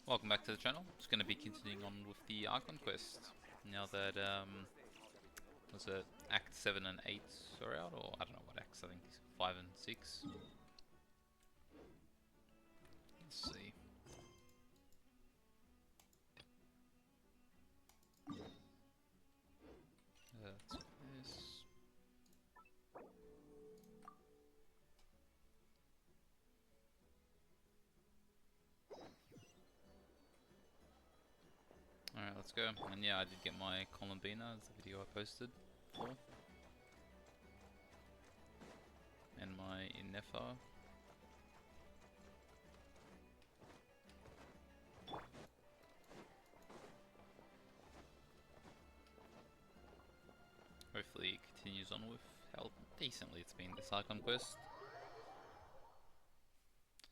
Welcome back to the channel. Just going to be continuing on with the Archon quest. Now that, was it Act 7 and 8 are out, or I don't know what acts, I think 5 and 6. Let's see. That's this. Alright, let's go. And yeah, I did get my Columbina, as the video I posted for. And my Inefa. Hopefully it continues on with how decently it's been, this Archon quest.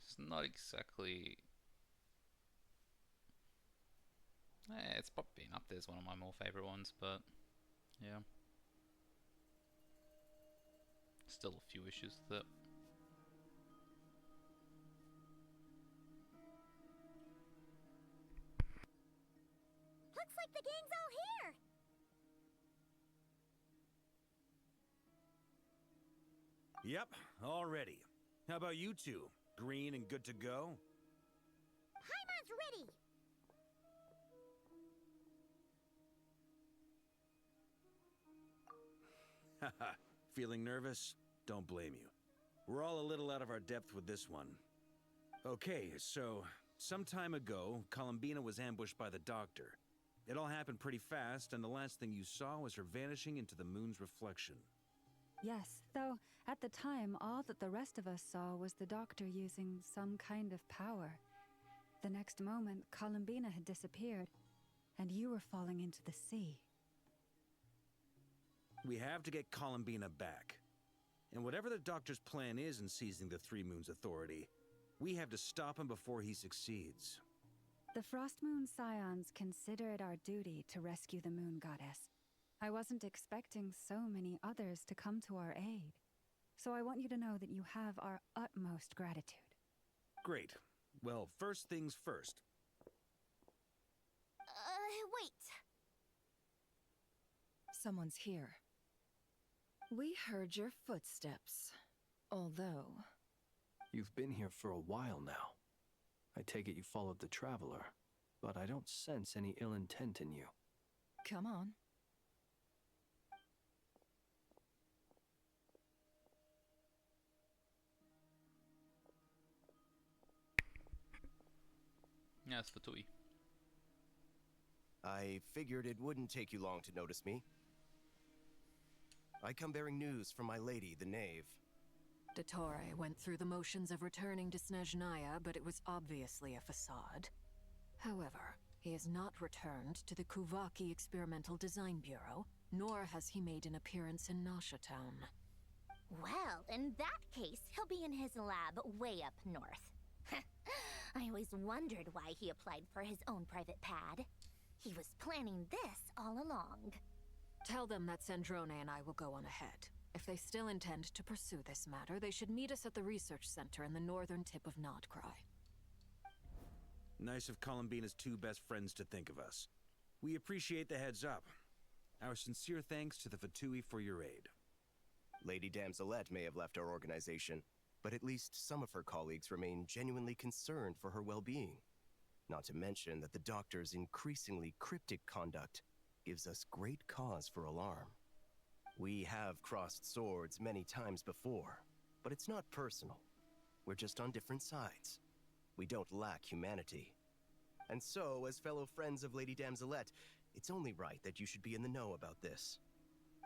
It's not exactly... it's probably been up there as one of my more favourite ones, but yeah. Still a few issues with it. Looks like the gang's all here! Yep, all ready. How about you two? Green and good to go? Paimon's ready! Haha, feeling nervous? Don't blame you. We're all a little out of our depth with this one. Okay, so, some time ago, Columbina was ambushed by the Doctor. It all happened pretty fast, and the last thing you saw was her vanishing into the moon's reflection. Yes, though at the time, all that the rest of us saw was the Doctor using some kind of power. The next moment, Columbina had disappeared, and you were falling into the sea. We have to get Columbina back. And whatever the Doctor's plan is in seizing the Three Moons Authority, we have to stop him before he succeeds. The Frost Moon Scions consider it our duty to rescue the Moon Goddess. I wasn't expecting so many others to come to our aid. So I want you to know that you have our utmost gratitude. Great. Well, first things first. Wait. Someone's here. We heard your footsteps. Although... You've been here for a while now. I take it you followed the Traveler, but I don't sense any ill intent in you. Come on. Yeah, it's Fatui. I figured it wouldn't take you long to notice me. I come bearing news from my lady, the Knave. Dottore went through the motions of returning to Snezhnaya, but it was obviously a facade. However, he has not returned to the Kuvaki Experimental Design Bureau, nor has he made an appearance in Nasha Town. Well, in that case, he'll be in his lab way up north. I always wondered why he applied for his own private pad. He was planning this all along. Tell them that Sandrone and I will go on ahead. If they still intend to pursue this matter, they should meet us at the research center in the northern tip of Krai. Nice of Columbina's two best friends to think of us. We appreciate the heads up. Our sincere thanks to the Fatui for your aid. Lady Damselette may have left our organization, but at least some of her colleagues remain genuinely concerned for her well-being. Not to mention that the Doctor's increasingly cryptic conduct gives us great cause for alarm. We have crossed swords many times before, but it's not personal. We're just on different sides. We don't lack humanity. And so, as fellow friends of Lady Damselette, it's only right that you should be in the know about this.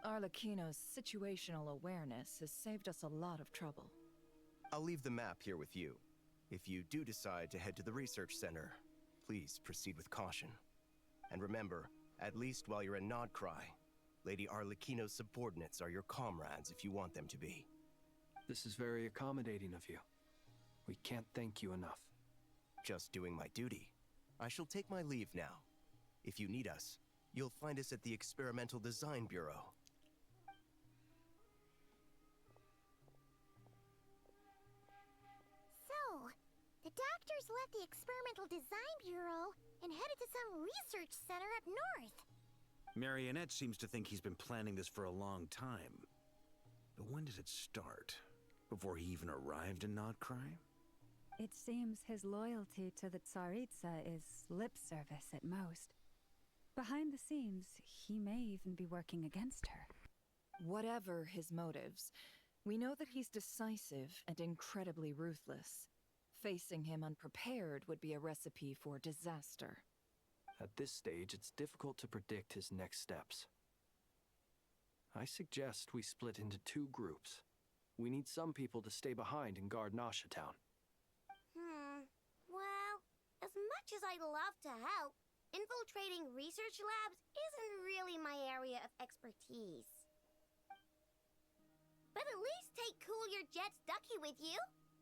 Arlecchino's situational awareness has saved us a lot of trouble. I'll leave the map here with you. If you do decide to head to the research center, please proceed with caution. And remember, at least while you're in Krai, Lady Arlecchino's subordinates are your comrades if you want them to be. This is very accommodating of you. We can't thank you enough. Just doing my duty. I shall take my leave now. If you need us, you'll find us at the Experimental Design Bureau. So, the doctors left the Experimental Design Bureau and headed to some research center up north. Marionette seems to think he's been planning this for a long time. But when did it start? Before he even arrived in Krai? It seems his loyalty to the Tsaritsa is lip service at most. Behind the scenes, he may even be working against her. Whatever his motives, we know that he's decisive and incredibly ruthless. Facing him unprepared would be a recipe for disaster. At this stage, it's difficult to predict his next steps. I suggest we split into 2 groups. We need some people to stay behind and guard Nasha Town. Well, as much as I'd love to help, infiltrating research labs isn't really my area of expertise. But at least take Cool Your Jet's Ducky with you.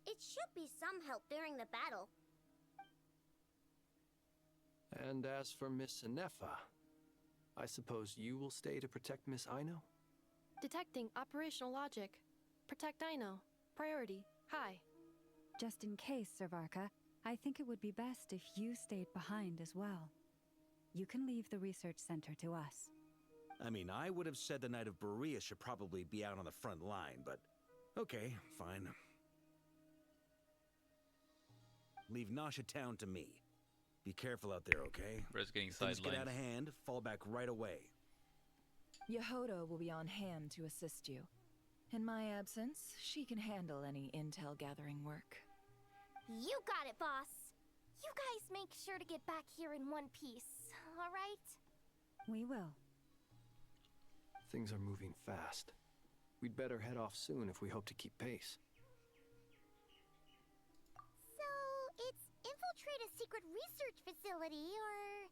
It should be some help during the battle. And as for Miss Inefa, I suppose you will stay to protect Miss Aino? Detecting operational logic. Protect Aino. Priority. High. Just in case, Servarka, I think it would be best if you stayed behind as well. You can leave the research center to us. I mean, I would have said the Knight of Berea should probably be out on the front line, but okay, fine. Leave Nasha Town to me. Be careful out there, okay? Bro's getting Things get sidelined. out of hand, fall back right away. Yehoda will be on hand to assist you. In my absence, she can handle any intel gathering work. You got it, boss. You guys make sure to get back here in one piece, all right? We will. Things are moving fast. We'd better head off soon if we hope to keep pace. So, it's infiltrate a secret research facility, or...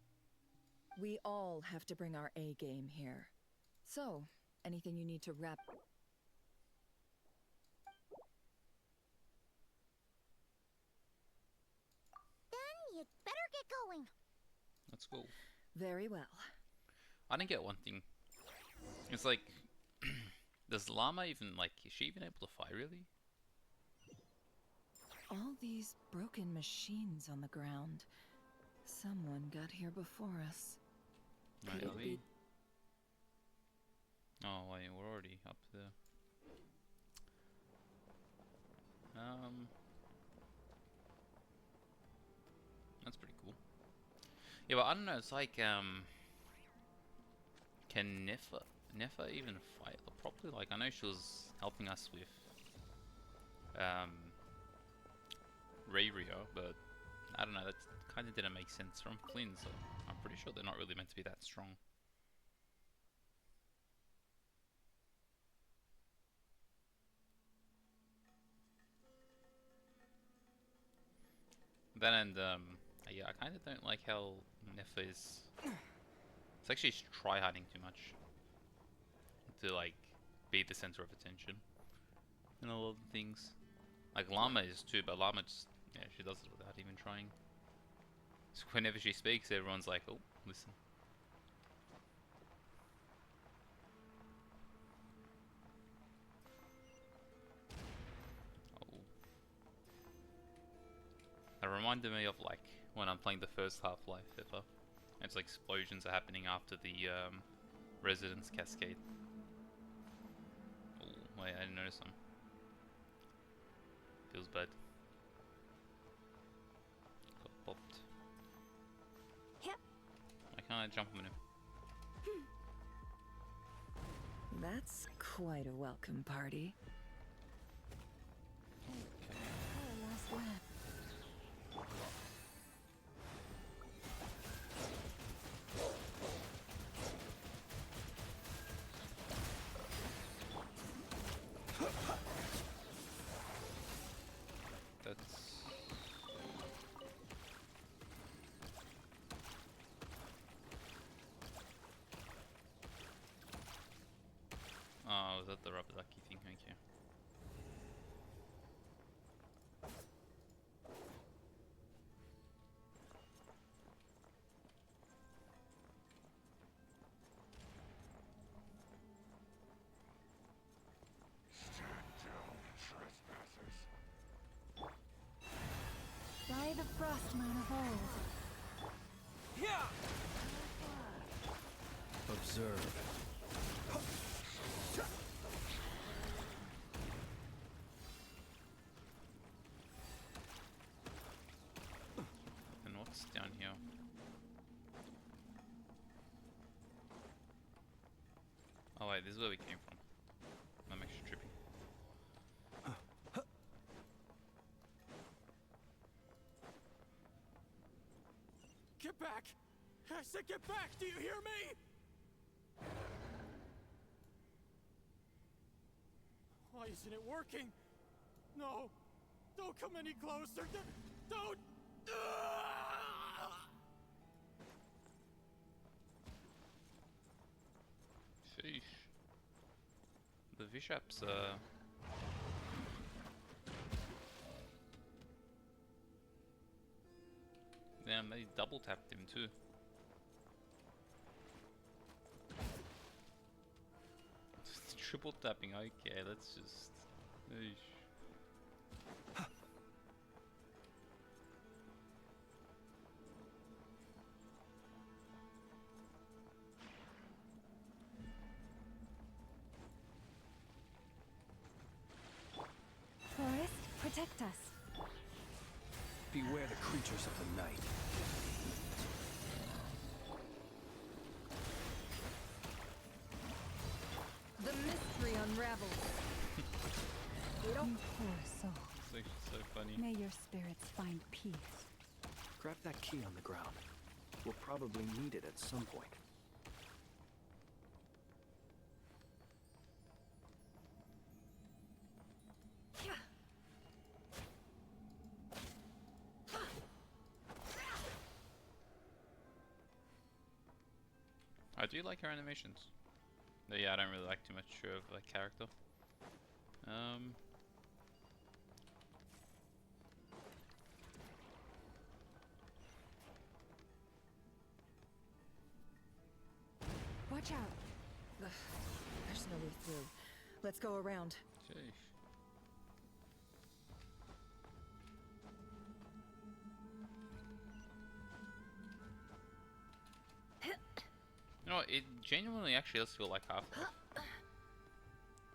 We all have to bring our A game here. So, anything you need to wrap... Then you'd better get going. Let's go. Very well. I didn't get one thing. It's like, does Llama even, like, is she even able to fly, really? All these broken machines on the ground. Someone got here before us. Could it Really? be... Oh, wait, we're already up there. That's pretty cool. Yeah, but I don't know, it's like, can Nefa even fight properly? Like, I know she was helping us with, Ray-Rio, but I don't know, that kind of didn't make sense from Flynn, so I'm pretty sure they're not really meant to be that strong. Then and yeah, I kind of don't like how Nefa is. It's like she's try-harding too much to like be the center of attention in a lot of things. Like Llama is too, but Llama just she does it without even trying. So whenever she speaks, everyone's like, "Oh, listen." It reminded me of like when I'm playing the first Half-Life ever. It's like explosions are happening after the Residence Cascade. Oh, wait, I didn't notice them. Feels bad. Got popped. Yep. Why can't I jump on him? That's quite a welcome party. Our last lap. That's... Oh, is that the rubber ducky thing? Okay. observe. And what's down here? Oh wait, this is where we came from. That makes you trippy. Get back! I said get back! Do you hear me? Why isn't it working? No! Don't come any closer! Don't! Sheesh. The Vishaps, damn, they double tapped him too. Triple tapping, okay, that's just... Eesh. Forest, protect us. Beware the creatures of the night. The mystery unravels. We don't. You poor soul. It's actually so funny. May your spirits find peace. Grab that key on the ground. We'll probably need it at some point. I do like her animations. But yeah, I don't really like too much of a character. Watch out. Ugh, there's no way through. Let's go around. Sheesh. You know what, it genuinely actually does feel like Half-Life.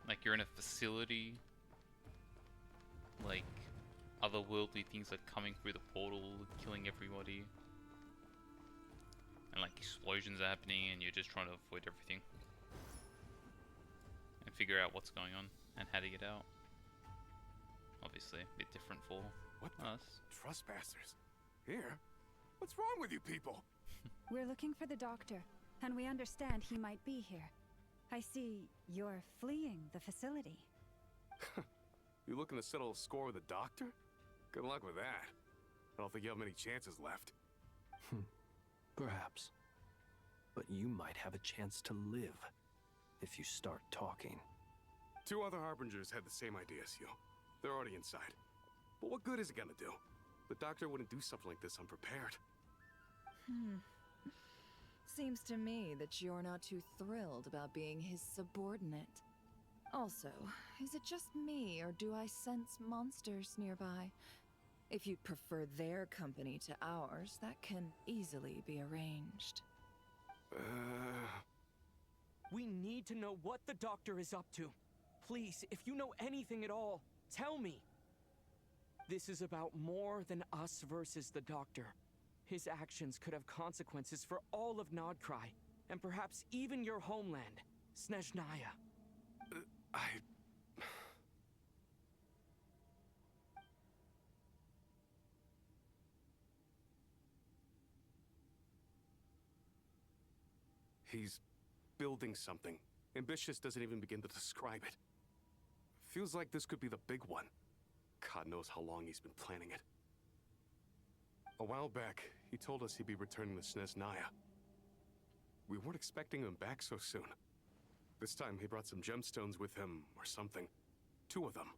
Like you're in a facility, like otherworldly things are coming through the portal, killing everybody, and like explosions are happening, and you're just trying to avoid everything and figure out what's going on and how to get out. Obviously, a bit different for What the us. trespassers? Here? What's wrong with you people? We're looking for the doctor, and we understand he might be here. I see you're fleeing the facility. You looking to settle a score with a doctor? Good luck with that. I don't think you have many chances left. Perhaps. But you might have a chance to live if you start talking. 2 other Harbingers had the same idea as you. They're already inside. But what good is it gonna do? The doctor wouldn't do something like this unprepared. Seems to me that you're not too thrilled about being his subordinate. Also, is it just me, or do I sense monsters nearby? If you'd prefer their company to ours, that can easily be arranged. We need to know what the doctor is up to. Please, if you know anything at all, tell me. This is about more than us versus the doctor. His actions could have consequences for all of Krai, and perhaps even your homeland, Snezhnaya. He's building something. Ambitious doesn't even begin to describe it. Feels like this could be the big one. God knows how long he's been planning it. A while back, he told us he'd be returning to Snezhnaya. We weren't expecting him back so soon. This time he brought some gemstones with him, or something. 2 of them.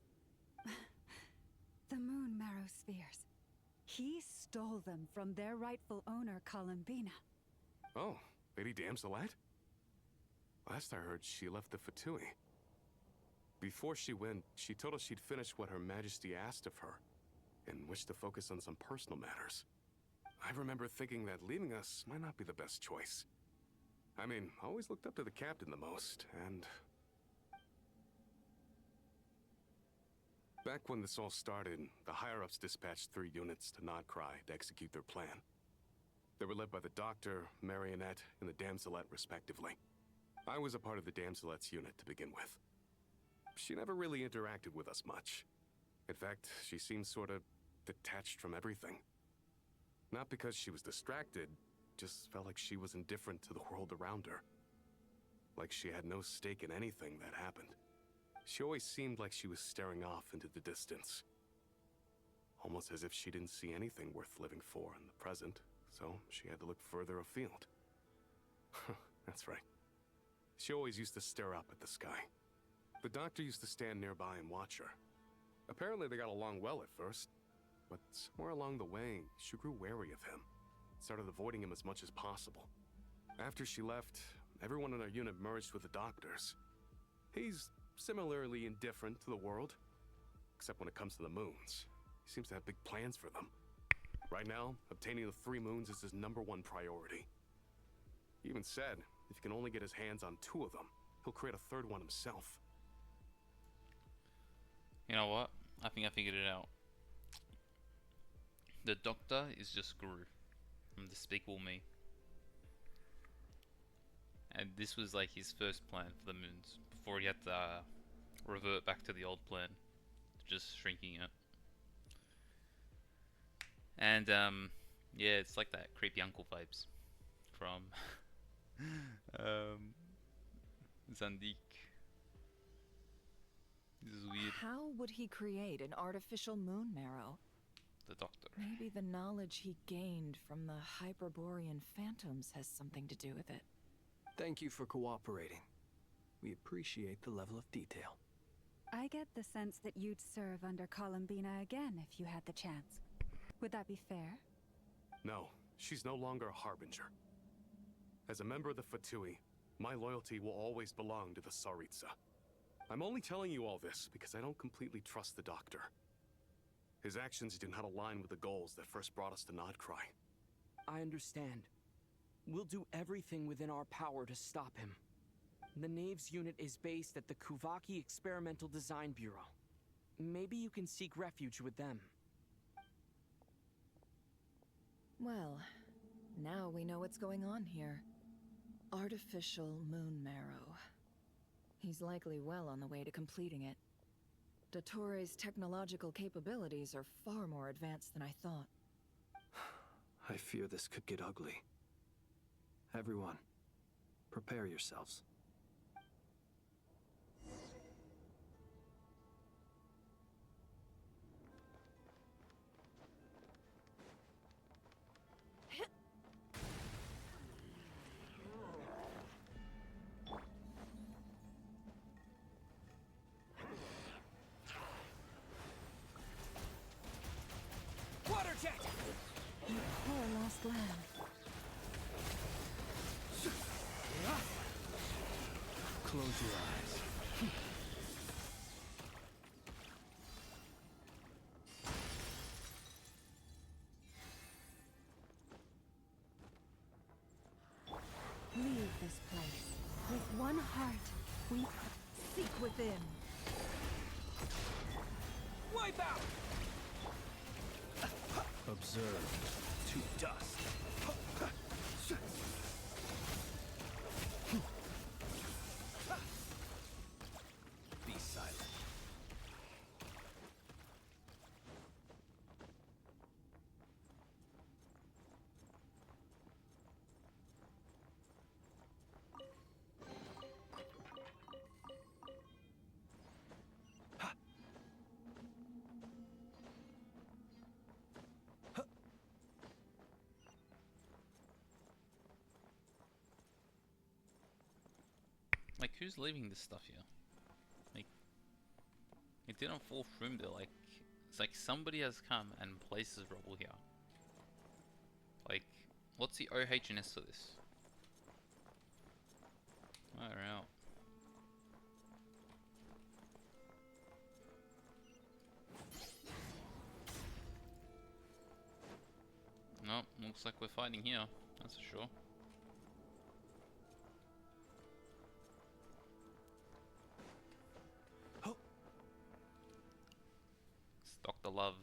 The moon marrow spheres. He stole them from their rightful owner, Columbina. Oh, Lady Damselette? Last I heard, she left the Fatui. Before she went, she told us she'd finished what Her Majesty asked of her, and wished to focus on some personal matters. I remember thinking that leaving us might not be the best choice. I mean, I always looked up to the captain the most, and... Back when this all started, the higher-ups dispatched 3 units to Krai to execute their plan. They were led by the Doctor, Marionette, and the Damselette, respectively. I was a part of the Damselette's unit to begin with. She never really interacted with us much. In fact, she seemed sort of detached from everything. Not because she was distracted, just felt like she was indifferent to the world around her. Like she had no stake in anything that happened. She always seemed like she was staring off into the distance. Almost as if she didn't see anything worth living for in the present, so she had to look further afield. That's right. She always used to stare up at the sky. The Doctor used to stand nearby and watch her. Apparently they got along well at first, but somewhere along the way, she grew wary of him. Started avoiding him as much as possible. After she left, everyone in our unit merged with the Doctor's. He's similarly indifferent to the world, except when it comes to the moons. He seems to have big plans for them. Right now, obtaining the 3 moons is his #1 priority. He even said, if he can only get his hands on 2 of them, he'll create a 3rd one himself. You know what? I think I figured it out. The Doctor is just Guru from Despicable Me. And this was like his first plan for the moons, before he had to revert back to the old plan, just shrinking it. And yeah, it's like that creepy uncle vibes from Zandik. This is weird. How would he create an artificial moon marrow? The Doctor. Maybe the knowledge he gained from the Hyperborean phantoms has something to do with it. Thank you for cooperating. We appreciate the level of detail. I get the sense that you'd serve under Columbina again if you had the chance. Would that be fair? No, she's no longer a Harbinger. As a member of the Fatui, my loyalty will always belong to the Tsaritsa. I'm only telling you all this because I don't completely trust the Doctor. His actions do not align with the goals that first brought us to Krai. I understand. We'll do everything within our power to stop him. The Knave's unit is based at the Kuvaki Experimental Design Bureau. Maybe you can seek refuge with them. Well, now we know what's going on here. Artificial moon marrow. He's likely well on the way to completing it. Dottore technological capabilities are far more advanced than I thought. I fear this could get ugly. Everyone, prepare yourselves. Water jet! You poor lost lamb. Close your eyes. Leave this place. With one heart, we seek within. Wipe out! Observe to dust. Be silent. Like, who's leaving this stuff here? Like, it didn't fall through there. Like, it's like somebody has come and placed this rubble here. Like, what's the OH&S for this? Far out. Nope, looks like we're fighting here. That's for sure. Dr. Love.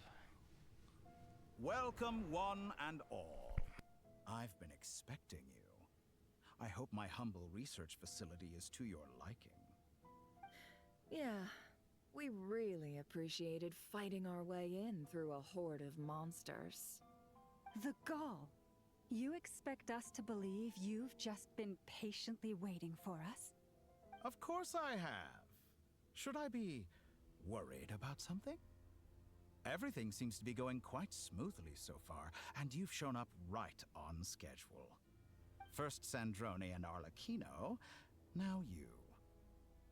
Welcome, one and all. I've been expecting you. I hope my humble research facility is to your liking. Yeah, we really appreciated fighting our way in through a horde of monsters. The gall. You expect us to believe you've just been patiently waiting for us? Of course I have. Should I be worried about something? Everything seems to be going quite smoothly so far, and you've shown up right on schedule. First Sandrone and Arlecchino, now you.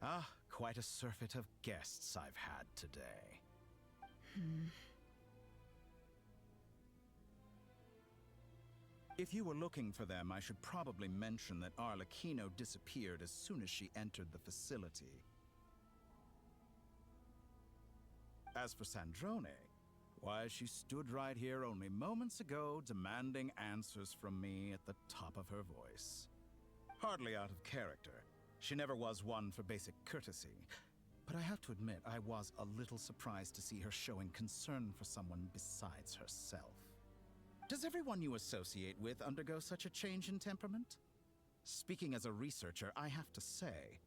Ah, quite a surfeit of guests I've had today. If you were looking for them, I should probably mention that Arlecchino disappeared as soon as she entered the facility. As for Sandrone, why, she stood right here only moments ago demanding answers from me at the top of her voice. Hardly out of character. She never was one for basic courtesy. But I have to admit, I was a little surprised to see her showing concern for someone besides herself. Does everyone you associate with undergo such a change in temperament? Speaking as a researcher, I have to say,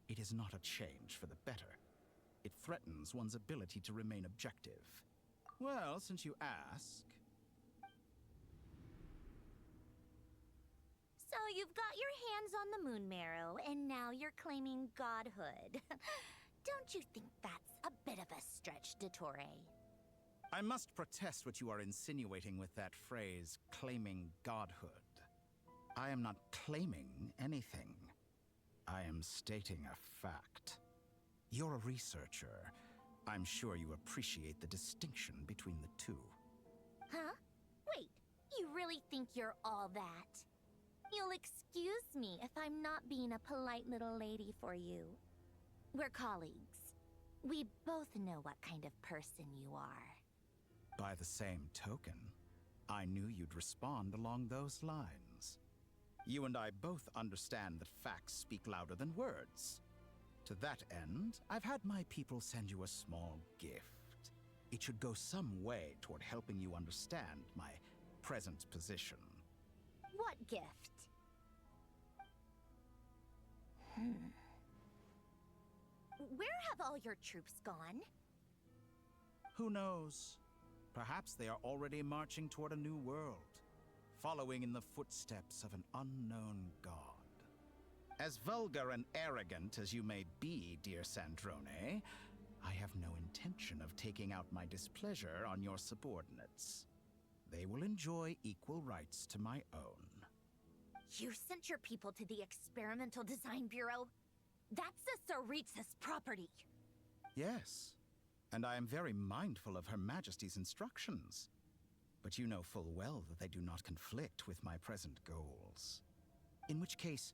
it is not a change for the better. It threatens one's ability to remain objective. Well, since you ask... So you've got your hands on the moon marrow, and now you're claiming godhood. Don't you think that's a bit of a stretch, Dottore? I must protest what you are insinuating with that phrase, claiming godhood. I am not claiming anything. I am stating a fact. You're a researcher. I'm sure you appreciate the distinction between the two. Huh? Wait, you really think you're all that? You'll excuse me if I'm not being a polite little lady for you. We're colleagues. We both know what kind of person you are. By the same token, I knew you'd respond along those lines. You and I both understand that facts speak louder than words. To that end, I've had my people send you a small gift. It should go some way toward helping you understand my present position. What gift? Where have all your troops gone? Who knows? Perhaps they are already marching toward a new world, following in the footsteps of an unknown god. As vulgar and arrogant as you may be, dear Sandrone, I have no intention of taking out my displeasure on your subordinates. They will enjoy equal rights to my own. You sent your people to the Experimental Design Bureau? That's a Tsaritsa's property. Yes, and I am very mindful of Her Majesty's instructions. But you know full well that they do not conflict with my present goals. In which case,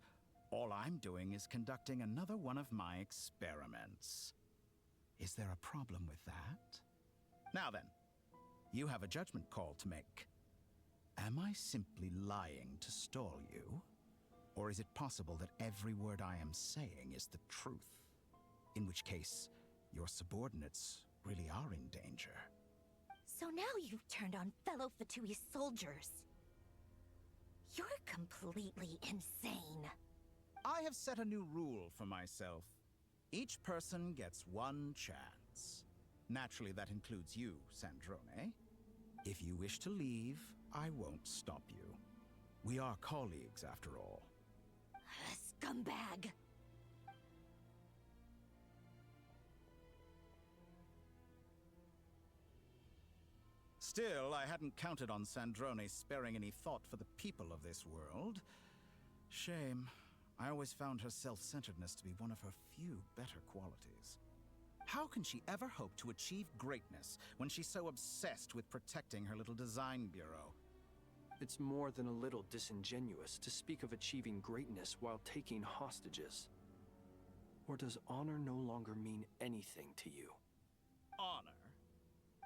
all I'm doing is conducting another one of my experiments. Is there a problem with that? Now then, you have a judgment call to make. Am I simply lying to stall you? Or is it possible that every word I am saying is the truth? In which case, your subordinates really are in danger. So now you've turned on fellow Fatui soldiers. You're completely insane. I have set a new rule for myself. Each person gets one chance. Naturally, that includes you, Sandrone. If you wish to leave, I won't stop you. We are colleagues, after all. Scumbag! Still, I hadn't counted on Sandrone sparing any thought for the people of this world. Shame. I always found her self-centeredness to be one of her few better qualities. How can she ever hope to achieve greatness when she's so obsessed with protecting her little design bureau? It's more than a little disingenuous to speak of achieving greatness while taking hostages. Or does honor no longer mean anything to you? Honor?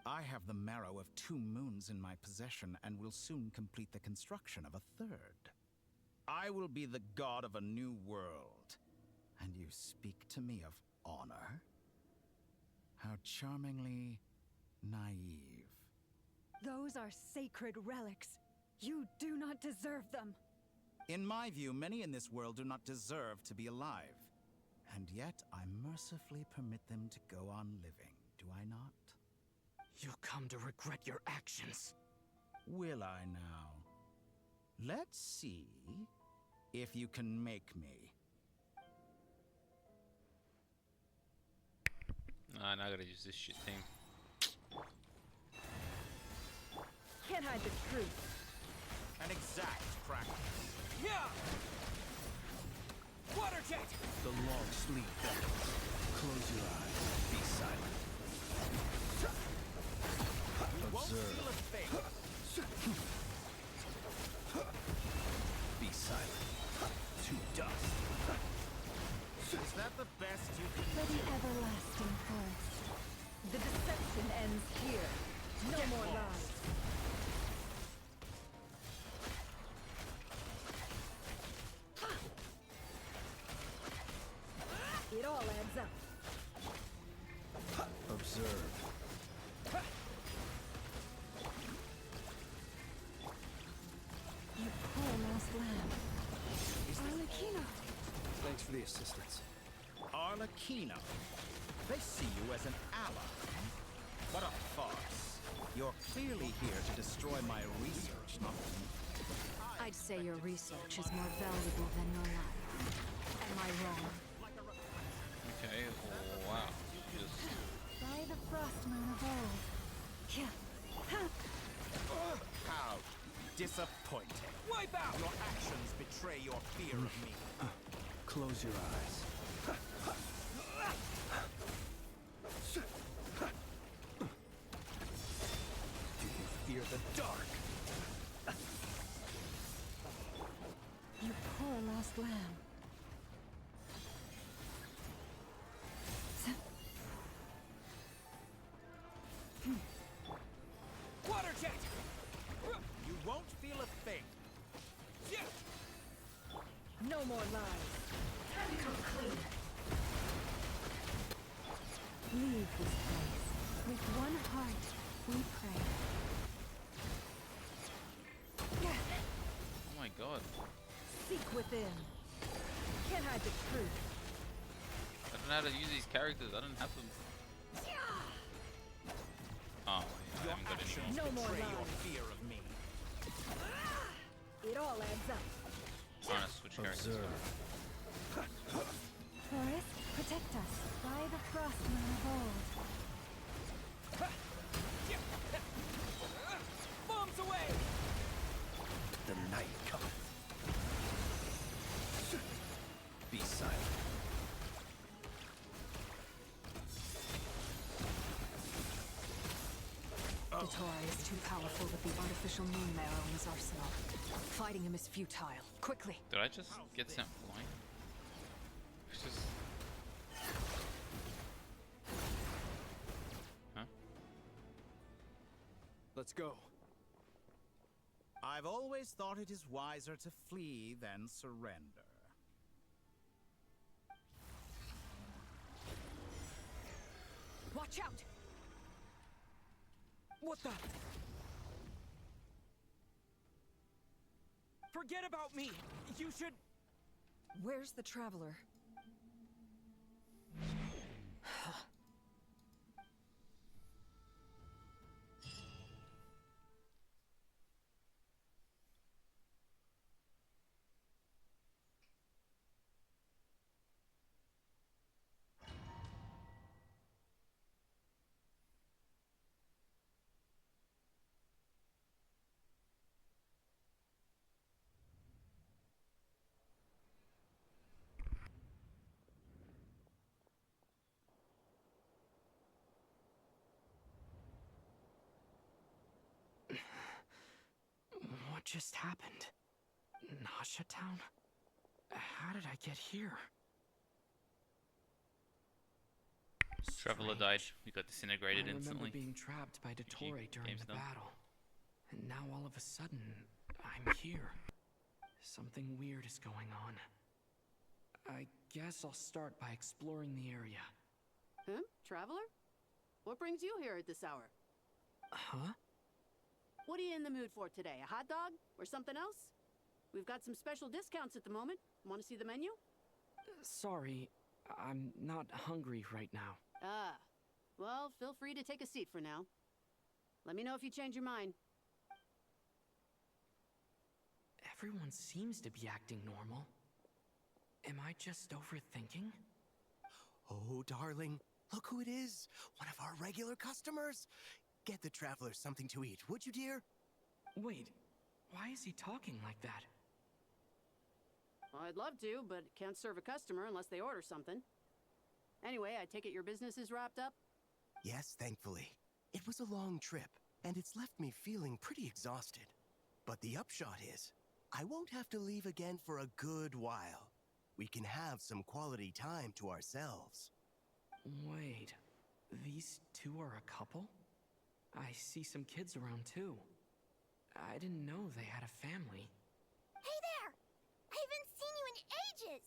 I have the marrow of 2 moons in my possession and will soon complete the construction of a 3rd. I will be the god of a new world. And you speak to me of honor? How charmingly naive. Those are sacred relics. You do not deserve them. In my view, many in this world do not deserve to be alive. And yet, I mercifully permit them to go on living, do I not? You'll come to regret your actions. Will I now? Let's see if you can make me. Ah, now I gotta use this shit thing. Can't hide the truth. An exact practice. Yeah! Water jet! The long sleep beckons. Close your eyes. Be silent. Observe. Be silent. To dust. Is that the best you can For the everlasting forest. The deception ends here. No more lies. It all adds up. Observe. You poor lost lamb. Arlecchino. Thanks for the assistance. Arlecchino. They see you as an ally. What a farce. You're clearly here to destroy my research, not me. I'd say your research is more valuable than your life. Am I wrong? Okay, wow. Just By the frost moon of old. Yeah. Ha! How disappointing. Wipe out! Your actions betray your fear of me. Close your eyes. Do you fear the dark? You poor lost lamb. Water jet! You won't feel a thing. Yeah! No more lies. Leave this place. With one heart, we pray. oh my god. Seek within. Can't hide the truth. I don't know how to use these characters. I don't have them. Oh, I haven't got any more. No more Betray your lies. fear of me. It all adds up. I'm trying to switch characters. Observe. Forest, protect us. By the frost moon of old. Bombs away! The night cometh. Be silent. Dottore is too powerful with the artificial moon marrow in his arsenal. Fighting him is futile. Quickly! Did I just get sent flying? It's just... Huh? Let's go. I've always thought it is wiser to flee than surrender. Watch out! What the? Forget about me! You should... Where's the traveler? What just happened? Nasha Town? How did I get here? Traveler died. We got disintegrated I remember instantly. being trapped by Dottore during game's the done. battle. And now all of a sudden, I'm here. Something weird is going on. I guess I'll start by exploring the area. Traveler? What brings you here at this hour? Huh? What are you in the mood for today? A hot dog? Or something else? We've got some special discounts at the moment. Want to see the menu? Sorry, I'm not hungry right now. Ah. Well, feel free to take a seat for now. Let me know if you change your mind. Everyone seems to be acting normal. Am I just overthinking? Oh, darling, look who it is. One of our regular customers. Get the traveler something to eat, would you, dear? Wait, why is he talking like that? Well, I'd love to, but can't serve a customer unless they order something. Anyway, I take it your business is wrapped up? Yes, thankfully. It was a long trip, and it's left me feeling pretty exhausted. But the upshot is, I won't have to leave again for a good while. We can have some quality time to ourselves. Wait, these two are a couple? I see some kids around too. I didn't know they had a family. Hey there! I haven't seen you in ages!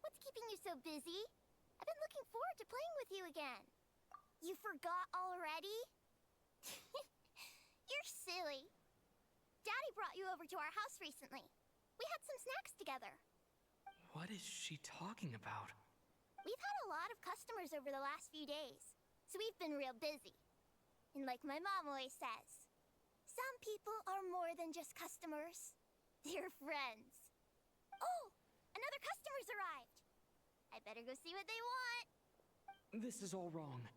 What's keeping you so busy? I've been looking forward to playing with you again. You forgot already? You're silly. Daddy brought you over to our house recently. We had some snacks together. What is she talking about? We've had a lot of customers over the last few days, so we've been real busy. And like my mom always says, some people are more than just customers. They're friends. Oh, another customer's arrived. I better go see what they want. This is all wrong.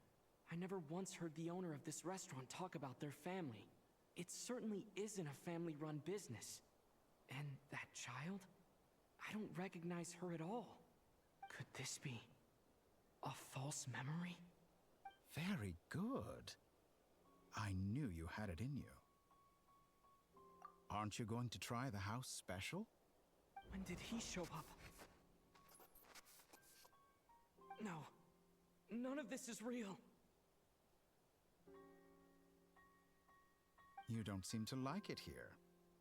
I never once heard the owner of this restaurant talk about their family. It certainly isn't a family-run business. And that child? I don't recognize her at all. Could this be a false memory? Very good. I knew you had it in you. Aren't you going to try the house special? When did he show up? No. None of this is real. You don't seem to like it here.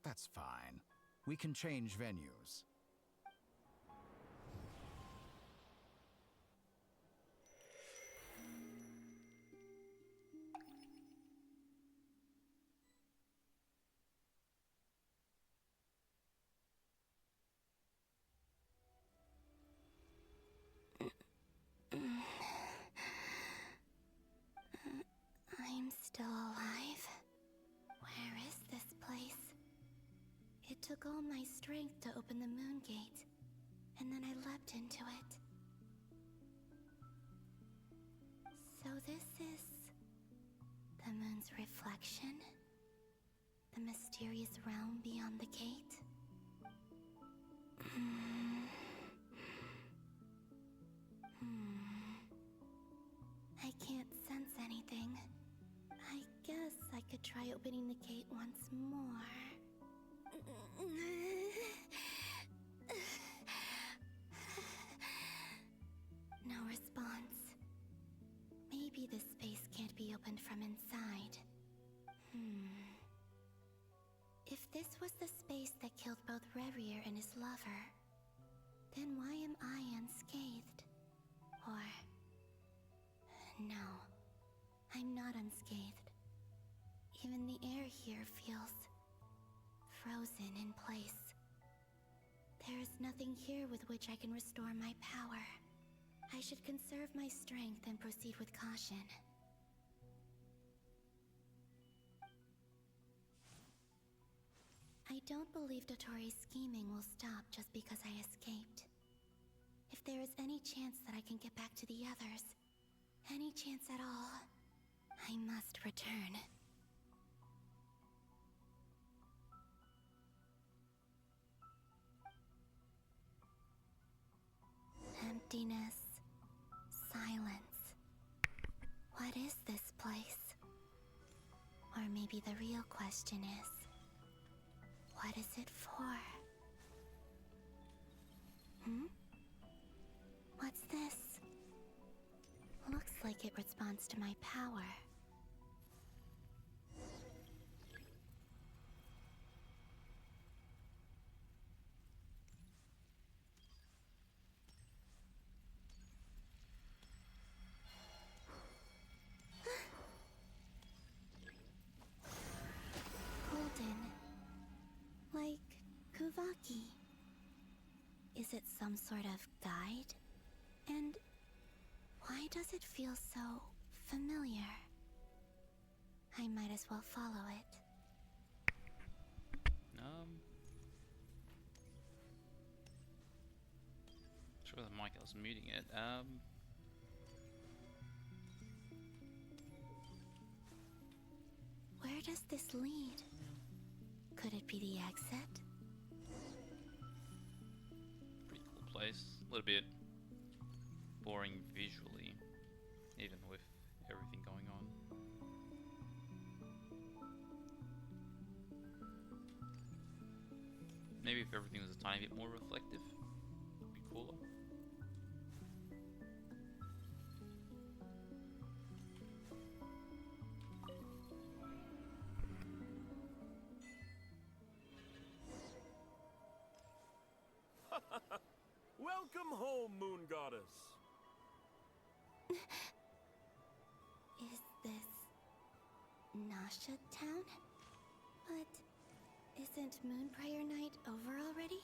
That's fine. We can change venues. I'm still alive. Where is this place? It took all my strength to open the moon gate, and then I leapt into it. So this is the moon's reflection? The mysterious realm beyond the gate? I can't sense anything. I guess I could try opening the gate once more. No response. Maybe this space can't be opened from inside. If this was the space that killed both Revier and his lover, then why am I unscathed? Or... no, I'm not unscathed. Even the air here feels frozen in place. There is nothing here with which I can restore my power. I should conserve my strength and proceed with caution. I don't believe Dotori's scheming will stop just because I escaped. If there is any chance that I can get back to the others, any chance at all, I must return. Emptiness. Silence. What is this place? Or maybe the real question is, what is it for? What's this? Looks like it responds to my power. Kuvaki. Is it some sort of guide? And why does it feel so familiar? I might as well follow it. Sure that Michael's muting it. Where does this lead? Could it be the exit? Pretty cool place. A little bit boring visually, even with everything going on. Maybe if everything was a tiny bit more reflective, it'd be cooler. Welcome home, Moon Goddess. Is this Nasha Town? But isn't Moonbriar Night over already?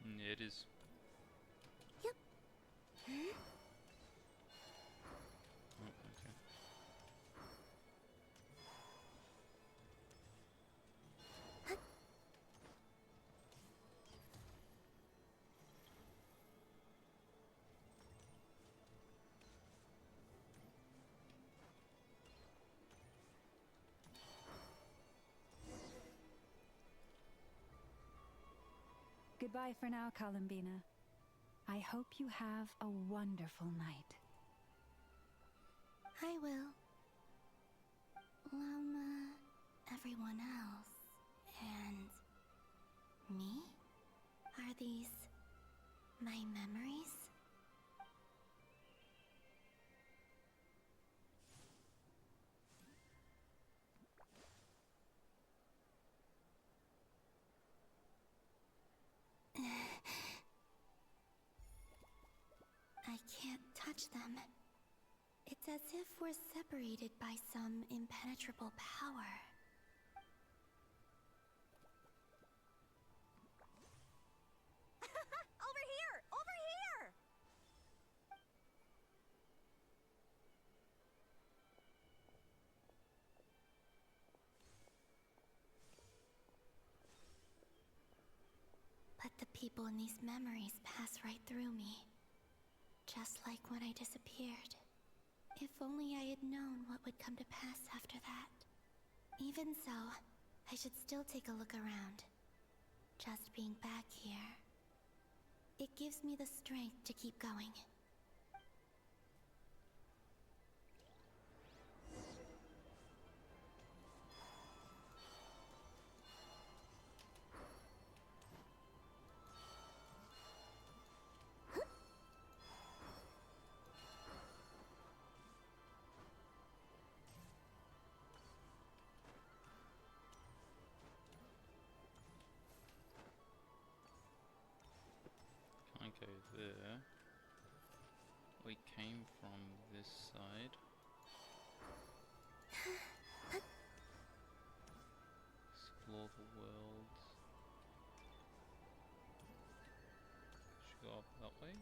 Yeah, it is. Yep. Hmm? Oh, okay. Goodbye for now, Columbina. I hope you have a wonderful night. I will. Llama, everyone else, and me? Are these my memories? I can't touch them. It's as if we're separated by some impenetrable power. Over here! Over here! But the people in these memories pass right through me. Just like when I disappeared. If only I had known what would come to pass after that. Even so, I should still take a look around. Just being back here, it gives me the strength to keep going. Can't go there. We came from this side. Explore the world. Should go up that way.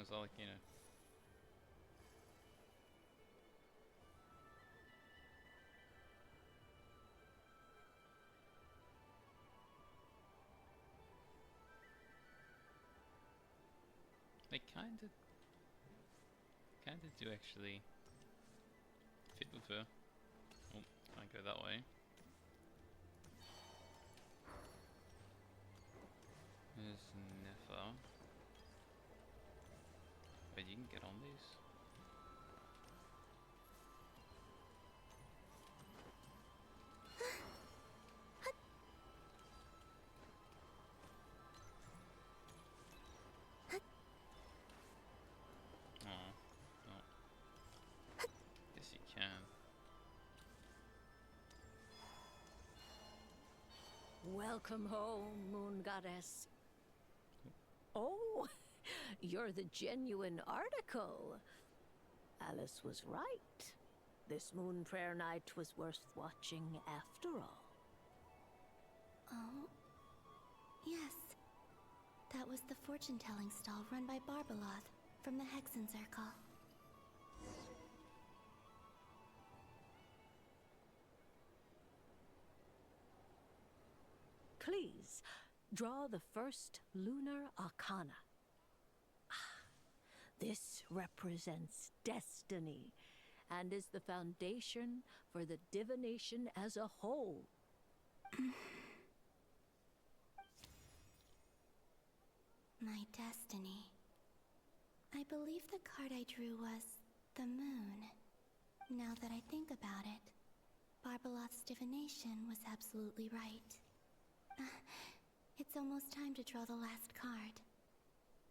Is that like, you know? They kinda do actually fit with her. Oh, can't go that way. There's Nefa. Wait, you can get on these? Oh, no. Guess you can. Welcome home, Moon Goddess. Oh, you're the genuine article. Alice was right. This moon prayer night was worth watching after all. Oh. Yes. That was the fortune-telling stall run by Barbaloth from the Hexen Circle. Please, draw the first lunar arcana. This represents destiny and is the foundation for the divination as a whole. My destiny. I believe the card I drew was the moon. Now that I think about it, Barbaloth's divination was absolutely right. It's almost time to draw the last card.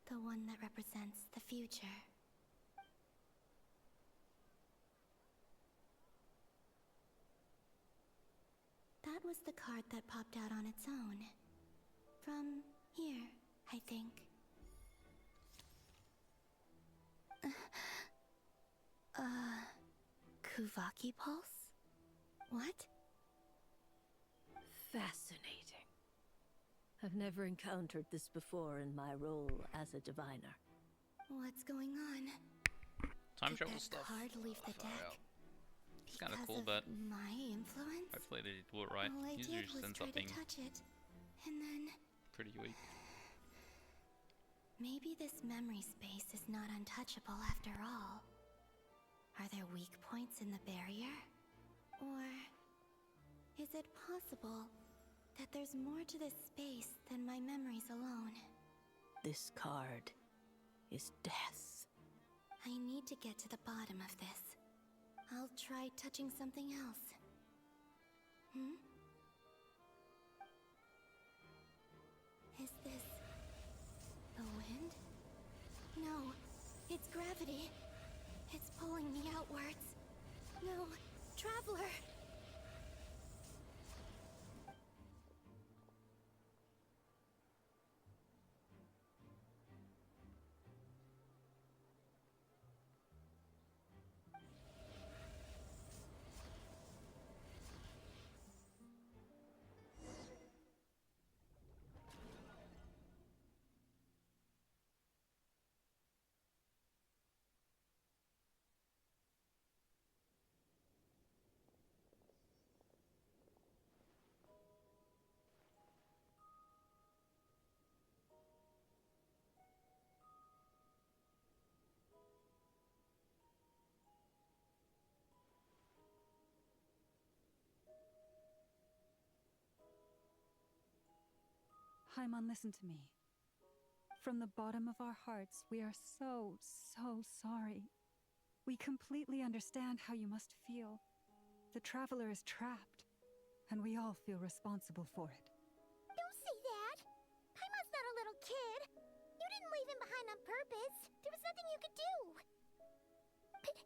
The one that represents the future. That was the card that popped out on its own. From here, I think. Kuvaki Pulse? What? Fascinating. I've never encountered this before in my role as a diviner. What's going on? Time Did travel that stuff. card leave the deck? It's kind of Because cool, but my influence? hopefully they do it right. All I Usually did just was ends try up to being touch it, and then pretty weak. maybe this memory space is not untouchable after all. Are there weak points in the barrier? Or is it possible that there's more to this space than my memories alone? This card is death. I need to get to the bottom of this. I'll try touching something else. Is this the wind? No, it's gravity. It's pulling me outwards. No, Traveler! Haimon, listen to me. From the bottom of our hearts, we are so sorry. We completely understand how you must feel. The Traveler is trapped, and we all feel responsible for it. Don't say that! Paimon's not a little kid! You didn't leave him behind on purpose! There was nothing you could do! But...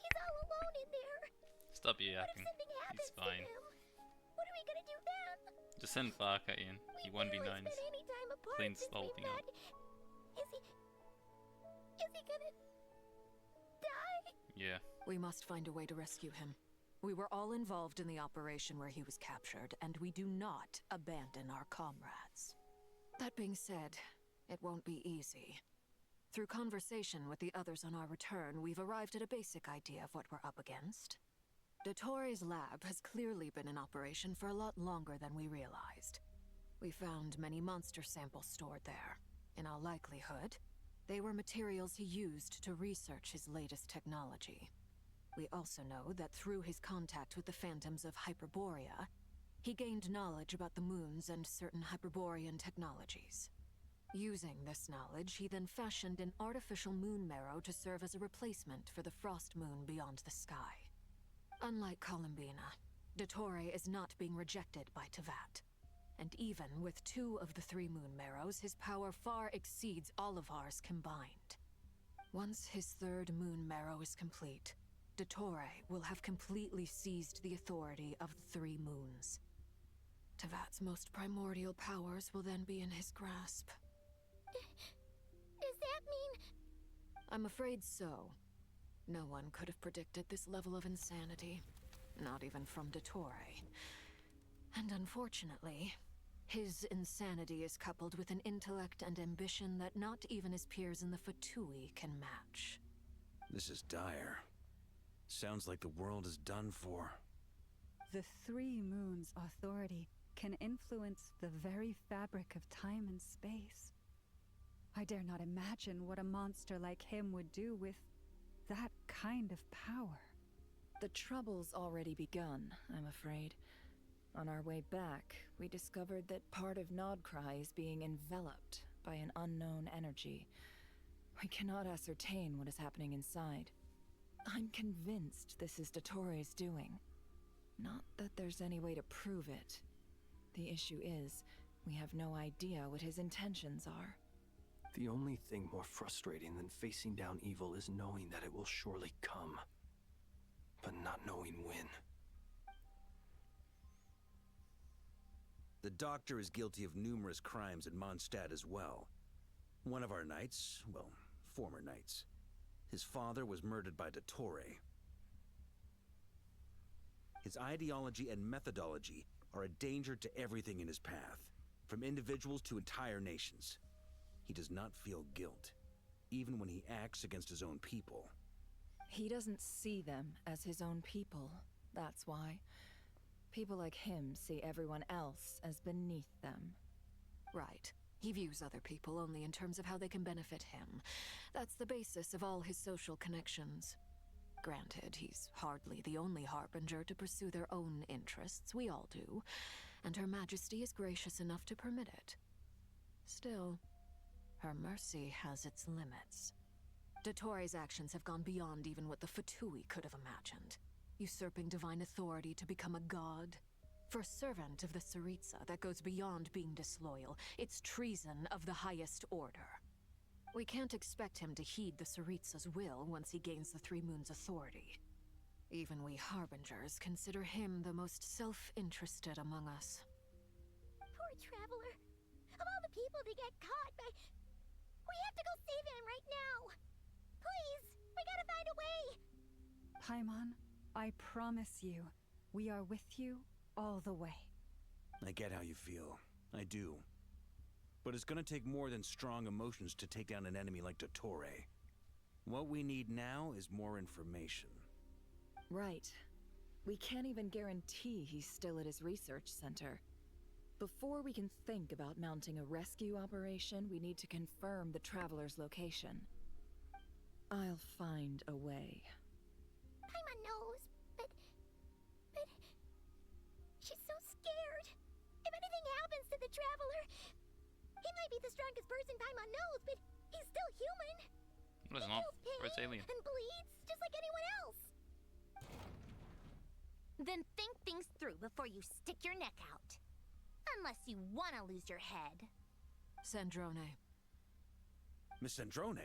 He's all alone in there! Stop yapping. He's fine. What are we gonna do then? Just send Farka in. He 1v9s. Any time apart Cleans since the whole we've thing up. met. Is he gonna die? Yeah. We must find a way to rescue him. We were all involved in the operation where he was captured, and we do not abandon our comrades. That being said, it won't be easy. Through conversation with the others on our return, we've arrived at a basic idea of what we're up against. Dottore's lab has clearly been in operation for a lot longer than we realized. We found many monster samples stored there. In all likelihood, they were materials he used to research his latest technology. We also know that through his contact with the phantoms of Hyperborea, he gained knowledge about the moons and certain Hyperborean technologies. Using this knowledge, he then fashioned an artificial moon marrow to serve as a replacement for the frost moon beyond the sky. Unlike Columbina, Dottore is not being rejected by Teyvat. And even with 2 of the 3 moon marrows, his power far exceeds all of ours combined. Once his 3rd moon marrow is complete, Dottore will have completely seized the authority of the 3 moons. Teyvat's most primordial powers will then be in his grasp. I'm afraid so. No one could have predicted this level of insanity. Not even from Dottore. And unfortunately, his insanity is coupled with an intellect and ambition that not even his peers in the Fatui can match. This is dire. Sounds like the world is done for. The Three Moons' authority can influence the very fabric of time and space. I dare not imagine what a monster like him would do with that kind of power. The trouble's already begun, I'm afraid. On our way back, we discovered that part of Krai is being enveloped by an unknown energy. We cannot ascertain what is happening inside. I'm convinced this is Dottore's doing. Not that there's any way to prove it. The issue is, we have no idea what his intentions are. The only thing more frustrating than facing down evil is knowing that it will surely come, but not knowing when. The Doctor is guilty of numerous crimes in Mondstadt as well. One of our knights, well, former knights, his father was murdered by Dottore. His ideology and methodology are a danger to everything in his path, from individuals to entire nations. He does not feel guilt, even when he acts against his own people. He doesn't see them as his own people, that's why. People like him see everyone else as beneath them. Right. He views other people only in terms of how they can benefit him. That's the basis of all his social connections. Granted, he's hardly the only harbinger to pursue their own interests. We all do. And Her Majesty is gracious enough to permit it. Still, her mercy has its limits. Dottore's actions have gone beyond even what the Fatui could have imagined. Usurping divine authority to become a god. For a servant of the Tsaritsa, that goes beyond being disloyal. It's treason of the highest order. We can't expect him to heed the Tsaritsa's will once he gains the Three Moons' authority. Even we Harbingers consider him the most self-interested among us. Poor Traveler. Of all the people to get caught by... We have to go save him right now! Please! We gotta find a way! Paimon, I promise you, we are with you all the way. I get how you feel. I do. But it's gonna take more than strong emotions to take down an enemy like Dottore. What we need now is more information. Right. We can't even guarantee he's still at his research center. Before we can think about mounting a rescue operation, we need to confirm the Traveler's location. I'll find a way. Paimon knows, but... She's so scared. If anything happens to the Traveler... He might be the strongest person Paimon knows, but he's still human. Well, it's He not. feels pain Or it's alien. and bleeds, just like anyone else. Then think things through before you stick your neck out. Unless you want to lose your head. Sandrone. Miss Sandrone,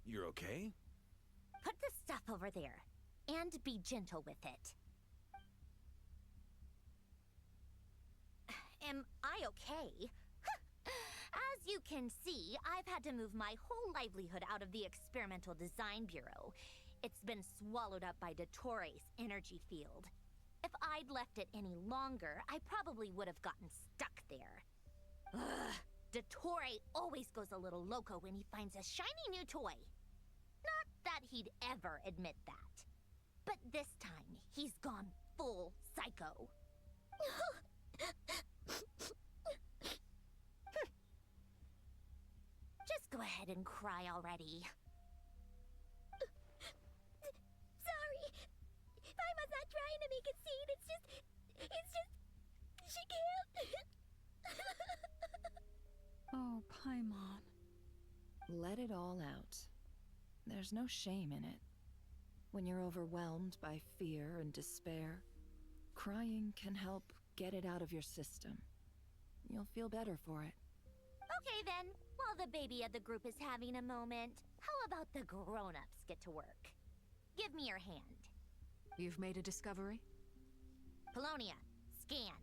you're okay? Put the stuff over there. And be gentle with it. Am I okay? As you can see, I've had to move my whole livelihood out of the Experimental Design Bureau. It's been swallowed up by Dottore's energy field. If I'd left it any longer, I probably would have gotten stuck there. Ugh, Dottore always goes a little loco when he finds a shiny new toy. Not that he'd ever admit that. But this time, he's gone full psycho. Just go ahead and cry already. Sorry. Paimon's not trying to make it seem. It's just... She can't. Oh, Paimon. Let it all out. There's no shame in it. When you're overwhelmed by fear and despair, crying can help get it out of your system. You'll feel better for it. Okay then, while the baby of the group is having a moment, how about the grown-ups get to work? Give me your hand. You've made a discovery? Polonia, scan.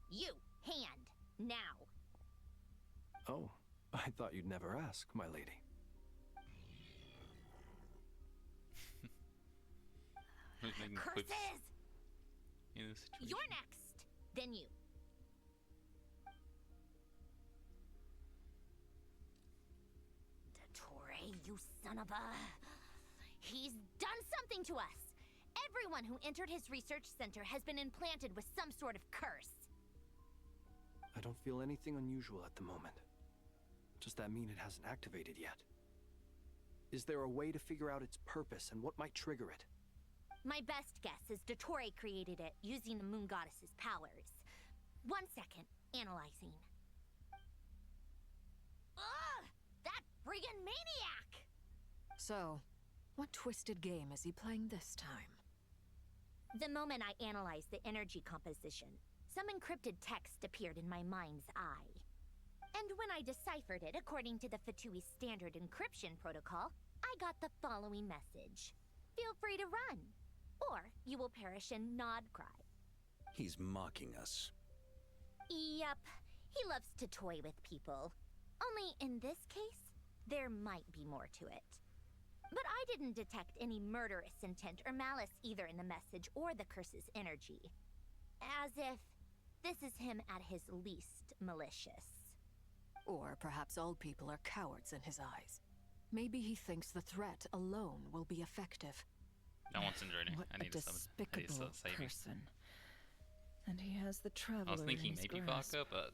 You, I thought you'd never ask, my lady. Who's making quips Curses! in this situation? You're next. Then you. Dottore, you son of a... He's done something to us! Everyone who entered his research center has been implanted with some sort of curse. I don't feel anything unusual at the moment. Does that mean it hasn't activated yet? Is there a way to figure out its purpose and what might trigger it? My best guess is Dottore created it using the Moon Goddess's powers. 1 second, analyzing. Ugh! That friggin' maniac! So, what twisted game is he playing this time? The moment I analyzed the energy composition, some encrypted text appeared in my mind's eye. And when I deciphered it according to the Fatui standard encryption protocol, I got the following message. Feel free to run, or you will perish in Nod Krai. He's mocking us. Yep, he loves to toy with people. Only in this case, there might be more to it. But I didn't detect any murderous intent or malice either in the message or the curse's energy. As if this is him at his least malicious. Or perhaps all people are cowards in his eyes. Maybe he thinks the threat alone will be effective. No one's enjoying it. What I a need to summon. I need to despicable save you. person. And he has the traveler I was thinking in his maybe grasp. Vodka, but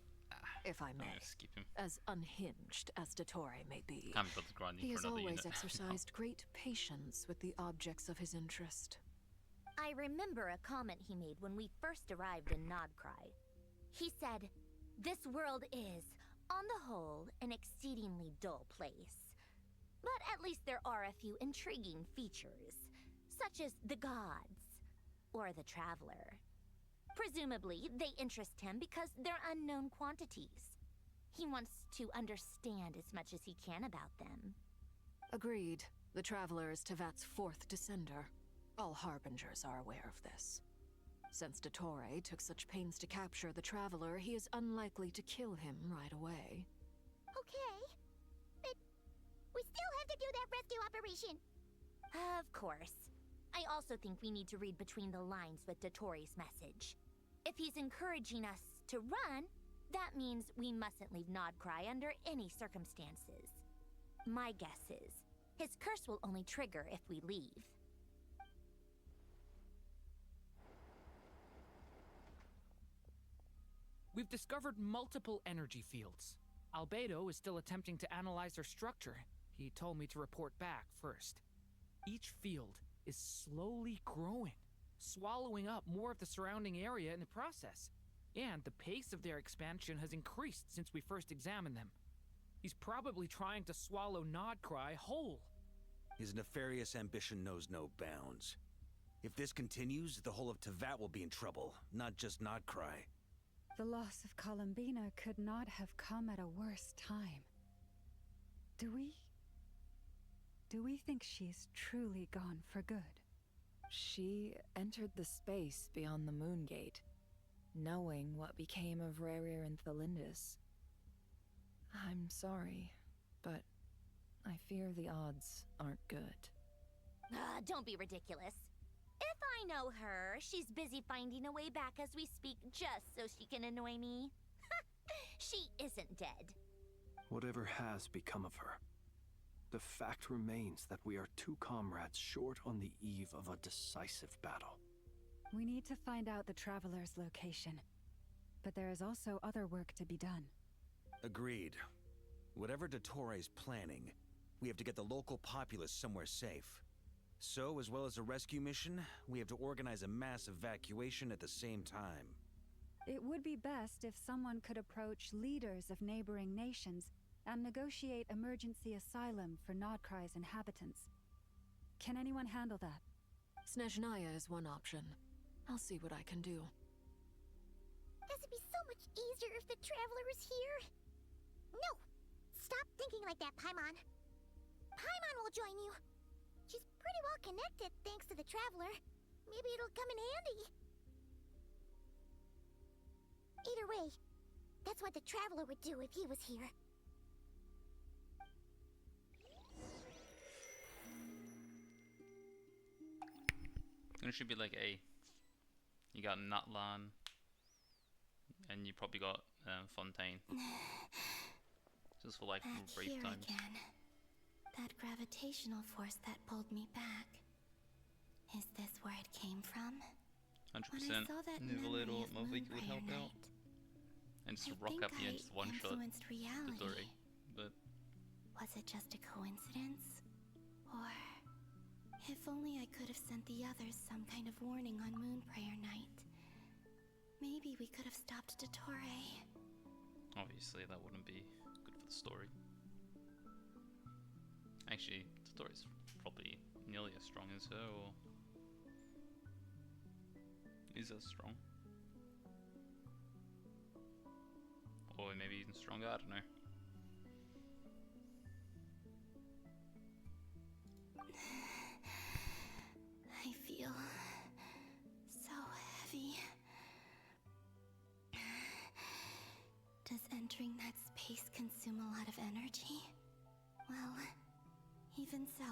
If I I'm may, gonna skip him. as unhinged as Dottore may be, I'm about to grinding he for has another always unit. exercised great patience with the objects of his interest. I remember a comment he made when we first arrived in Nod Krai. He said, "This world is, on the whole, an exceedingly dull place. But at least there are a few intriguing features, such as the gods, or the traveler. Presumably, they interest him because they're unknown quantities. He wants to understand as much as he can about them." Agreed. The Traveler is Tevat's fourth descender. All Harbingers are aware of this. Since Dottore took such pains to capture the Traveler, he is unlikely to kill him right away. Okay, but we still have to do that rescue operation. Of course. I also think we need to read between the lines with Dottore's message. If he's encouraging us to run, that means we mustn't leave Nod Krai under any circumstances. My guess is, his curse will only trigger if we leave. We've discovered multiple energy fields. Albedo is still attempting to analyze their structure. He told me to report back first. Each field is slowly growing, swallowing up more of the surrounding area in the process. And the pace of their expansion has increased since we first examined them. He's probably trying to swallow Nod Krai whole. His nefarious ambition knows no bounds. If this continues, the whole of Tevat will be in trouble, not just Nod Krai. The loss of Columbina could not have come at a worse time. Do we think she's truly gone for good? She entered the space beyond the Moon Gate, knowing what became of Rerir and Thelindis. I'm sorry, but I fear the odds aren't good. Don't be ridiculous. If I know her, she's busy finding a way back as we speak just so she can annoy me. She isn't dead. Whatever has become of her, the fact remains that we are two comrades short on the eve of a decisive battle. We need to find out the Traveler's location. But there is also other work to be done. Agreed. Whatever Dottore's planning, we have to get the local populace somewhere safe. So, as well as a rescue mission, we have to organize a mass evacuation at the same time. It would be best if someone could approach leaders of neighboring nations and negotiate emergency asylum for Nod Krai's inhabitants. Can anyone handle that? Snezhnaya is one option. I'll see what I can do. This would be so much easier if the Traveler was here. No! Stop thinking like that, Paimon. Paimon will join you. She's pretty well connected thanks to the Traveler. Maybe it'll come in handy. Either way, that's what the Traveler would do if he was here. And it should be like A. You got Nutlan, and you probably got Fontaine. Just for like brief Here times. again. That gravitational force that pulled me back. Is this where it came from? 100%. Move a little, Movic would help out. And just rock up here and just one shot the Dory. But was it just a coincidence? Or if only I could have sent the others some kind of warning on Moonprayer Night. Maybe we could have stopped Dottore. obviously that wouldn't be good for the story. Actually, Dottore's probably nearly as strong as her, or is as strong. Or maybe even stronger, I don't know. I feel so heavy. Does entering that space consume a lot of energy? Well, even so,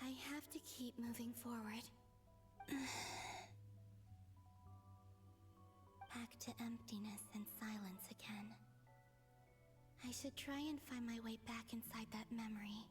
I have to keep moving forward. Back to emptiness and silence again. I should try and find my way back inside that memory.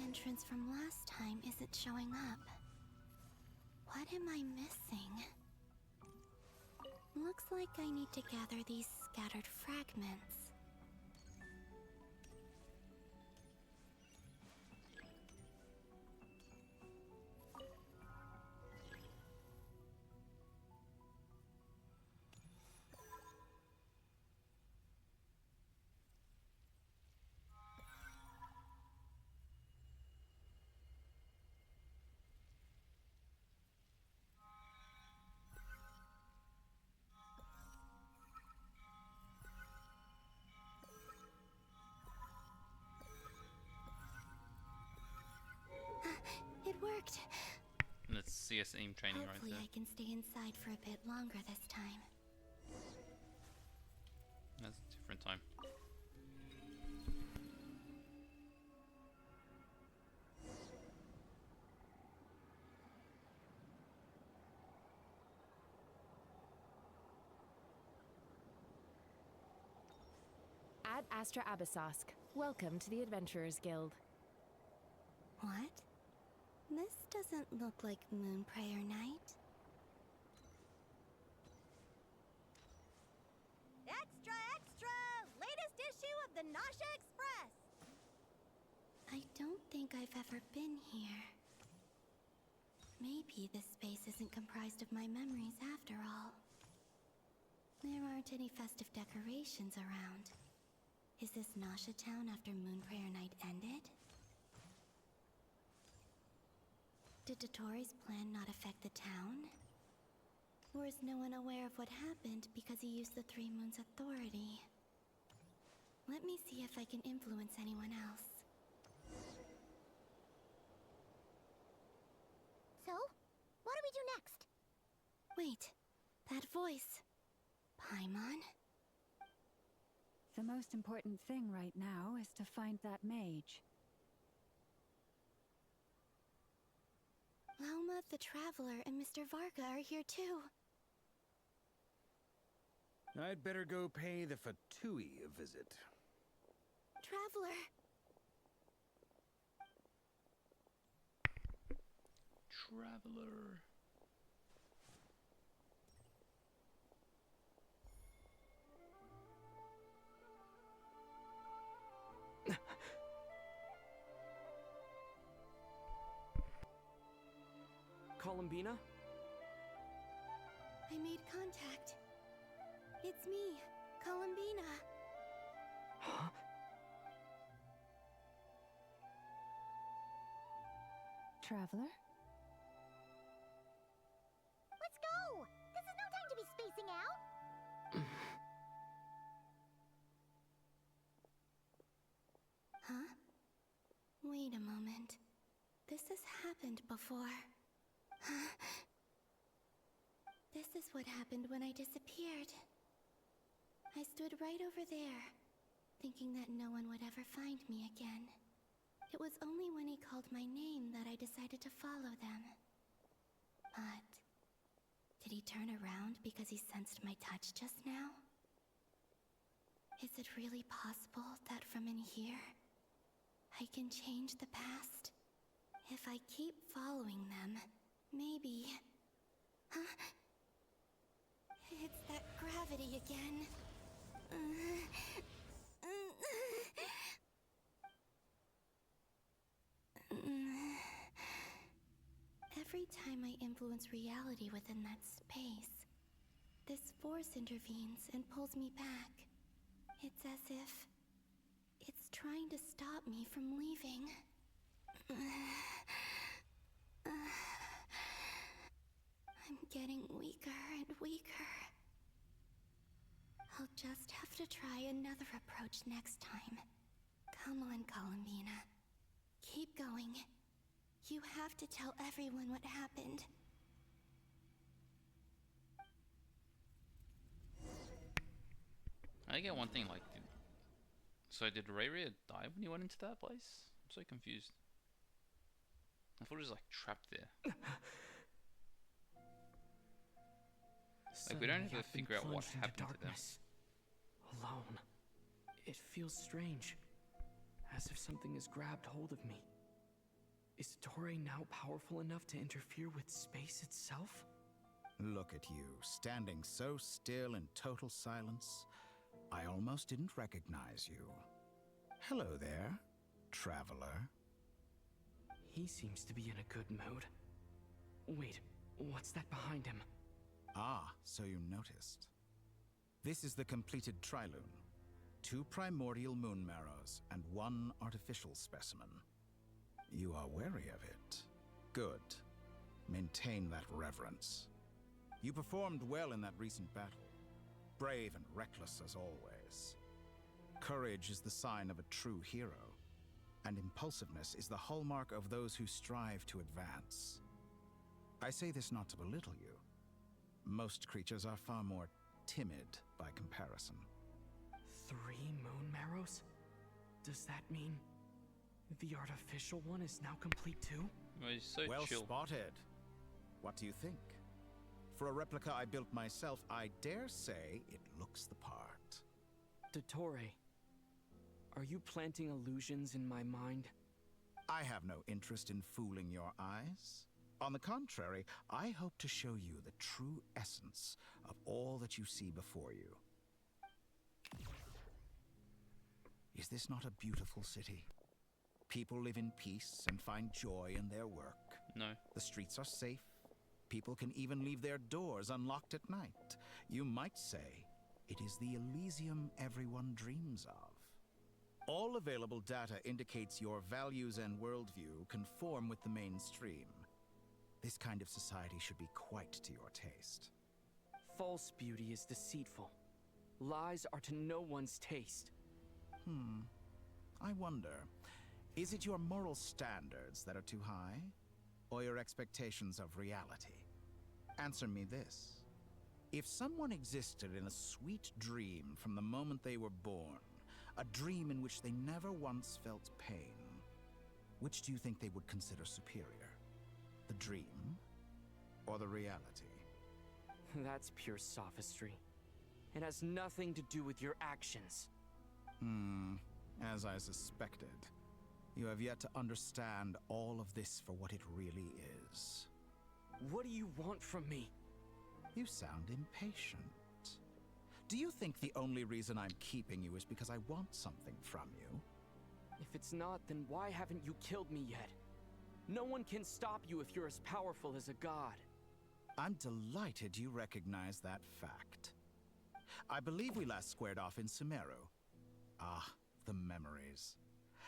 Entrance from last time isn't showing up. What am I missing? Looks like I need to gather these scattered fragments. It worked. Let's see us aim training right Hopefully there. I can stay inside for a bit longer this time. That's a different time. Ad Astra Abyssosk. Welcome to the Adventurers Guild. What? This doesn't look like Moonprayer Night. Extra, extra! Latest issue of the Nasha Express! I don't think I've ever been here. Maybe this space isn't comprised of my memories after all. There aren't any festive decorations around. Is this Nasha town after Moonprayer Night ended? Did Dottore's plan not affect the town? Or is no one aware of what happened because he used the Three Moons' authority? Let me see if I can influence anyone else. So, what do we do next? Wait, that voice. Paimon? The most important thing right now is to find that mage. Lauma the Traveler and Mr. Varga are here too. I'd better go pay the Fatui a visit. Traveler! Traveler. Columbina? I made contact. It's me, Columbina. Huh? Traveler? Let's go! missing out? Huh? Wait a moment. This has happened before. This is what happened when I disappeared. I stood right over there, thinking that no one would ever find me again. It was only when he called my name that I decided to follow them. But did he turn around because he sensed my touch just now? Is it really possible that from in here, I can change the past? If I keep following them, maybe... Huh? It's that gravity again. Every time I influence reality within that space, this force intervenes and pulls me back. It's as if it's trying to stop me from leaving. I'm getting weaker and weaker. I'll just have to try another approach next time. Come on, Columbina. Keep going. You have to tell everyone what happened. I get one thing, like, so did Ray die when he went into that place? I'm so confused. I thought he was like trapped there. Like, we don't Suddenly, ever I've been figure out what plunged into happened to them. darkness. Alone. It feels strange. As if something has grabbed hold of me. Is Toray now powerful enough to interfere with space itself? Look at you, standing so still in total silence. I almost didn't recognize you. Hello there, traveler. He seems to be in a good mood. Wait, what's that behind him? Ah, so you noticed. This is the completed Trilune. 2 primordial moon marrows and 1 artificial specimen. You are wary of it. Good. Maintain that reverence. You performed well in that recent battle. Brave and reckless as always. Courage is the sign of a true hero, and impulsiveness is the hallmark of those who strive to advance. I say this not to belittle you. Most creatures are far more timid by comparison. 3 moon marrows? Does that mean the artificial one is now complete too? Well, he's so Well chill. spotted. What do you think? For a replica I built myself, I dare say it looks the part. Dottore, are you planting illusions in my mind? I have no interest in fooling your eyes. On the contrary, I hope to show you the true essence of all that you see before you. Is this not a beautiful city? People live in peace and find joy in their work. No. The streets are safe. People can even leave their doors unlocked at night. You might say it is the Elysium everyone dreams of. All available data indicates your values and worldview conform with the mainstream. This kind of society should be quite to your taste. False beauty is deceitful. Lies are to no one's taste. I wonder, is it your moral standards that are too high? Or your expectations of reality? Answer me this. If someone existed in a sweet dream from the moment they were born, a dream in which they never once felt pain, which do you think they would consider superior? The dream or the reality? That's pure sophistry. It has nothing to do with your actions. As I suspected. You have yet to understand all of this for what it really is. What do you want from me? You sound impatient. Do you think the only reason I'm keeping you is because I want something from you? If it's not, then why haven't you killed me yet? No one can stop you if you're as powerful as a god. I'm delighted you recognize that fact. I believe we last squared off in Sumeru. Ah, the memories.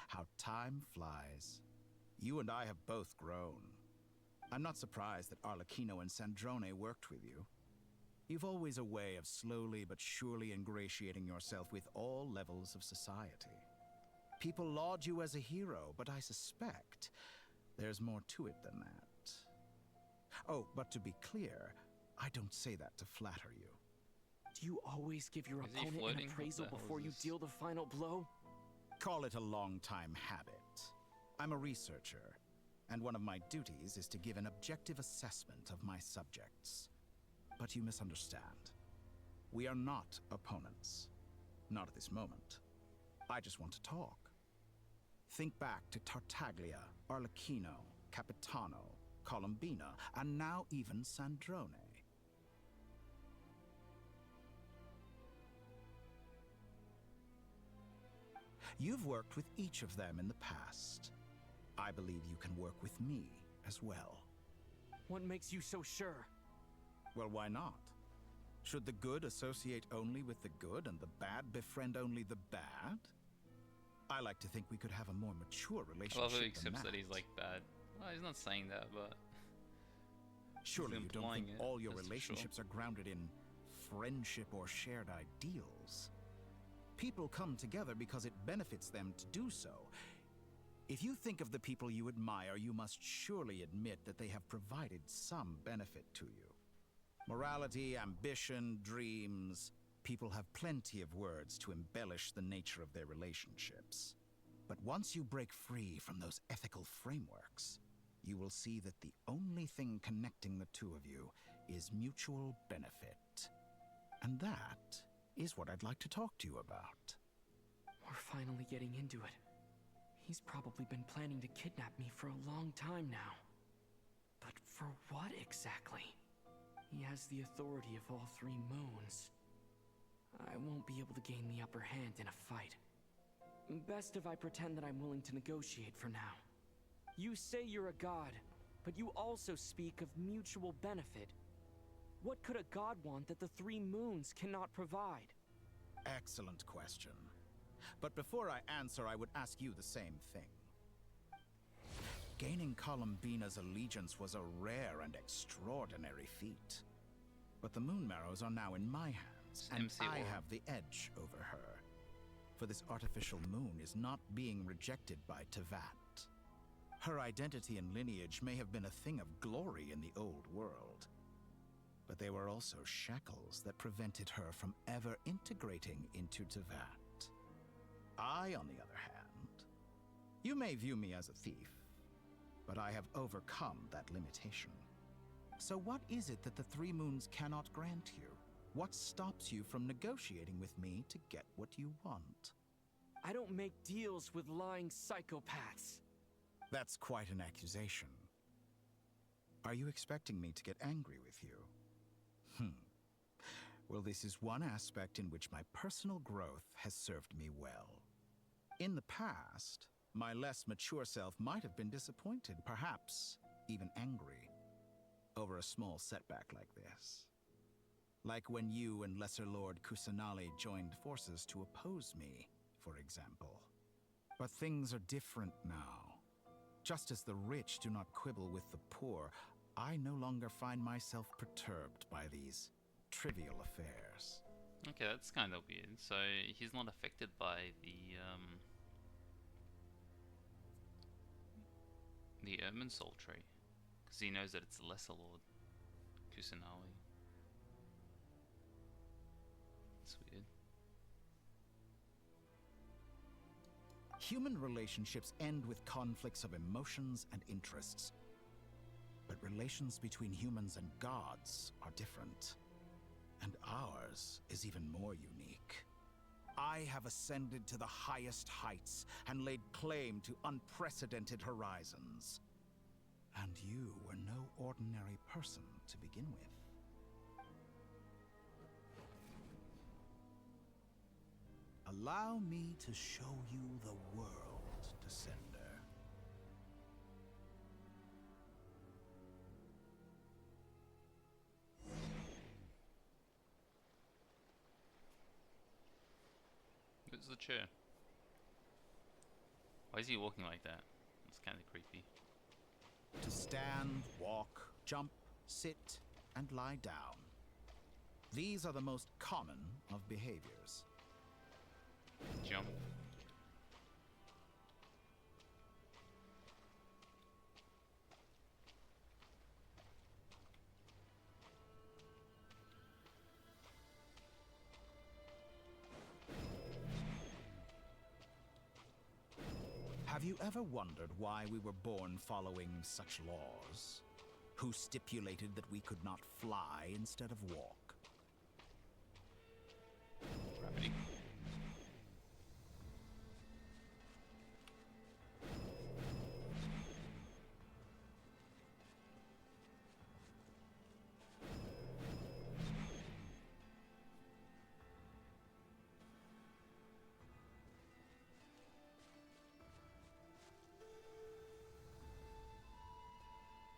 How time flies. You and I have both grown. I'm not surprised that Arlecchino and Sandrone worked with you. You've always a way of slowly but surely ingratiating yourself with all levels of society. People laud you as a hero, but I suspect there's more to it than that. Oh, but to be clear, I don't say that to flatter you. Do you always give your Is he opponent an floating? What appraisal the hell before is you this? deal the final blow? Call it a long-time habit. I'm a researcher, and one of my duties is to give an objective assessment of my subjects. But you misunderstand. We are not opponents. Not at this moment. I just want to talk. Think back to Tartaglia, Arlecchino, Capitano, Columbina, and now even Sandrone. You've worked with each of them in the past. I believe you can work with me as well. What makes you so sure? Well, why not? Should the good associate only with the good and the bad befriend only the bad? I like to think we could have a more mature I relationship love how he than accepts that. that he's like bad. Well, he's not saying that, but Surely he's you don't implying think it, all your that's for sure. relationships are grounded in friendship or shared ideals. People come together because it benefits them to do so. If you think of the people you admire, you must surely admit that they have provided some benefit to you. Morality, ambition, dreams. People have plenty of words to embellish the nature of their relationships. But once you break free from those ethical frameworks, you will see that the only thing connecting the two of you is mutual benefit. And that is what I'd like to talk to you about. We're finally getting into it. He's probably been planning to kidnap me for a long time now. But for what exactly? He has the authority of all three moons. I won't be able to gain the upper hand in a fight. Best if I pretend that I'm willing to negotiate for now. You say you're a god, but you also speak of mutual benefit. What could a god want that the three moons cannot provide? Excellent question. But before I answer, I would ask you the same thing. Gaining Columbina's allegiance was a rare and extraordinary feat. But the Moon Marrows are now in my hands, and MC I War. have the edge over her. For this artificial moon is not being rejected by Tevat. Her identity and lineage may have been a thing of glory in the old world. But they were also shackles that prevented her from ever integrating into Tevat. I, on the other hand, you may view me as a thief, but I have overcome that limitation. So what is it that the Three Moons cannot grant you? What stops you from negotiating with me to get what you want? I don't make deals with lying psychopaths. That's quite an accusation. Are you expecting me to get angry with you? Well, this is one aspect in which my personal growth has served me well. In the past, my less mature self might have been disappointed, perhaps even angry, over a small setback like this. Like when you and Lesser Lord Kusanali joined forces to oppose me, for example. But things are different now. Just as the rich do not quibble with the poor, I no longer find myself perturbed by these trivial affairs. Okay, that's kind of weird. So he's not affected by the Ermin Soul Tree, because he knows that it's the Lesser Lord Kusanali. That's weird. Human relationships end with conflicts of emotions and interests. But relations between humans and gods are different. And ours is even more unique. I have ascended to the highest heights and laid claim to unprecedented horizons. And you were no ordinary person to begin with. Allow me to show you the world, Descender. Where's the chair? Why is he walking like that? It's kind of creepy. To stand, walk, jump, sit, and lie down. These are the most common of behaviors. Jump. Have you ever wondered why we were born following such laws? Who stipulated that we could not fly instead of walk? Gravity.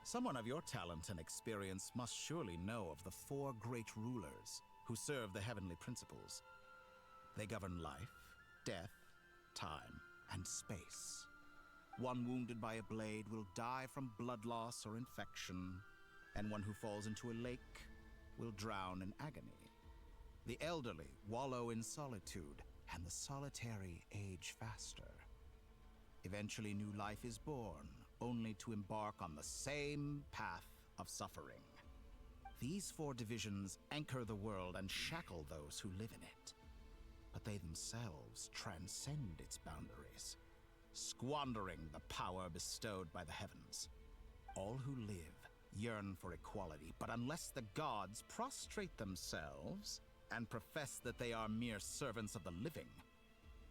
Someone of your talent and experience must surely know of the 4 great rulers who serve the heavenly principles. They govern life, death, time, and space. One wounded by a blade will die from blood loss or infection, and one who falls into a lake will drown in agony. The elderly wallow in solitude, and the solitary age faster. Eventually, new life is born, only to embark on the same path of suffering. These 4 divisions anchor the world and shackle those who live in it. But they themselves transcend its boundaries, squandering the power bestowed by the heavens. All who live yearn for equality, but unless the gods prostrate themselves and profess that they are mere servants of the living,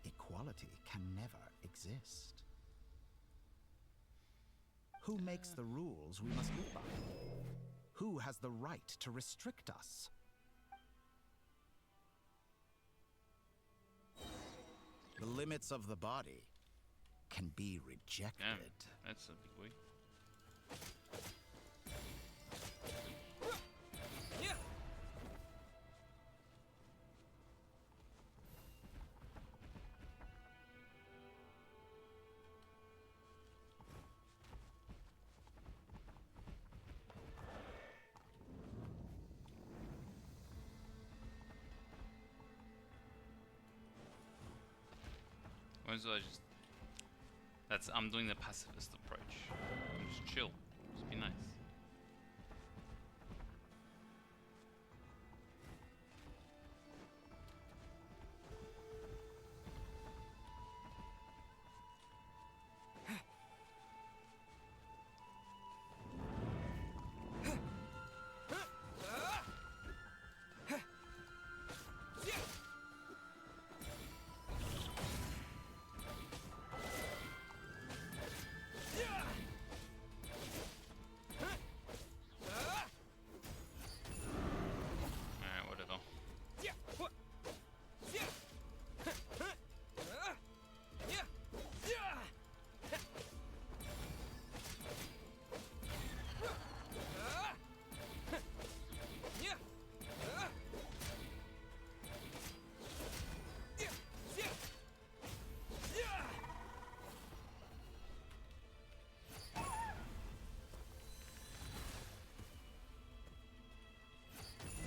equality can never exist. Who makes the rules we must live by? Who has the right to restrict us? The limits of the body can be rejected. Damn, that's a big way. I'm doing the pacifist approach. Just chill. Just be nice.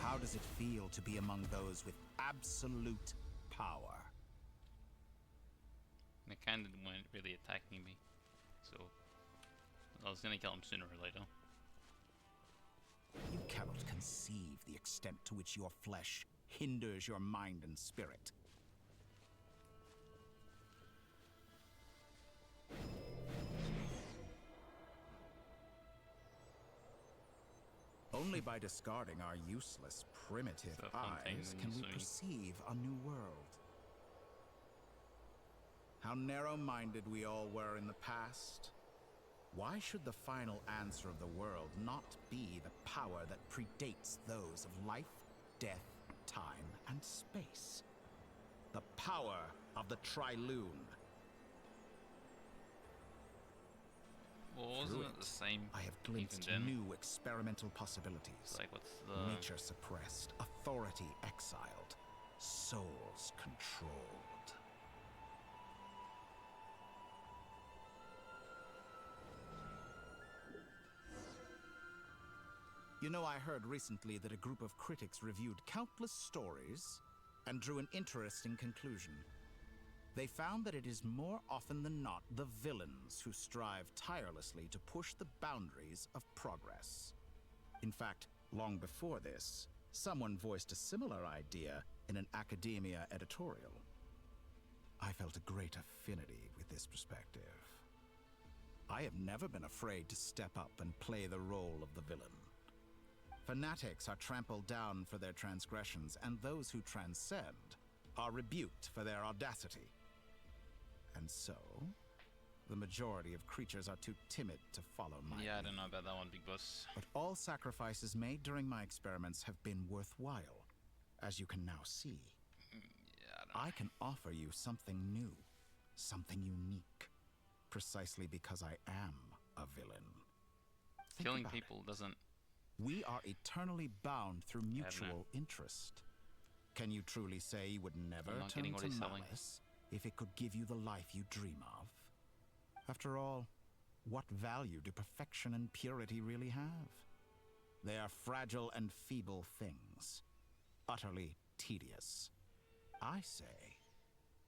How does it feel to be among those with absolute power? The candidate weren't really attacking me, so I was gonna kill him sooner or later. You cannot conceive the extent to which your flesh hinders your mind and spirit. Only by discarding our useless, primitive eyes can we perceive a new world. How narrow-minded we all were in the past. Why should the final answer of the world not be the power that predates those of life, death, time, and space? The power of the Triloon. Well, wasn't it the same? I have glimpsed new experimental possibilities. Like, what's the... Nature suppressed, authority exiled, souls controlled. You know, I heard recently that a group of critics reviewed countless stories and drew an interesting conclusion. They found that it is more often than not the villains who strive tirelessly to push the boundaries of progress. In fact, long before this, someone voiced a similar idea in an academia editorial. I felt a great affinity with this perspective. I have never been afraid to step up and play the role of the villain. Fanatics are trampled down for their transgressions, and those who transcend are rebuked for their audacity. And so, the majority of creatures are too timid to follow my Yeah, I lead. don't know about that one, Big Boss. But all sacrifices made during my experiments have been worthwhile, as you can now see. I can offer you something new, something unique, precisely because I am a villain. Think Killing about people it. doesn't... We are eternally bound through mutual interest. Can you truly say you would never I'm not turn getting what to he's selling. malice if it could give you the life you dream of? After all, what value do perfection and purity really have? They are fragile and feeble things, utterly tedious. I say,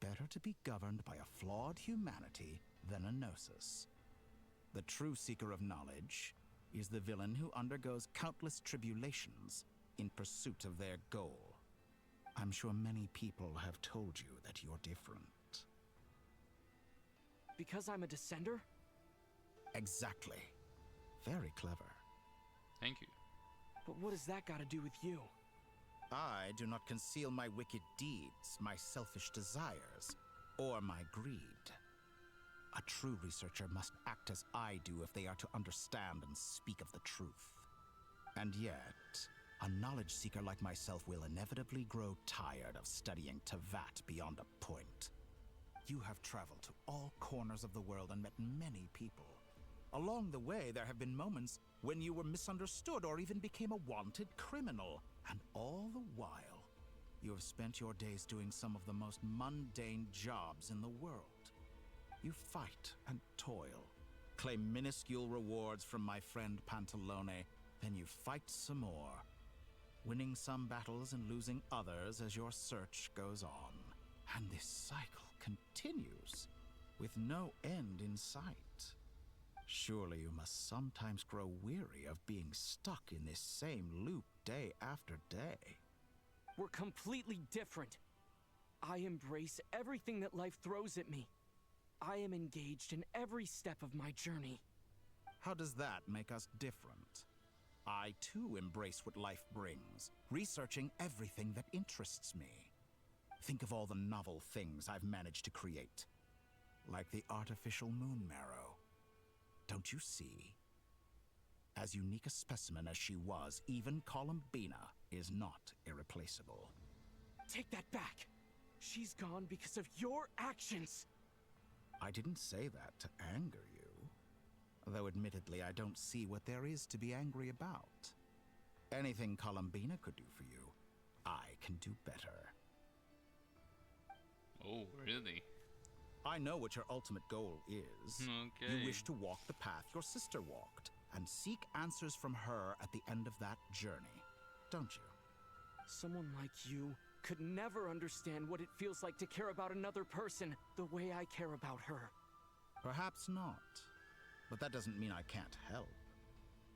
better to be governed by a flawed humanity than a gnosis. The true seeker of knowledge is the villain who undergoes countless tribulations in pursuit of their goal. I'm sure many people have told you that you're different. Because I'm a descender? Exactly. Very clever. Thank you. But what does that got to do with you? I do not conceal my wicked deeds, my selfish desires, or my greed. A true researcher must act as I do if they are to understand and speak of the truth. And yet, a knowledge seeker like myself will inevitably grow tired of studying Tevat beyond a point. You have traveled to all corners of the world and met many people. Along the way, there have been moments when you were misunderstood or even became a wanted criminal. And all the while, you have spent your days doing some of the most mundane jobs in the world. You fight and toil, claim minuscule rewards from my friend Pantalone, then you fight some more, winning some battles and losing others as your search goes on. And this cycle continues, with no end in sight. Surely you must sometimes grow weary of being stuck in this same loop day after day. We're completely different. I embrace everything that life throws at me. I am engaged in every step of my journey. How does that make us different? I too embrace what life brings, researching everything that interests me. Think of all the novel things I've managed to create, like the artificial moon marrow. Don't you see? As unique a specimen as she was, even Columbina is not irreplaceable. Take that back! She's gone because of your actions! I didn't say that to anger you. Though admittedly, I don't see what there is to be angry about. Anything Columbina could do for you, I can do better. Oh, really? I know what your ultimate goal is. Okay. You wish to walk the path your sister walked, and seek answers from her at the end of that journey, don't you? Someone like you could never understand what it feels like to care about another person the way I care about her. Perhaps not. But that doesn't mean I can't help.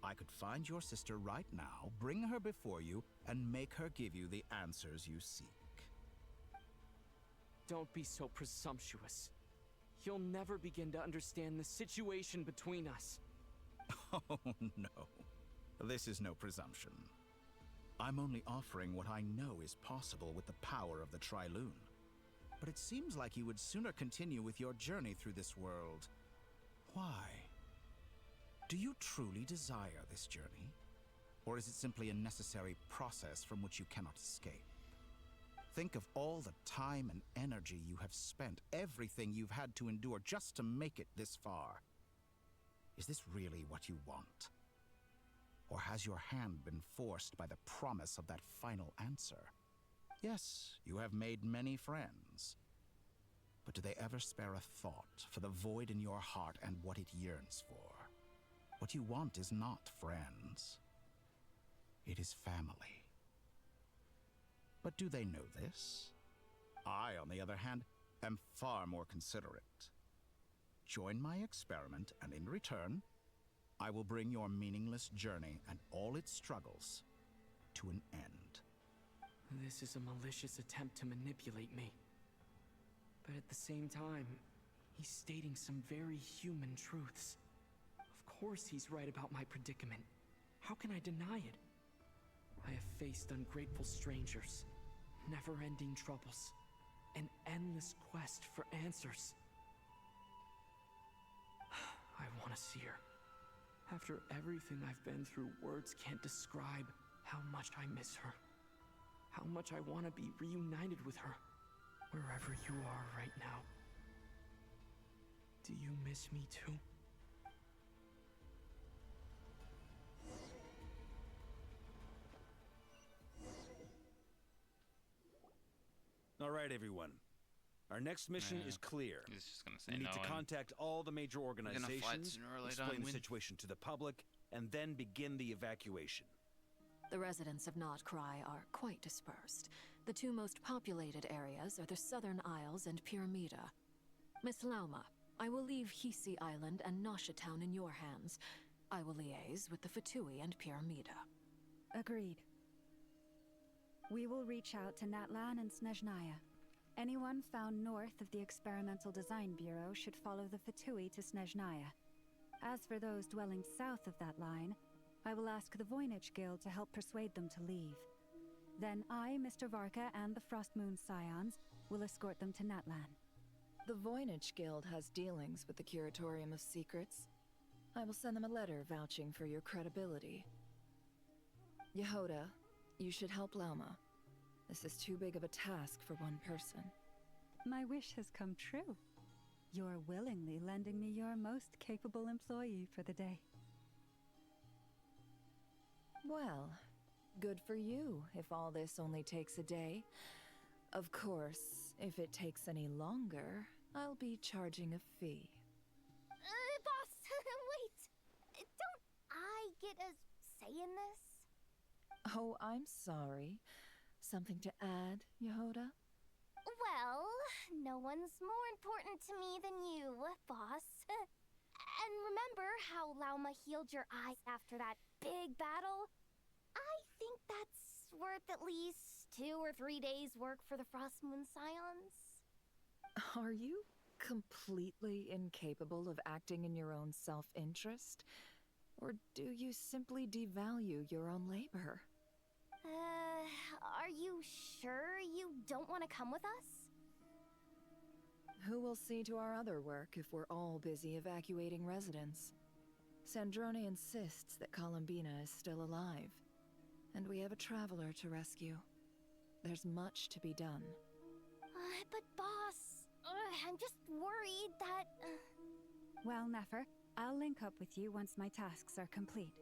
I could find your sister right now, bring her before you, and make her give you the answers you seek. Don't be so presumptuous. You'll never begin to understand the situation between us. Oh, no. This is no presumption. I'm only offering what I know is possible with the power of the Trilune. But it seems like you would sooner continue with your journey through this world. Why? Do you truly desire this journey? Or is it simply a necessary process from which you cannot escape? Think of all the time and energy you have spent, everything you've had to endure just to make it this far. Is this really what you want? Or has your hand been forced by the promise of that final answer? Yes, you have made many friends. But do they ever spare a thought for the void in your heart and what it yearns for? What you want is not friends. It is family. But do they know this? I, on the other hand, am far more considerate. Join my experiment, and in return, I will bring your meaningless journey and all its struggles to an end. This is a malicious attempt to manipulate me. But at the same time, he's stating some very human truths. Of course he's right about my predicament. How can I deny it? I have faced ungrateful strangers, never-ending troubles, an endless quest for answers. I want to see her. After everything I've been through, words can't describe how much I miss her. How much I want to be reunited with her, wherever you are right now. Do you miss me too? All right, everyone. Our next mission is clear. He's just gonna say We need no to and contact all the major gonna fight organizations, sooner or later explain and the win. situation to the public, and then begin the evacuation. The residents of Not Krai are quite dispersed. The two most populated areas are the Southern Isles and Pyramida. Miss Lauma, I will leave Hisi Island and Nasha Town in your hands. I will liaise with the Fatui and Pyramida. Agreed. We will reach out to Natlan and Snezhnaya. Anyone found north of the Experimental Design Bureau should follow the Fatui to Snezhnaya. As for those dwelling south of that line, I will ask the Voynich Guild to help persuade them to leave. Then I, Mr. Varka, and the Frostmoon Scions will escort them to Natlan. The Voynich Guild has dealings with the Curatorium of Secrets. I will send them a letter vouching for your credibility. Yehoda, you should help Lauma. This is too big of a task for one person. My wish has come true. You're willingly lending me your most capable employee for the day. Well, good for you if all this only takes a day. Of course, if it takes any longer, I'll be charging a fee. Boss, wait! Don't I get a say in this? Oh, I'm sorry. Something to add, Yehoda? Well, no one's more important to me than you, boss. And remember how Lauma healed your eyes after that big battle? I think that's worth at least 2 or 3 days' work for the Frostmoon Scions. Are you completely incapable of acting in your own self-interest? Or do you simply devalue your own labor? Are you sure you don't want to come with us? Who will see to our other work if we're all busy evacuating residents? Sandrone insists that Columbina is still alive, and we have a traveler to rescue. There's much to be done. But boss, I'm just worried that... Well, Nefer, I'll link up with you once my tasks are complete.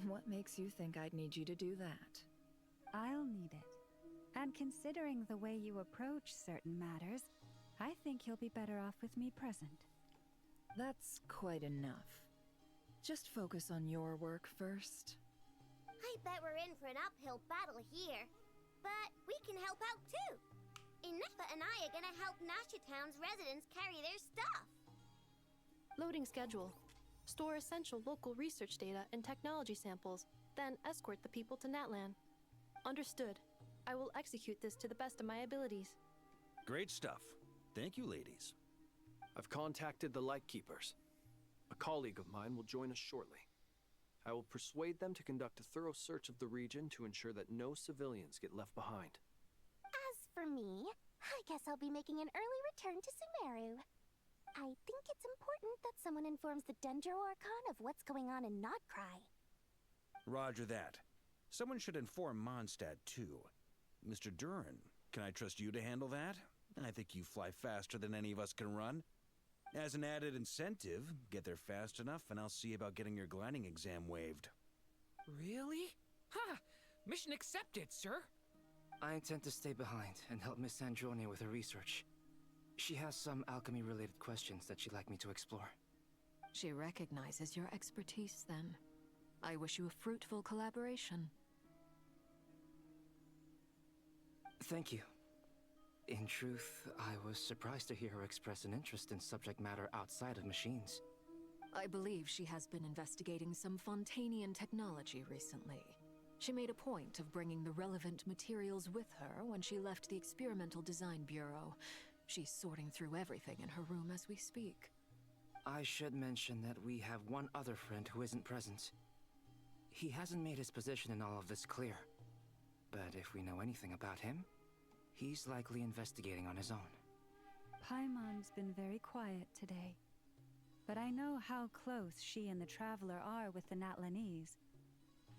What makes you think I'd need you to do that? I'll need it. And considering the way you approach certain matters, I think you'll be better off with me present. That's quite enough. Just focus on your work first. I bet we're in for an uphill battle here. But we can help out too. Inepa and I are gonna help Nasha Town's residents carry their stuff. Loading schedule. Store essential local research data and technology samples, then escort the people to Natlan. Understood. I will execute this to the best of my abilities. Great stuff. Thank you, ladies. I've contacted the Lightkeepers. A colleague of mine will join us shortly. I will persuade them to conduct a thorough search of the region to ensure that no civilians get left behind. As for me, I guess I'll be making an early return to Sumeru. I think it's important that someone informs the Dendro Archon of what's going on in Not Krai. Roger that. Someone should inform Mondstadt, too. Mr. Duran, can I trust you to handle that? I think you fly faster than any of us can run. As an added incentive, get there fast enough and I'll see about getting your gliding exam waived. Really? Ha! Mission accepted, sir. I intend to stay behind and help Miss Sandrone with her research. She has some alchemy-related questions that she'd like me to explore. She recognizes your expertise, then. I wish you a fruitful collaboration. Thank you. In truth, I was surprised to hear her express an interest in subject matter outside of machines. I believe she has been investigating some Fontanian technology recently. She made a point of bringing the relevant materials with her when she left the Experimental Design Bureau. She's sorting through everything in her room as we speak. I should mention that we have one other friend who isn't present. He hasn't made his position in all of this clear. But if we know anything about him, he's likely investigating on his own. Paimon's been very quiet today. But I know how close she and the Traveler are with the Natlanese.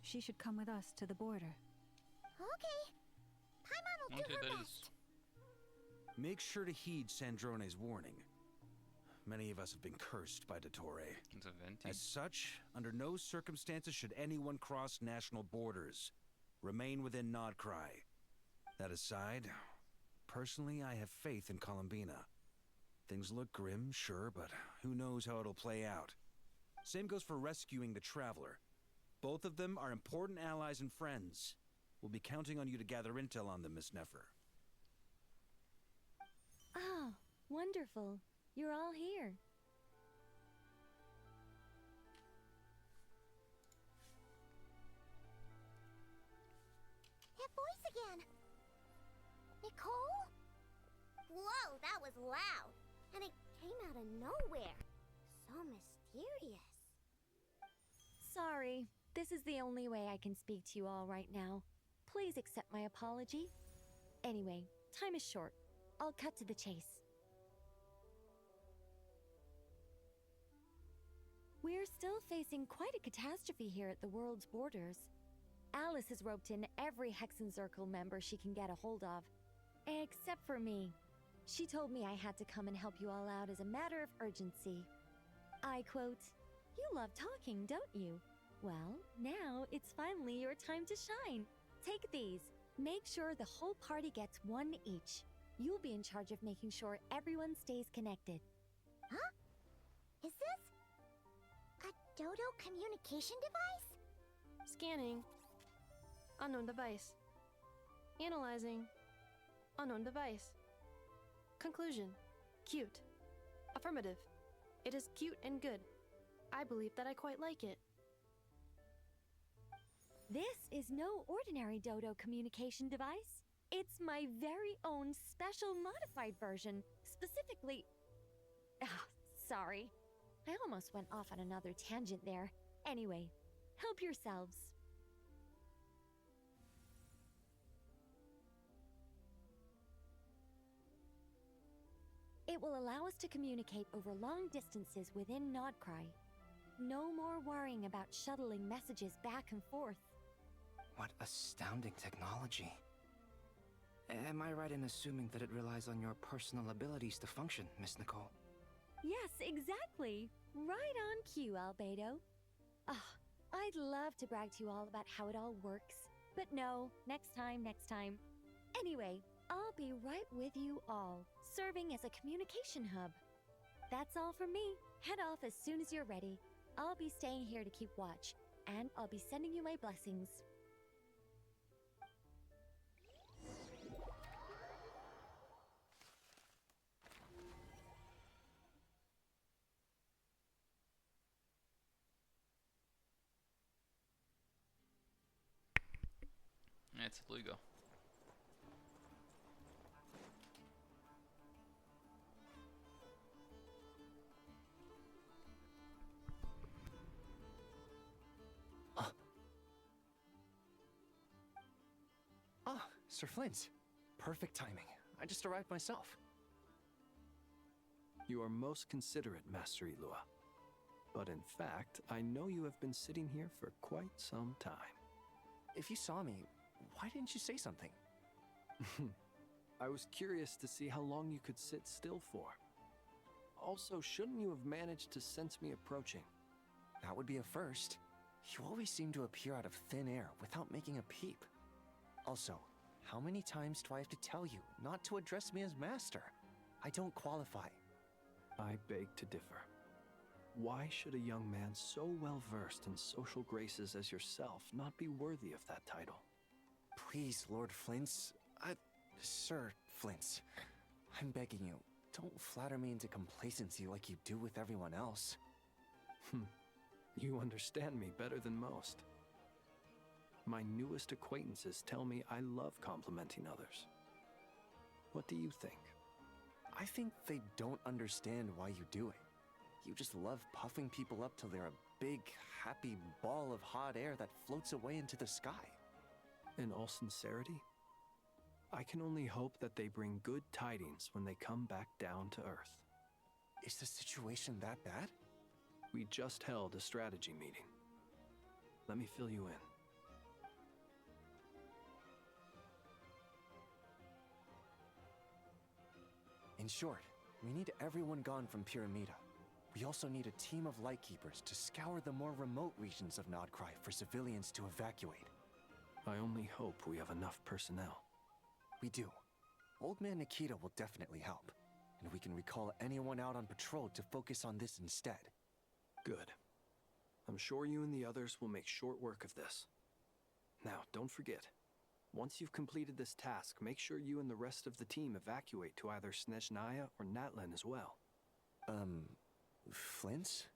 She should come with us to the border. Okay. Paimon will do her best. Make sure to heed Sandrone's warning. Many of us have been cursed by Dottore. It's a venti. As such, under no circumstances should anyone cross national borders. Remain within Krai. That aside, personally I have faith in Columbina. Things look grim, sure, but who knows how it'll play out. Same goes for rescuing the Traveler. Both of them are important allies and friends. We'll be counting on you to gather intel on them, Miss Nefer. Ah, wonderful. You're all here. That voice again. Nicole? Whoa, that was loud. And it came out of nowhere. So mysterious. Sorry, this is the only way I can speak to you all right now. Please accept my apology. Anyway, time is short. I'll cut to the chase. We're still facing quite a catastrophe here at the world's borders. Alice has roped in every Hexenzirkel member she can get a hold of. Except for me. She told me I had to come and help you all out as a matter of urgency. I quote, "You love talking, don't you? Well, now it's finally your time to shine. Take these. Make sure the whole party gets one each. You'll be in charge of making sure everyone stays connected." Huh? Is this a Dodo communication device? Scanning. Unknown device. Analyzing. Unknown device. Conclusion. Cute. Affirmative. It is cute and good. I believe that I quite like it. This is no ordinary Dodo communication device. It's my very own special modified version, specifically... sorry. I almost went off on another tangent there. Anyway, help yourselves. It will allow us to communicate over long distances within Krai. No more worrying about shuttling messages back and forth. What astounding technology. Am I right in assuming that it relies on your personal abilities to function, Miss Nicole? Yes, exactly. Right on cue, Albedo. I'd love to brag to you all about how it all works. But no, next time. Anyway, I'll be right with you all, serving as a communication hub. That's all from me. Head off as soon as you're ready. I'll be staying here to keep watch, and I'll be sending you my blessings. It's Lugo. Sir Flint. Perfect timing. I just arrived myself. You are most considerate, Master Ilua. But in fact, I know you have been sitting here for quite some time. If you saw me, why didn't you say something? I was curious to see how long you could sit still for. Also, shouldn't you have managed to sense me approaching? That would be a first. You always seem to appear out of thin air without making a peep. Also, how many times do I have to tell you not to address me as master? I don't qualify. I beg to differ. Why should a young man so well versed in social graces as yourself not be worthy of that title? Please, Lord Flint, Sir Flint, I'm begging you, don't flatter me into complacency like you do with everyone else. You understand me better than most. My newest acquaintances tell me I love complimenting others. What do you think? I think they don't understand why you do it. You just love puffing people up till they're a big, happy ball of hot air that floats away into the sky. In all sincerity, I can only hope that they bring good tidings when they come back down to Earth. Is the situation that bad? We just held a strategy meeting. Let me fill you in. In short, we need everyone gone from Pyramida. We also need a team of Lightkeepers to scour the more remote regions of Krai for civilians to evacuate. I only hope we have enough personnel. We do. Old Man Nikita will definitely help, and we can recall anyone out on patrol to focus on this instead. Good. I'm sure you and the others will make short work of this. Now, don't forget, once you've completed this task, make sure you and the rest of the team evacuate to either Snezhnaya or Natlan as well. Flint?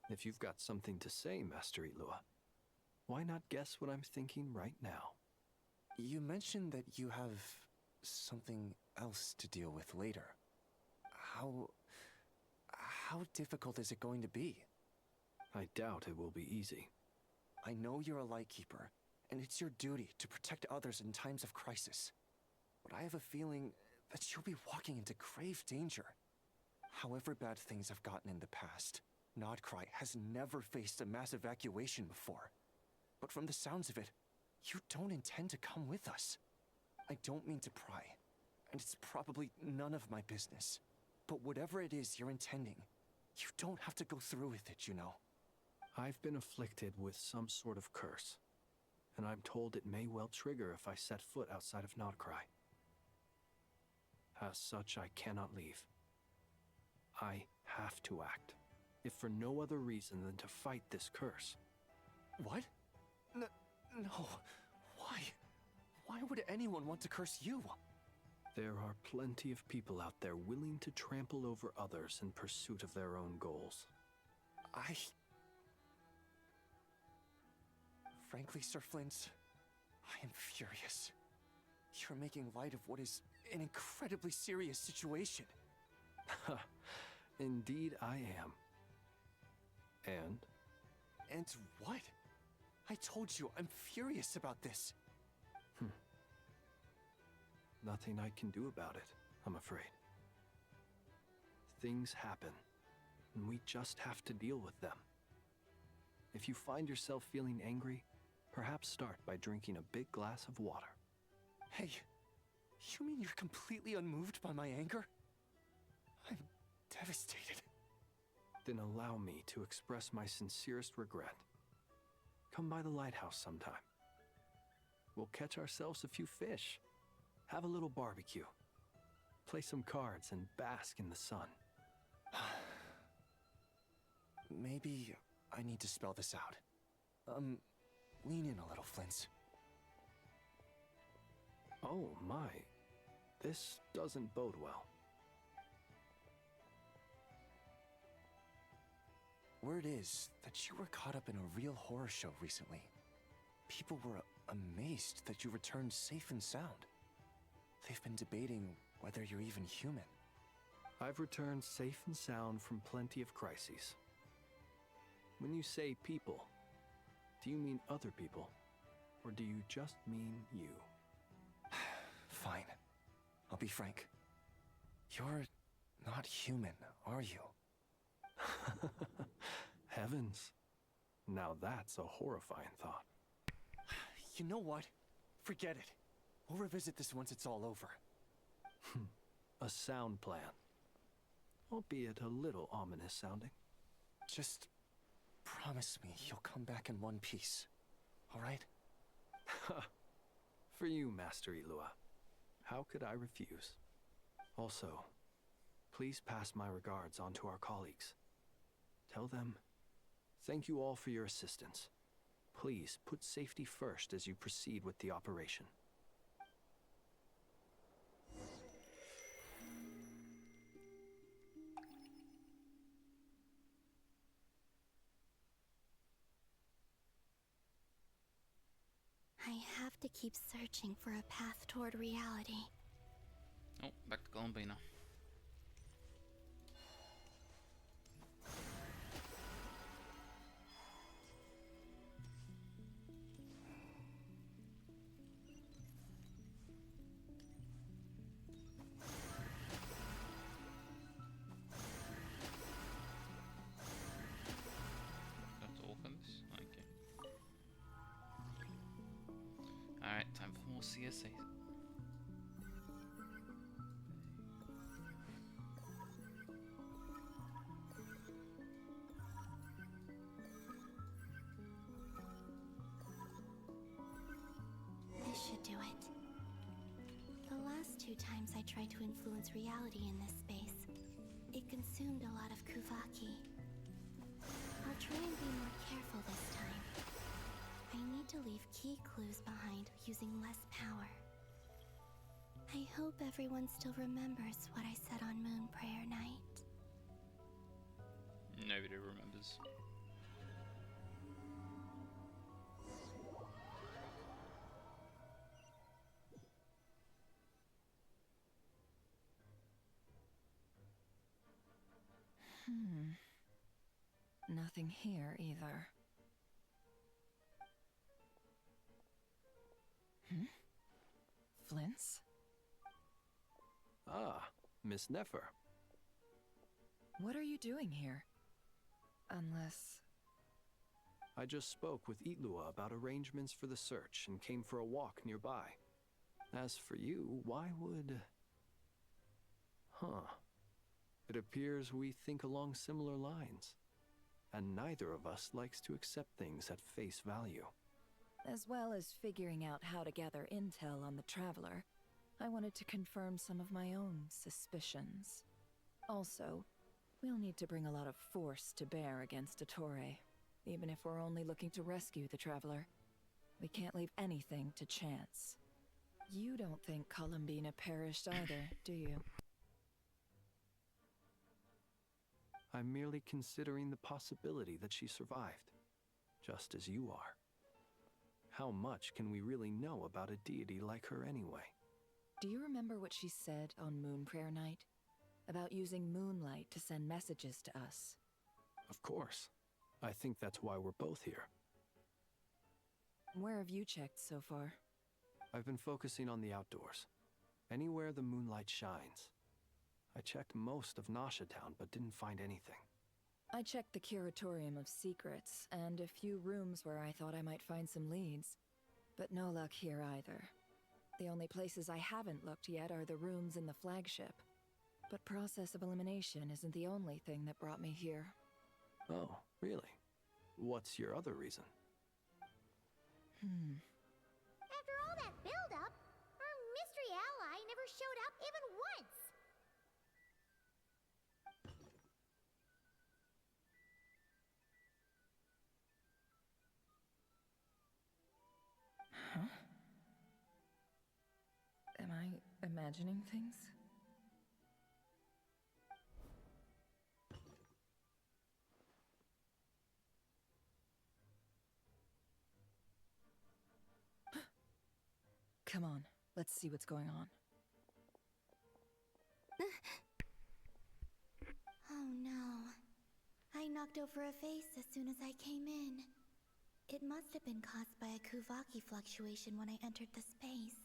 If you've got something to say, Master Ilua, why not guess what I'm thinking right now? You mentioned that you have something else to deal with later. How difficult is it going to be? I doubt it will be easy. I know you're a Lightkeeper, and it's your duty to protect others in times of crisis. But I have a feeling that you'll be walking into grave danger. However bad things have gotten in the past, Krai has never faced a mass evacuation before. But from the sounds of it, you don't intend to come with us. I don't mean to pry, and it's probably none of my business. But whatever it is you're intending, you don't have to go through with it, you know. I've been afflicted with some sort of curse, and I'm told it may well trigger if I set foot outside of Krai. As such, I cannot leave. I have to act, if for no other reason than to fight this curse. What? No. Why? Why would anyone want to curse you? There are plenty of people out there willing to trample over others in pursuit of their own goals. Frankly, Sir Flint, I am furious. You're making light of what is an incredibly serious situation. Indeed I am. And? And what? I told you, I'm furious about this. Nothing I can do about it, I'm afraid. Things happen, and we just have to deal with them. If you find yourself feeling angry, perhaps start by drinking a big glass of water. Hey, you mean you're completely unmoved by my anger? I'm devastated. Then allow me to express my sincerest regret. Come by the lighthouse sometime. We'll catch ourselves a few fish, have a little barbecue, play some cards, and bask in the sun. Maybe I need to spell this out. Lean in a little, Flint. Oh my, this doesn't bode well. Word is that you were caught up in a real horror show recently. People were amazed that you returned safe and sound. They've been debating whether you're even human. I've returned safe and sound from plenty of crises. When you say people, do you mean other people? Or do you just mean you? Fine. I'll be frank. You're not human, are you? Heavens. Now that's a horrifying thought. You know what? Forget it. We'll revisit this once it's all over. A sound plan. Albeit a little ominous sounding. Just promise me you'll come back in one piece, all right? For you, Master Ilua. How could I refuse? Also, please pass my regards on to our colleagues. Tell them, thank you all for your assistance. Please put safety first as you proceed with the operation. I have to keep searching for a path toward reality. Oh, back to Columbina. That's all for this? Okay. Alright, time for more CSA. This should do it. The last 2 times I tried to influence reality in this space, it consumed a lot of Kuvaki. I'll try and be more careful this time. I need to leave key clues behind using less power. I hope everyone still remembers what I said on Moon Prayer Night. Nobody remembers. Nothing here either. Flint's? Ah, Miss Nefer. What are you doing here? Unless... I just spoke with Itlua about arrangements for the search and came for a walk nearby. As for you, why would... Huh. It appears we think along similar lines. And neither of us likes to accept things at face value. As well as figuring out how to gather intel on the Traveler, I wanted to confirm some of my own suspicions. Also, we'll need to bring a lot of force to bear against Ettore, even if we're only looking to rescue the Traveler. We can't leave anything to chance. You don't think Columbina perished either, do you? I'm merely considering the possibility that she survived, just as you are. How much can we really know about a deity like her anyway? Do you remember what she said on Moon Prayer Night? About using moonlight to send messages to us? Of course. I think that's why we're both here. Where have you checked so far? I've been focusing on the outdoors. Anywhere the moonlight shines. I checked most of Town, but didn't find anything. I checked the Curatorium of Secrets, and a few rooms where I thought I might find some leads. But no luck here either. The only places I haven't looked yet are the rooms in the flagship. But process of elimination isn't the only thing that brought me here. Oh, really? What's your other reason? After all that build-up, our mystery ally never showed up even once! Huh? Am I imagining things? Come on, let's see what's going on. Oh no. I knocked over a vase as soon as I came in. It must have been caused by a Kuvaki fluctuation when I entered the space.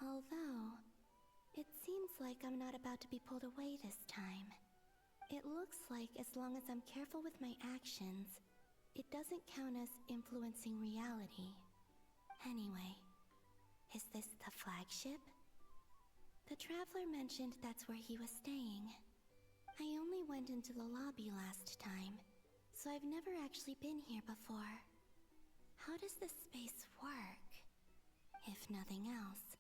Although, it seems like I'm not about to be pulled away this time. It looks like as long as I'm careful with my actions, it doesn't count as influencing reality. Anyway, is this the flagship? The Traveler mentioned that's where he was staying. I only went into the lobby last time, so I've never actually been here before. How does this space work? If nothing else,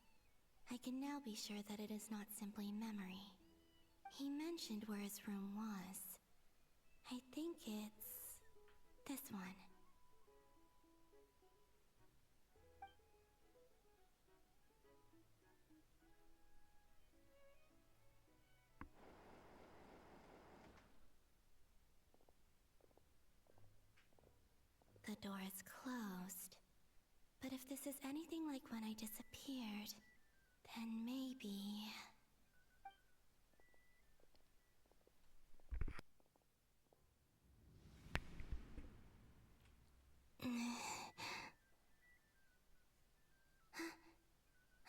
I can now be sure that it is not simply memory. He mentioned where his room was. I think it's this one. The door is closed, But if this is anything like when I disappeared, then maybe...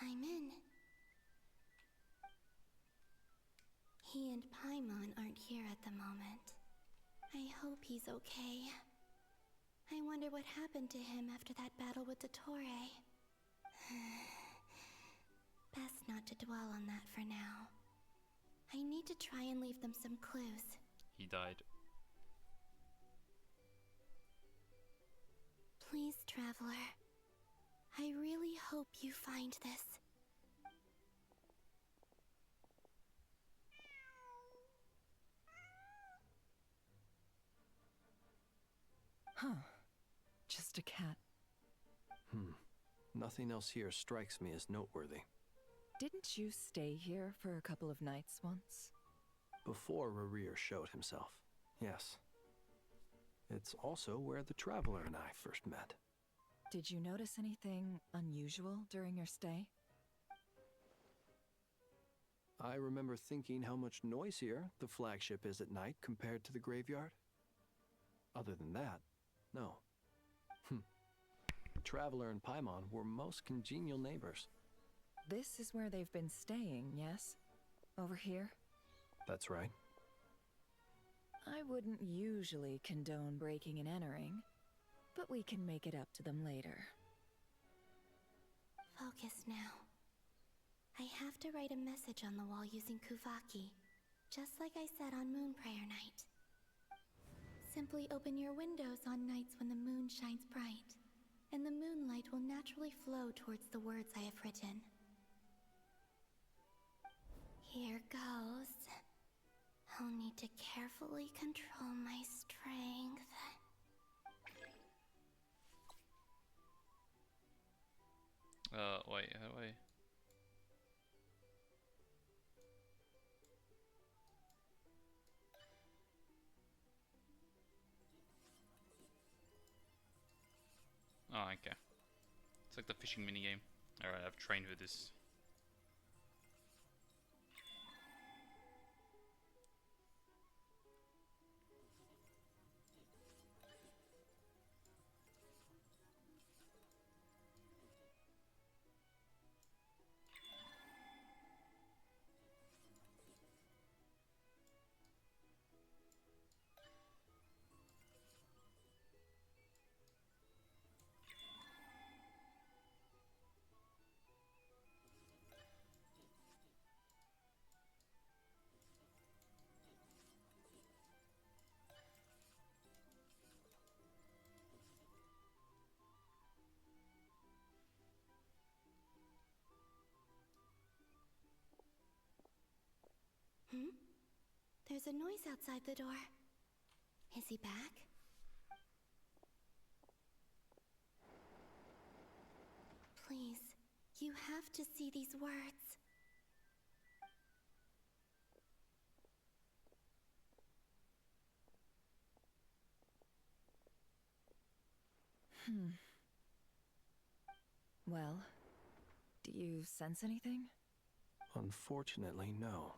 I'm in. He and Paimon aren't here at the moment. I hope he's okay. I wonder what happened to him after that battle with Dottore. Best not to dwell on that for now. I need to try and leave them some clues. He died. Please, Traveler. I really hope you find this. Huh. Just a cat. Nothing else here strikes me as noteworthy. Didn't you stay here for a couple of nights once? Before Rerir showed himself, yes. It's also where the Traveler and I first met. Did you notice anything unusual during your stay? I remember thinking how much noisier the flagship is at night compared to the graveyard. Other than that, no. Traveler and Paimon were most congenial neighbors. This is where they've been staying, yes? Over here? That's right. I wouldn't usually condone breaking and entering, but we can make it up to them later. Focus now. I have to write a message on the wall using Kuvaki, just like I said on Moon Prayer Night. Simply open your windows on nights when the moon shines bright, and the moonlight will naturally flow towards the words I have written. Here goes. I'll need to carefully control my strength. Wait, how do I... Oh, okay. It's like the fishing minigame. Alright, I've trained with this. There's a noise outside the door. Is he back? Please, you have to see these words. Well, do you sense anything? Unfortunately, no.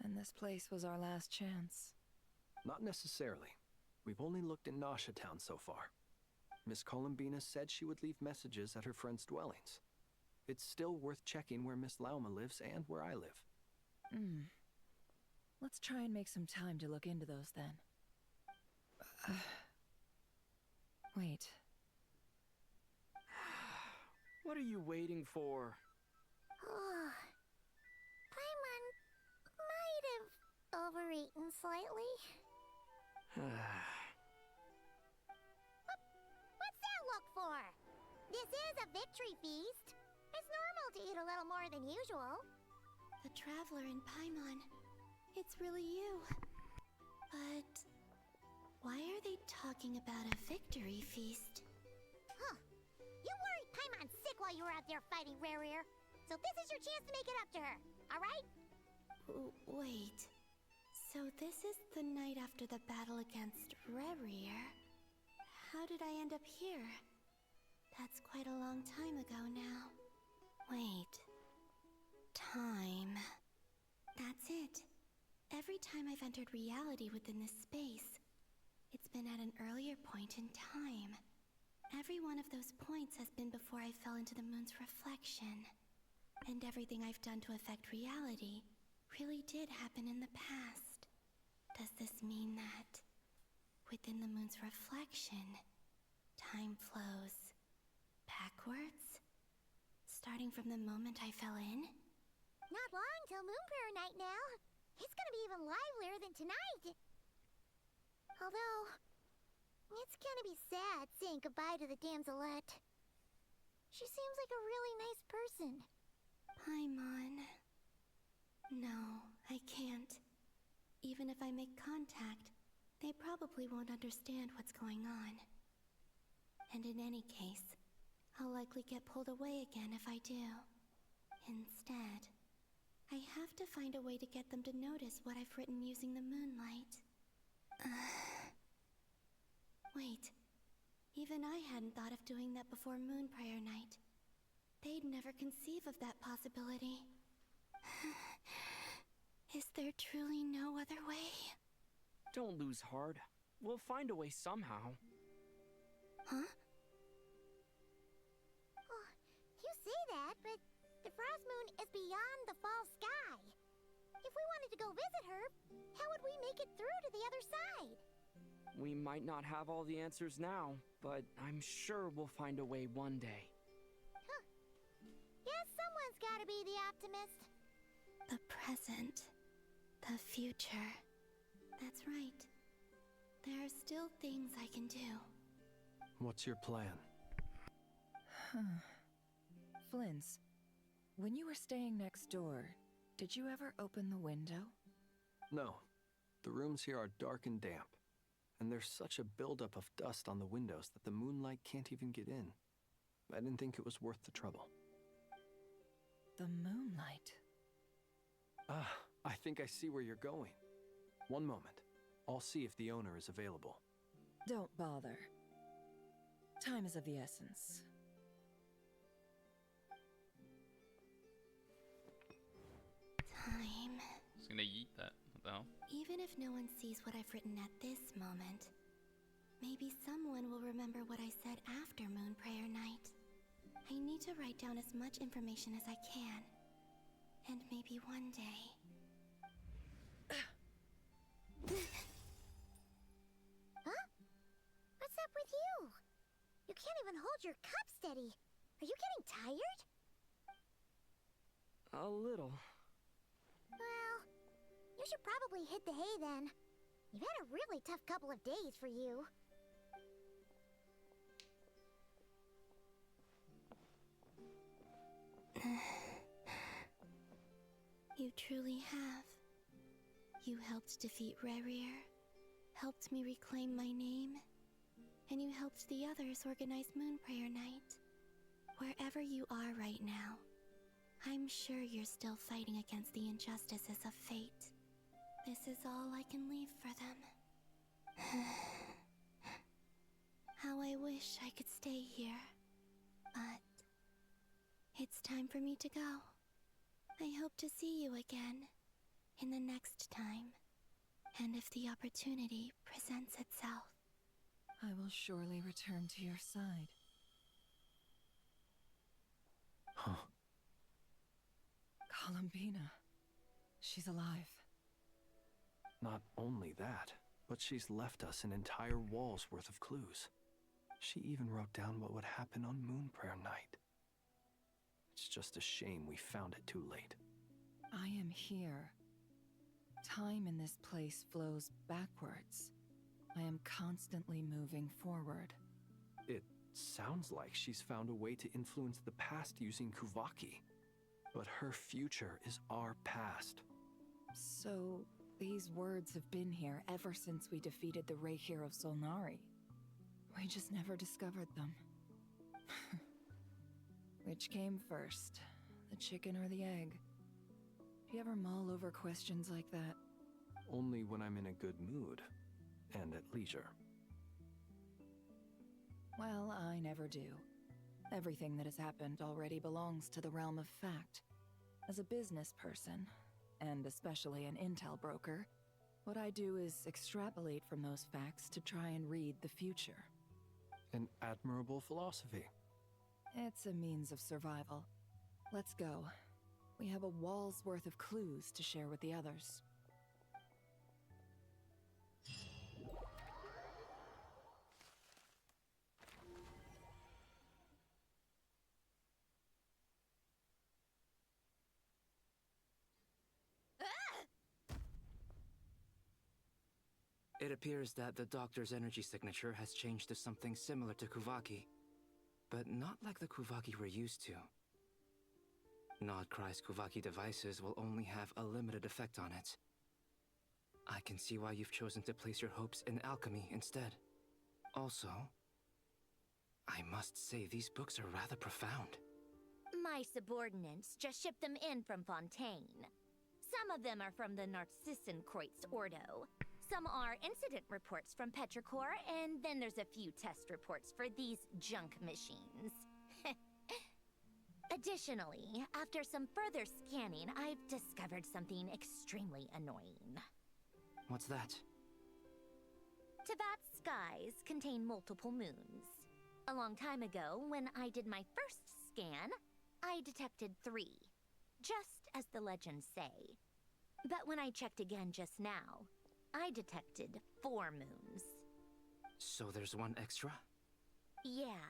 And this place was our last chance. Not necessarily. We've only looked in Nasha Town so far. Miss Columbina said she would leave messages at her friends' dwellings. It's still worth checking where Miss Lauma lives and where I live. Let's try and make some time to look into those then. Wait. What are you waiting for? Paimon might have overeaten slightly. What's that look for? This is a victory feast. It's normal to eat a little more than usual. The Traveler and Paimon. It's really you. But why are they talking about a victory feast? Huh. You worried Paimon sick while you were out there fighting Rerir. So this is your chance to make it up to her, alright? Wait. So this is the night after the battle against Rerir. how did I end up here? That's quite a long time ago now. Wait. Time. That's it. Every time I've entered reality within this space, it's been at an earlier point in time. Every one of those points has been before I fell into the moon's reflection. And everything I've done to affect reality really did happen in the past. Does this mean that within the moon's reflection, time flows backwards? Starting from the moment I fell in? Not long till Moon Prayer Night now. It's gonna be even livelier than tonight. Although, it's gonna be sad saying goodbye to the damselette. She seems like a really nice person. Paimon. No, I can't. Even if I make contact, they probably won't understand what's going on. And in any case, I'll likely get pulled away again if I do. Instead, I have to find a way to get them to notice what I've written using the moonlight. Wait, even I hadn't thought of doing that before Moon Prayer Night. They'd never conceive of that possibility. Is there truly no other way? Don't lose heart. We'll find a way somehow. Huh? Oh, you say that, but the Frost Moon is beyond the fall sky. If we wanted to go visit her, how would we make it through to the other side? We might not have all the answers now, but I'm sure we'll find a way one day. Huh. Guess someone's gotta be the optimist. The present. The future. That's right. There are still things I can do. What's your plan? Flins, when you were staying next door, did you ever open the window? No. The rooms here are dark and damp. And there's such a buildup of dust on the windows that the moonlight can't even get in. I didn't think it was worth the trouble. The moonlight? Ah, I think I see where you're going. One moment. I'll see if the owner is available. Don't bother. Time is of the essence. Time. Just gonna eat that. What the hell? Even if no one sees what I've written at this moment, maybe someone will remember what I said after Moon Prayer Night. I need to write down as much information as I can. And maybe one day... Huh? What's up with you? You can't even hold your cup steady. Are you getting tired? A little. Well, you should probably hit the hay then. You've had a really tough couple of days for you. You truly have. You helped defeat Rerir, helped me reclaim my name, and you helped the others organize Moon Prayer Night. Wherever you are right now, I'm sure you're still fighting against the injustices of fate. This is all I can leave for them. How I wish I could stay here. But it's time for me to go. I hope to see you again in the next time. And if the opportunity presents itself. I will surely return to your side. Huh. Columbina. She's alive. Not only that, but she's left us an entire wall's worth of clues. She even wrote down what would happen on Moon Prayer Night. It's just a shame we found it too late. I am here. Time in this place flows backwards. I am constantly moving forward. It sounds like she's found a way to influence the past using Kuvaki. But her future is our past. So, these words have been here ever since we defeated the Ray Hero Solnari. We just never discovered them. Which came first, the chicken or the egg? Do you ever mull over questions like that? Only when I'm in a good mood and at leisure. Well, I never do. Everything that has happened already belongs to the realm of fact. As a business person, and especially an intel broker, what I do is extrapolate from those facts to try and read the future. An admirable philosophy. It's a means of survival. Let's go. We have a wall's worth of clues to share with the others. It appears that the doctor's energy signature has changed to something similar to Kuvaki, but not like the Kuvaki we're used to. Nod Krai's Kuvaki devices will only have a limited effect on it. I can see why you've chosen to place your hopes in alchemy instead. Also, I must say these books are rather profound. My subordinates just shipped them in from Fontaine. Some of them are from the Narcissenkreuz Ordo. Some are incident reports from Petrichor, and then there's a few test reports for these junk machines. Additionally, after some further scanning, I've discovered something extremely annoying. What's that? Teyvat's skies contain multiple moons. A long time ago, when I did my first scan, I detected 3, just as the legends say. But when I checked again just now, I detected 4 moons. So there's one extra? Yeah.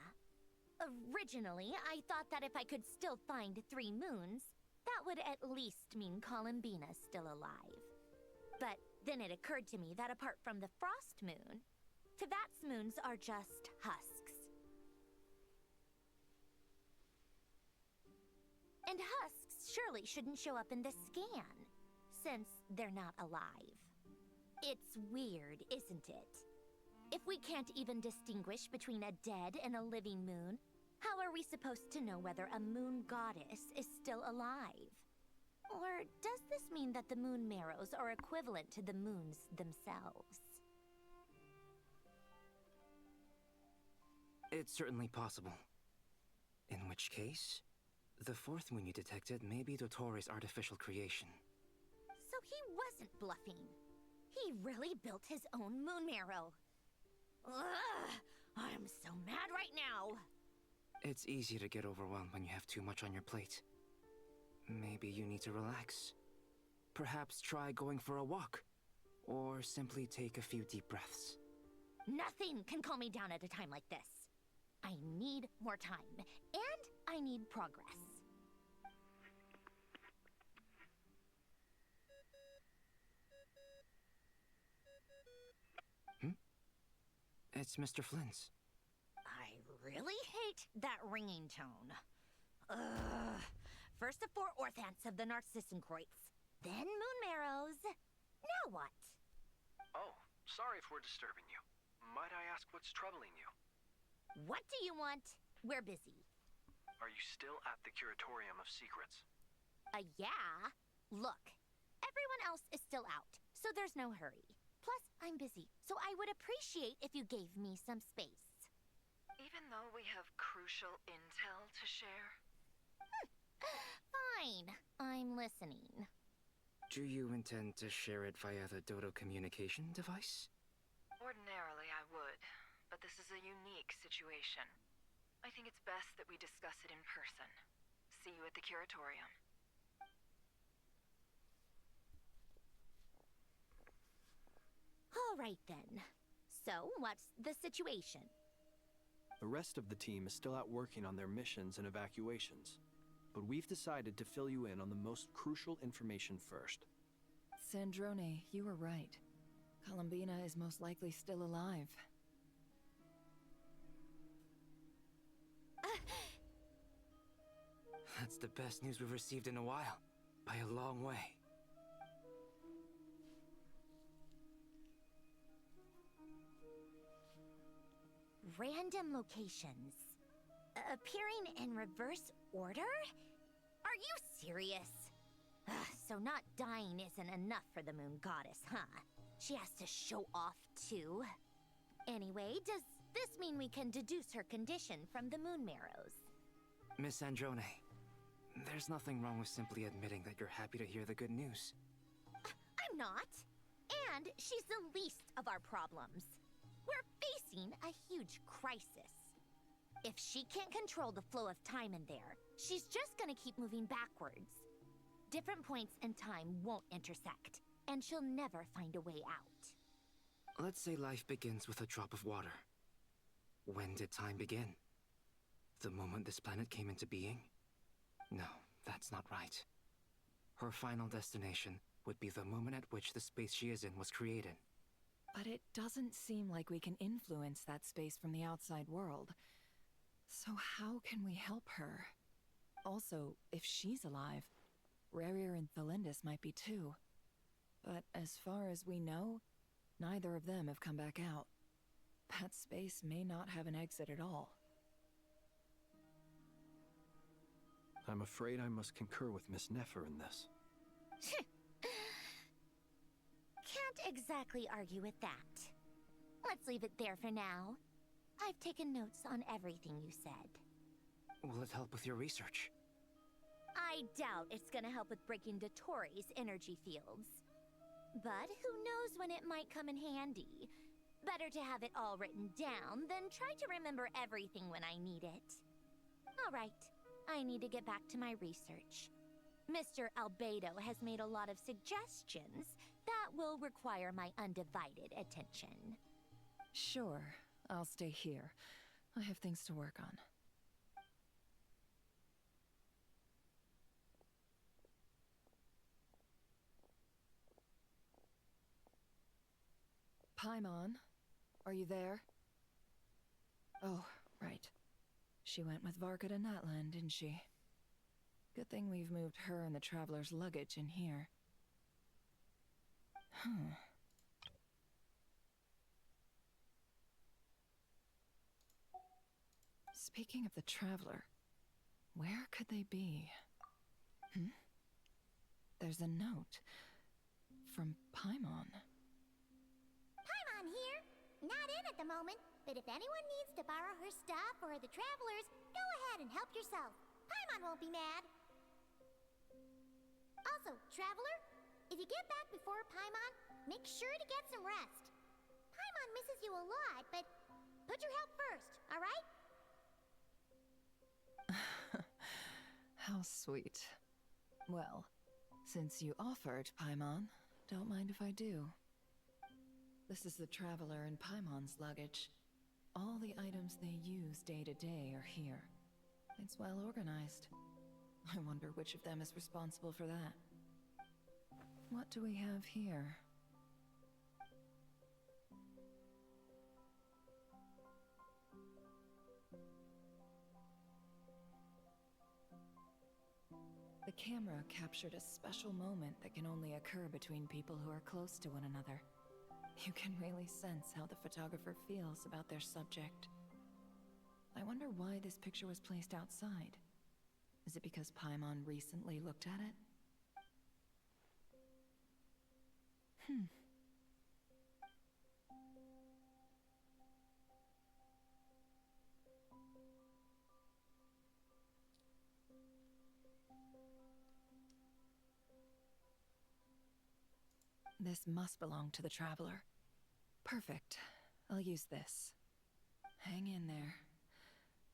Originally, I thought that if I could still find 3 moons, that would at least mean Columbina's still alive. But then it occurred to me that apart from the frost moon, Teyvat's moons are just husks. And husks surely shouldn't show up in the scan, since they're not alive. It's weird, isn't it? If we can't even distinguish between a dead and a living moon, how are we supposed to know whether a moon goddess is still alive? Or does this mean that the moon marrows are equivalent to the moons themselves? It's certainly possible. In which case, the 4th moon you detected may be Dottore artificial creation. So he wasn't bluffing. He really built his own moon marrow. Ugh! I'm so mad right now! It's easy to get overwhelmed when you have too much on your plate. Maybe you need to relax. Perhaps try going for a walk. Or simply take a few deep breaths. Nothing can calm me down at a time like this. I need more time, and I need progress. It's Mr. Flynn's. I really hate that ringing tone. Ugh. First the 4 orthants of the Narcissenkreuz, then moon marrows. Now what? Oh, sorry if we're disturbing you. Might I ask what's troubling you? What do you want? We're busy. Are you still at the Curatorium of Secrets? Yeah. Look, everyone else is still out, so there's no hurry. Plus, I'm busy, so I would appreciate if you gave me some space. Even though we have crucial intel to share? Fine, I'm listening. Do you intend to share it via the Dodo communication device? Ordinarily I would, but this is a unique situation. I think it's best that we discuss it in person. See you at the Curatorium. All right then. So, what's the situation? The rest of the team is still out working on their missions and evacuations, but we've decided to fill you in on the most crucial information first. Sandrone, you were right. Columbina is most likely still alive. That's the best news we've received in a while, by a long way. Random locations. Appearing in reverse order? Are you serious? So not dying isn't enough for the moon goddess, huh? She has to show off too. Anyway, does this mean we can deduce her condition from the moon marrows? Miss Androne, there's nothing wrong with simply admitting that you're happy to hear the good news. I'm not. And she's the least of our problems. We're facing a huge crisis. If she can't control the flow of time in there, she's just gonna keep moving backwards. Different points in time won't intersect, and she'll never find a way out. Let's say life begins with a drop of water. When did time begin? The moment this planet came into being? No, that's not right. Her final destination would be the moment at which the space she is in was created. But it doesn't seem like we can influence that space from the outside world. So how can we help her? Also, if she's alive, Rerir and Thalindus might be too. But as far as we know, neither of them have come back out. That space may not have an exit at all. I'm afraid I must concur with Miss Nefer in this. Can't exactly argue with that. Let's leave it there for now. I've taken notes on everything you said. Will it help with your research? I doubt it's gonna help with breaking Dotori's energy fields. But who knows when it might come in handy. Better to have it all written down than try to remember everything when I need it. Alright, I need to get back to my research. Mr. Albedo has made a lot of suggestions that will require my undivided attention. Sure, I'll stay here. I have things to work on. Paimon, are you there? Oh, right. She went with Varka to Natlan, didn't she? Good thing we've moved her and the Traveler's luggage in here. Speaking of the Traveler, where could they be? There's a note from Paimon. Paimon here. Not in at the moment, but if anyone needs to borrow her stuff or the Travelers, go ahead and help yourself. Paimon won't be mad. Also, Traveler, if you get back before Paimon, make sure to get some rest. Paimon misses you a lot, but put your health first, alright? How sweet. Well, since you offered, Paimon, don't mind if I do. This is the Traveler and Paimon's luggage. All the items they use day to day are here. It's well organized. I wonder which of them is responsible for that. What do we have here? The camera captured a special moment that can only occur between people who are close to one another. You can really sense how the photographer feels about their subject. I wonder why this picture was placed outside. Is it because Paimon recently looked at it? This must belong to the Traveler. Perfect. I'll use this. Hang in there.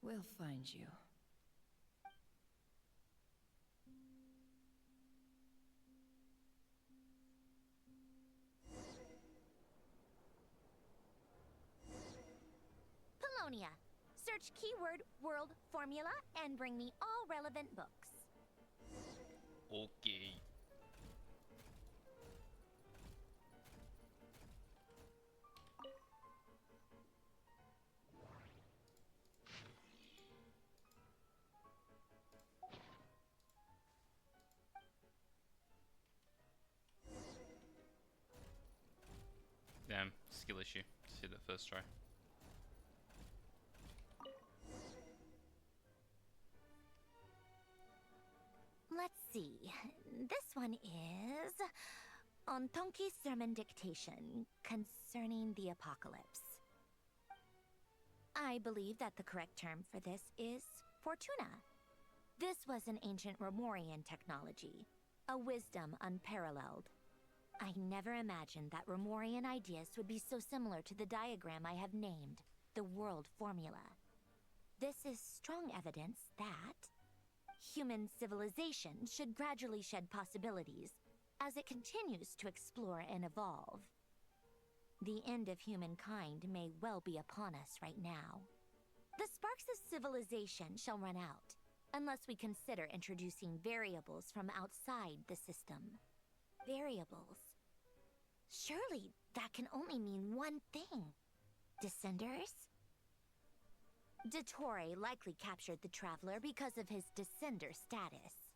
We'll find you. Polonia. Search keyword world formula and bring me all relevant books. Okay. Damn, skill issue. Just hit it first try. Let's see. This one is on Tonki's sermon dictation concerning the apocalypse. I believe that the correct term for this is Fortuna. This was an ancient Remorian technology, a wisdom unparalleled. I never imagined that Remorian ideas would be so similar to the diagram I have named, the World Formula. This is strong evidence that human civilization should gradually shed possibilities as it continues to explore and evolve. The end of humankind may well be upon us right now. The sparks of civilization shall run out, unless we consider introducing variables from outside the system. Variables. Surely that can only mean one thing. Descenders? Dottore likely captured the Traveler because of his descender status.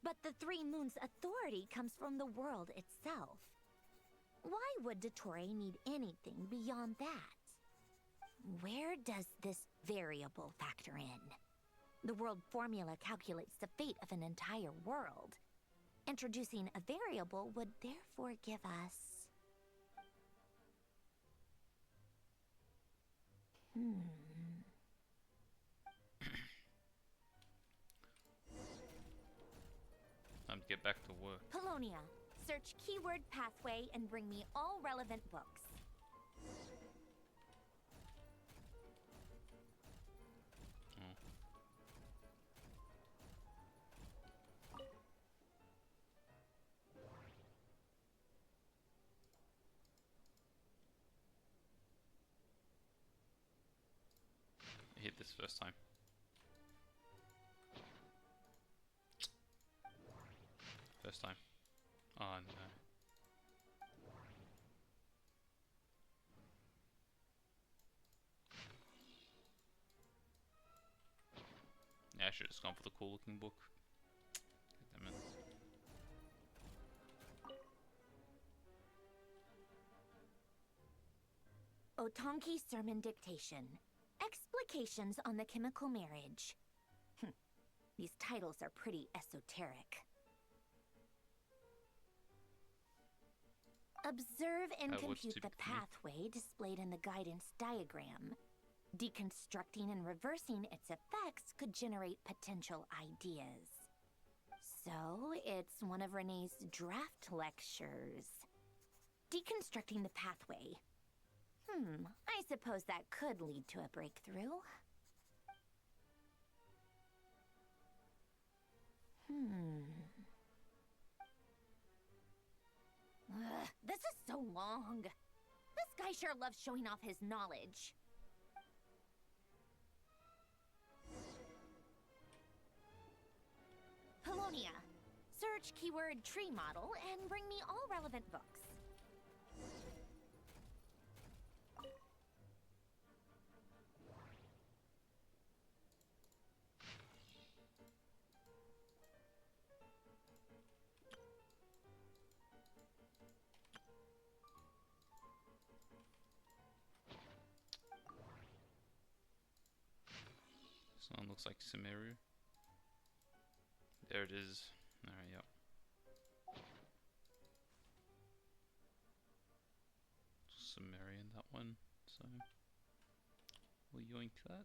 But the Three Moons' authority comes from the world itself. Why would Dottore need anything beyond that? Where does this variable factor in? The world formula calculates the fate of an entire world. Introducing a variable would therefore give us... Time to get back to work. Polonia, search keyword pathway and bring me all relevant books. I hit this first time. First time. Oh no. Yeah, I should have just gone for the cool looking book. God damn it. Otonki Sermon Dictation. Explications on the Chemical Marriage. These titles are pretty esoteric. Observe and compute the pathway displayed in the guidance diagram. Deconstructing and reversing its effects could generate potential ideas. So, it's one of Renee's draft lectures. Deconstructing the pathway. I suppose that could lead to a breakthrough. This is so long. This guy sure loves showing off his knowledge. Polonia, search keyword tree model and bring me all relevant books. This one looks like Sumeru. There it is. Alright, yep. Sumerian, that one. So, we'll yoink that.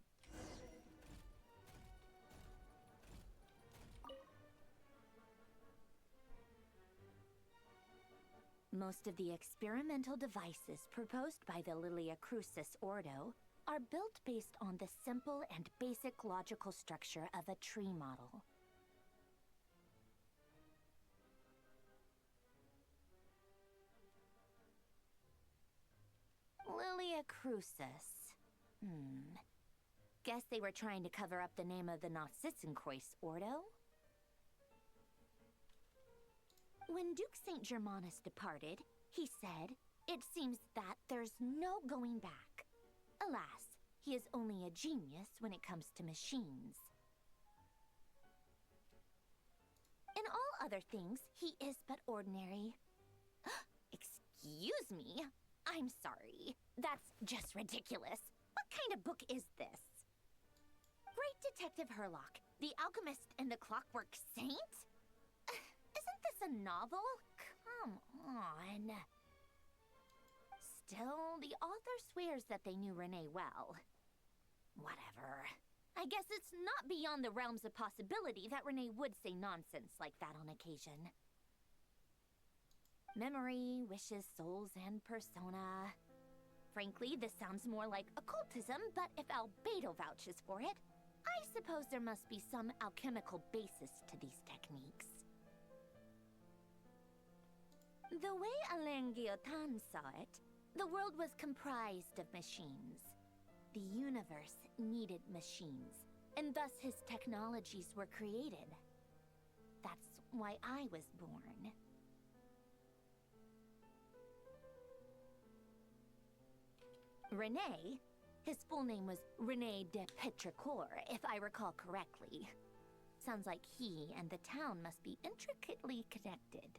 Most of the experimental devices proposed by the Lilia Crucis Ordo are built based on the simple and basic logical structure of a tree model. Lilia Crucis. Guess they were trying to cover up the name of the Nausitzenkreuz Ordo? When Duke St. Germanus departed, he said, "It seems that there's no going back. Alas, he is only a genius when it comes to machines. In all other things, he is but ordinary." Excuse me? I'm sorry. That's just ridiculous. What kind of book is this? Great Detective Herlock, the Alchemist and the Clockwork Saint? Isn't this a novel? Come on. Still, the author swears that they knew Renee well. Whatever. I guess it's not beyond the realms of possibility that Renee would say nonsense like that on occasion. Memory, wishes, souls, and persona. Frankly, this sounds more like occultism, but if Albedo vouches for it, I suppose there must be some alchemical basis to these techniques. The way Alain Guillotin saw it, the world was comprised of machines. The universe needed machines, and thus his technologies were created. That's why I was born. Renee, his full name was Renee de Petrichor, if I recall correctly. Sounds like he and the town must be intricately connected.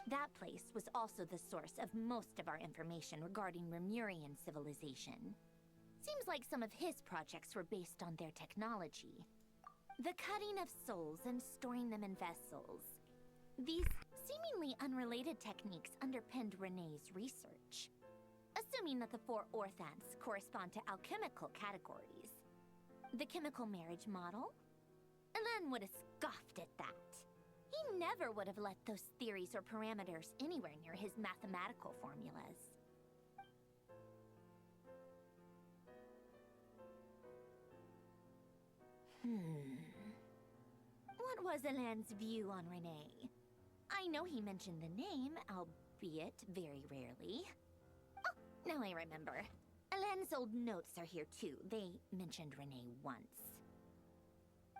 That place was also the source of most of our information regarding Remurian civilization. Seems like some of his projects were based on their technology. The cutting of souls and storing them in vessels. These seemingly unrelated techniques underpinned Renee's research. Assuming that the four orthants correspond to alchemical categories. The chemical marriage model? Alain would have scoffed at that. He never would have let those theories or parameters anywhere near his mathematical formulas. What was Alain's view on Renee? I know he mentioned the name, albeit very rarely. Oh, now I remember. Alain's old notes are here too. They mentioned Renee once.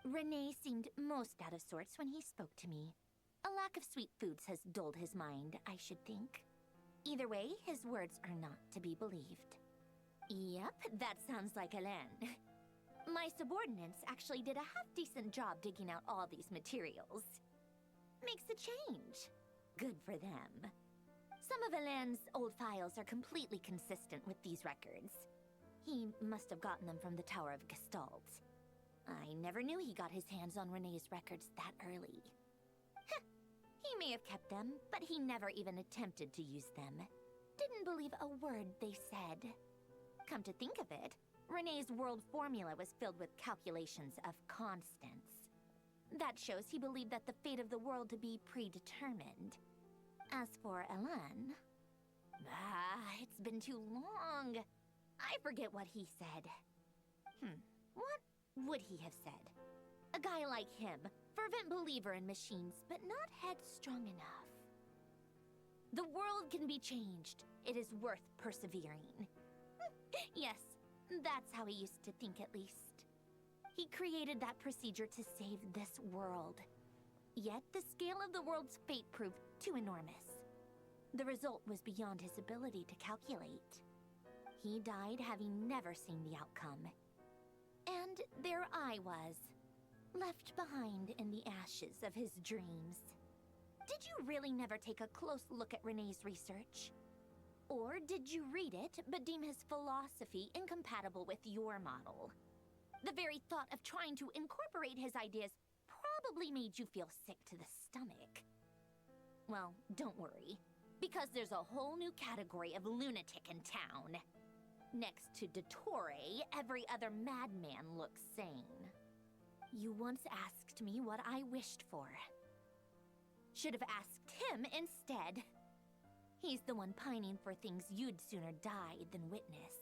Renee seemed most out of sorts when he spoke to me. A lack of sweet foods has dulled his mind, I should think. Either way, his words are not to be believed. Yep, that sounds like Alain. My subordinates actually did a half-decent job digging out all these materials. Makes a change. Good for them. Some of Alain's old files are completely consistent with these records. He must have gotten them from the Tower of Gestalt. I never knew he got his hands on Renee's records that early. Heh, he may have kept them, but he never even attempted to use them. Didn't believe a word they said. Come to think of it, Renee's world formula was filled with calculations of constants. That shows he believed that the fate of the world to be predetermined. As for Alain... it's been too long. I forget what he said. What would he have said? A guy like him, fervent believer in machines, but not headstrong enough. The world can be changed. It is worth persevering. Yes, that's how he used to think at least. He created that procedure to save this world. Yet the scale of the world's fate proved too enormous. The result was beyond his ability to calculate. He died having never seen the outcome. And there I was, left behind in the ashes of his dreams. Did you really never take a close look at Renee's research? Or did you read it, but deem his philosophy incompatible with your model? The very thought of trying to incorporate his ideas probably made you feel sick to the stomach. Well, don't worry, because there's a whole new category of lunatic in town. Next to Dottore, every other madman looks sane. You once asked me what I wished for. Should have asked him instead. He's the one pining for things you'd sooner die than witness.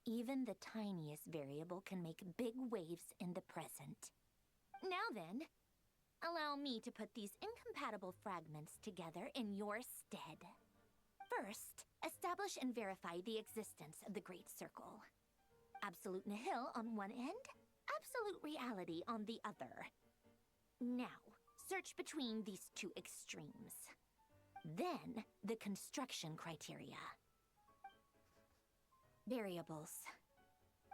Even the tiniest variable can make big waves in the present. Now then, allow me to put these incompatible fragments together in your stead. First, establish and verify the existence of the Great Circle. Absolute nihil on one end, absolute reality on the other. Now, search between these two extremes. Then, the construction criteria. Variables.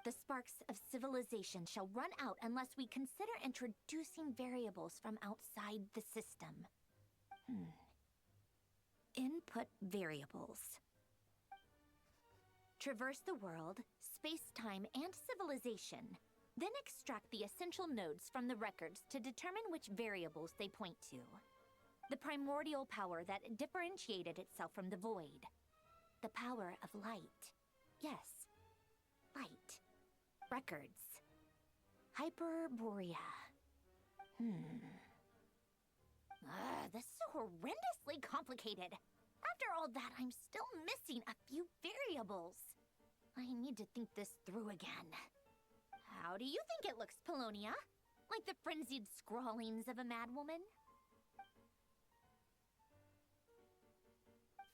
The sparks of civilization shall run out unless we consider introducing variables from outside the system. Input variables. Traverse the world, space-time, and civilization. Then extract the essential nodes from the records to determine which variables they point to. The primordial power that differentiated itself from the void. The power of light. Yes, light. Records. Hyperborea. This is horrendously complicated. After all that, I'm still missing a few variables. I need to think this through again. How do you think it looks, Polonia? Like the frenzied scrawlings of a madwoman?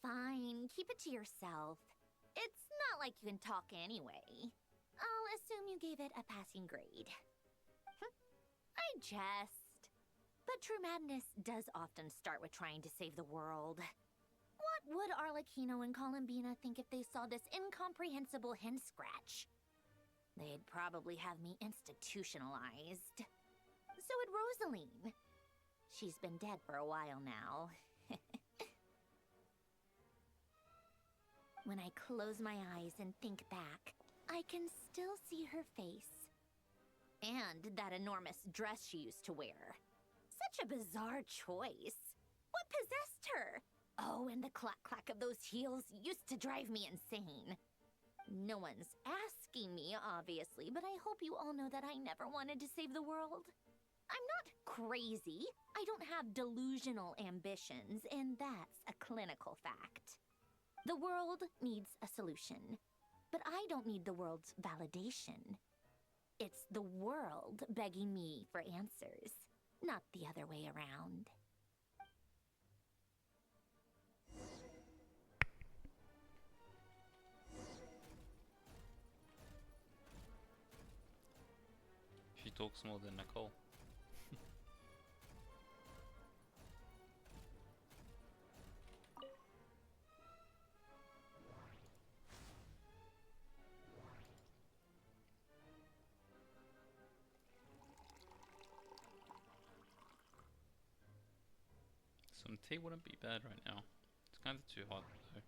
Fine, keep it to yourself. It's not like you can talk anyway. I'll assume you gave it a passing grade. I jest. But true madness does often start with trying to save the world. What would Arlecchino and Columbina think if they saw this incomprehensible hen scratch? They'd probably have me institutionalized. So would Rosaline. She's been dead for a while now. When I close my eyes and think back, I can still see her face. And that enormous dress she used to wear. Such a bizarre choice. What possessed her? Oh, and the clack-clack of those heels used to drive me insane. No one's asking me, obviously, but I hope you all know that I never wanted to save the world. I'm not crazy. I don't have delusional ambitions, and that's a clinical fact. The world needs a solution, but I don't need the world's validation. It's the world begging me for answers, not the other way around. She talks more than Nicole. Some tea wouldn't be bad right now. It's kind of too hot though.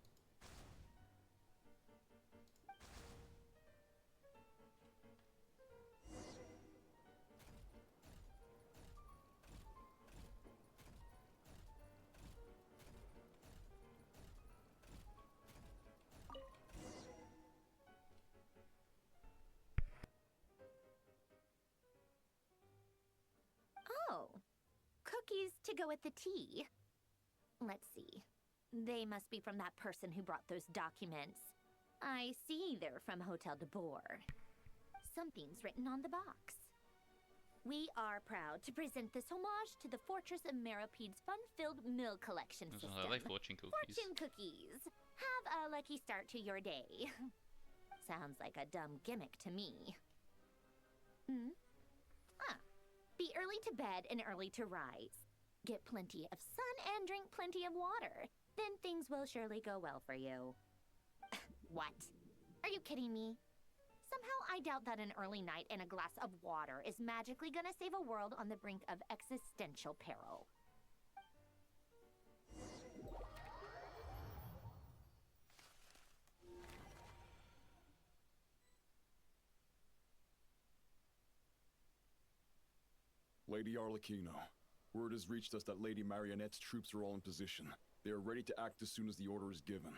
Oh, cookies to go with the tea. Let's see. They must be from that person who brought those documents. I see they're from Hotel de Boer. Something's written on the box. We are proud to present this homage to the Fortress of Meropede's fun-filled mill collection system. I like fortune cookies. Fortune cookies. Have a lucky start to your day. Sounds like a dumb gimmick to me. Be early to bed and early to rise. Get plenty of sun and drink plenty of water. Then things will surely go well for you. What? Are you kidding me? Somehow I doubt that an early night and a glass of water is magically gonna save a world on the brink of existential peril. Lady Arlecchino, word has reached us that Lady Marionette's troops are all in position. They are ready to act as soon as the order is given.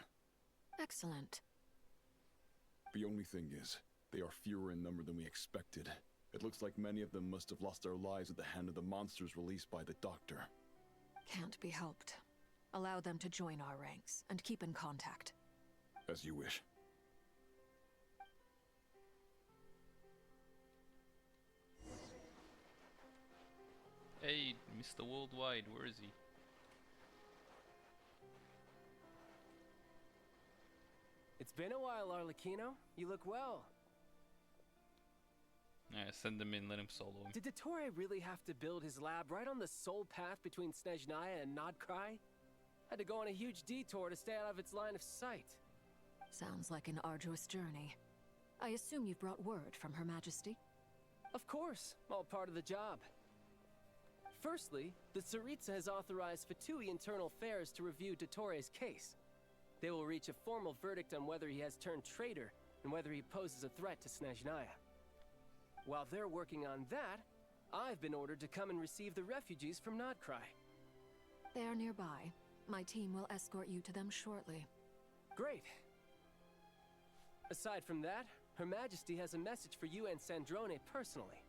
Excellent. The only thing is, they are fewer in number than we expected. It looks like many of them must have lost their lives at the hand of the monsters released by the Doctor. Can't be helped. Allow them to join our ranks, and keep in contact. As you wish. Hey, Mr. Worldwide, where is he? It's been a while, Arlecchino. You look well. Yeah, send him in, let him solo him. Did Dottore really have to build his lab right on the sole path between Snezhnaya and Krai? Had to go on a huge detour to stay out of its line of sight. Sounds like an arduous journey. I assume you've brought word from Her Majesty? Of course, all part of the job. Firstly, the Tsaritsa has authorized Fatui Internal Affairs to review Dottore's case. They will reach a formal verdict on whether he has turned traitor and whether he poses a threat to Snezhnaya. While they're working on that, I've been ordered to come and receive the refugees from Krai. They are nearby. My team will escort you to them shortly. Great. Aside from that, Her Majesty has a message for you and Sandrone personally.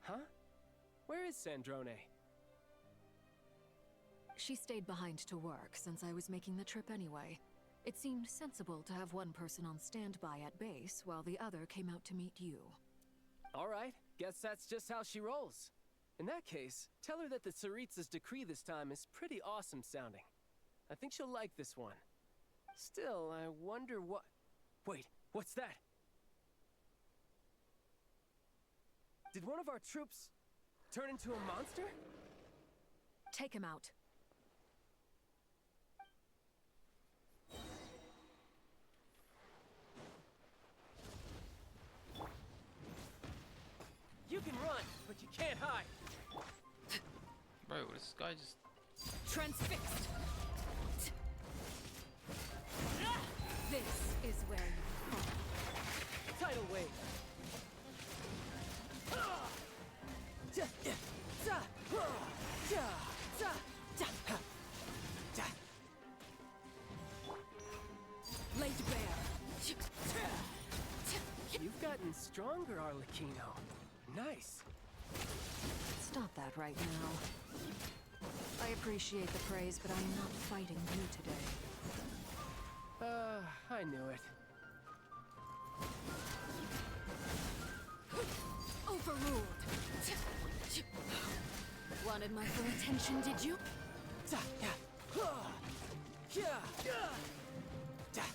Huh? Where is Sandrone? She stayed behind to work since I was making the trip anyway. It seemed sensible to have one person on standby at base while the other came out to meet you. All right, guess that's just how she rolls. In that case, tell her that the Tsaritsa's decree this time is pretty awesome sounding. I think she'll like this one. Still, I wonder what... Wait, what's that? Did one of our troops turn into a monster? Take him out. You can run, but you can't hide. Bro, this guy just... Transfixed! This is where you fall. Tidal wave. Laid bare. You've gotten stronger, Arlecchino. Nice. Stop that right now. I appreciate the praise, but I'm not fighting you today. I knew it. Overruled. Wanted my full attention, did you?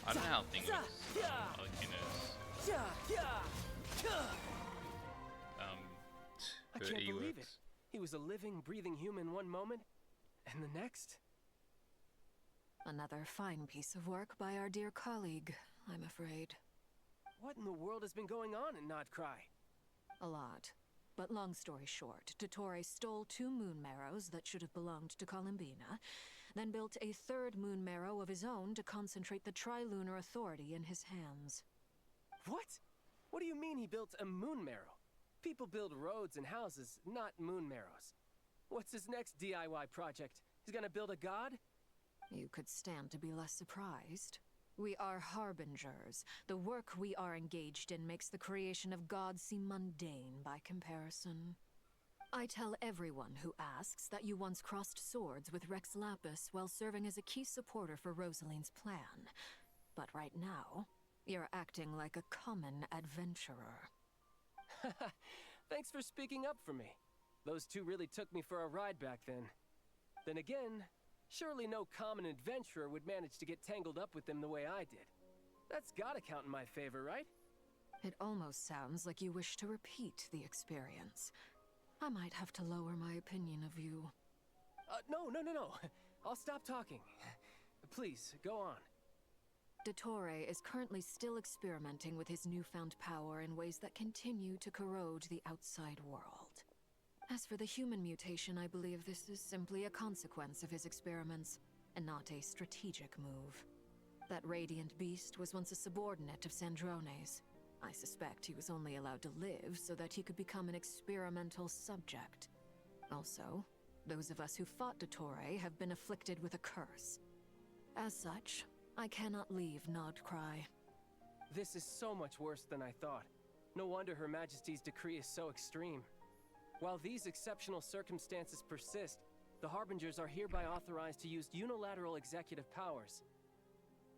I don't know how things Arlecchino's I can't believe it. He was a living, breathing human one moment, and the next? Another fine piece of work by our dear colleague, I'm afraid. What in the world has been going on in Krai? A lot. But long story short, Dottore stole 2 moon marrows that should have belonged to Columbina, then built a 3rd moon marrow of his own to concentrate the Trilunar Authority in his hands. What? What do you mean he built a moon marrow? People build roads and houses, not moon marrows. What's his next DIY project? He's gonna build a god? You could stand to be less surprised. We are harbingers. The work we are engaged in makes the creation of gods seem mundane by comparison. I tell everyone who asks that you once crossed swords with Rex Lapis while serving as a key supporter for Rosaline's plan. But right now, you're acting like a common adventurer. Thanks for speaking up for me. Those 2 really took me for a ride back then. Then again, surely no common adventurer would manage to get tangled up with them the way I did. That's gotta count in my favor, right? It almost sounds like you wish to repeat the experience. I might have to lower my opinion of you. No. I'll stop talking. Please, go on. Dottore is currently still experimenting with his newfound power in ways that continue to corrode the outside world. As for the human mutation, I believe this is simply a consequence of his experiments, and not a strategic move. That radiant beast was once a subordinate of Sandrone's. I suspect he was only allowed to live so that he could become an experimental subject. Also, those of us who fought Dottore have been afflicted with a curse. As such, I cannot leave Krai. This is so much worse than I thought. No wonder Her Majesty's decree is so extreme. While these exceptional circumstances persist, the Harbingers are hereby authorized to use unilateral executive powers.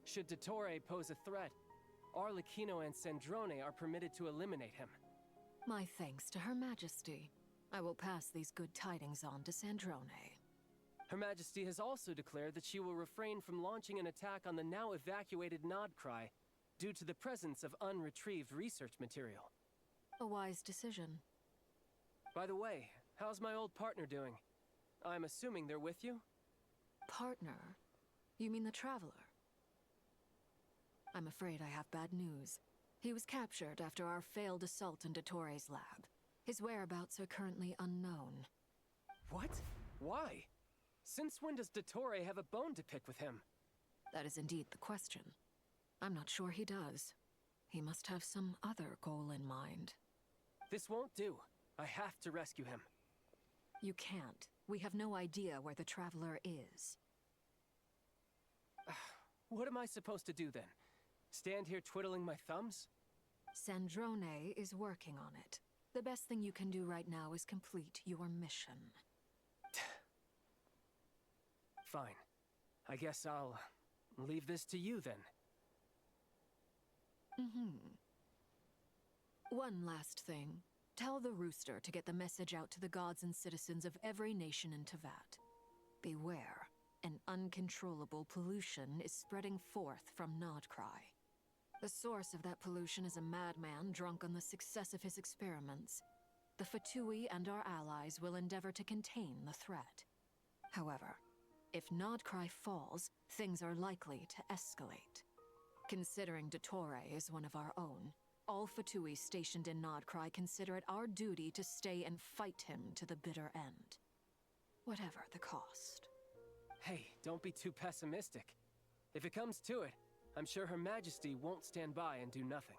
Should Dottore pose a threat, Arlecchino and Sandrone are permitted to eliminate him. My thanks to Her Majesty. I will pass these good tidings on to Sandrone. Her Majesty has also declared that she will refrain from launching an attack on the now evacuated Krai due to the presence of unretrieved research material. A wise decision. By the way, how's my old partner doing? I'm assuming they're with you? Partner? You mean the Traveler? I'm afraid I have bad news. He was captured after our failed assault in Dottore's lab. His whereabouts are currently unknown. What? Why? Since when does Dottore have a bone to pick with him? That is indeed the question. I'm not sure he does. He must have some other goal in mind. This won't do. I have to rescue him. You can't. We have no idea where the Traveler is. What am I supposed to do then? Stand here twiddling my thumbs? Sandrone is working on it. The best thing you can do right now is complete your mission. Fine. I guess I'll leave this to you then. One last thing. Tell the Rooster to get the message out to the gods and citizens of every nation in Tevat. Beware. An uncontrollable pollution is spreading forth from Krai. The source of that pollution is a madman drunk on the success of his experiments. The Fatui and our allies will endeavor to contain the threat. However, if Krai falls, things are likely to escalate. Considering Dottore is one of our own, all Fatui stationed in Krai consider it our duty to stay and fight him to the bitter end. Whatever the cost. Hey, don't be too pessimistic. If it comes to it, I'm sure Her Majesty won't stand by and do nothing.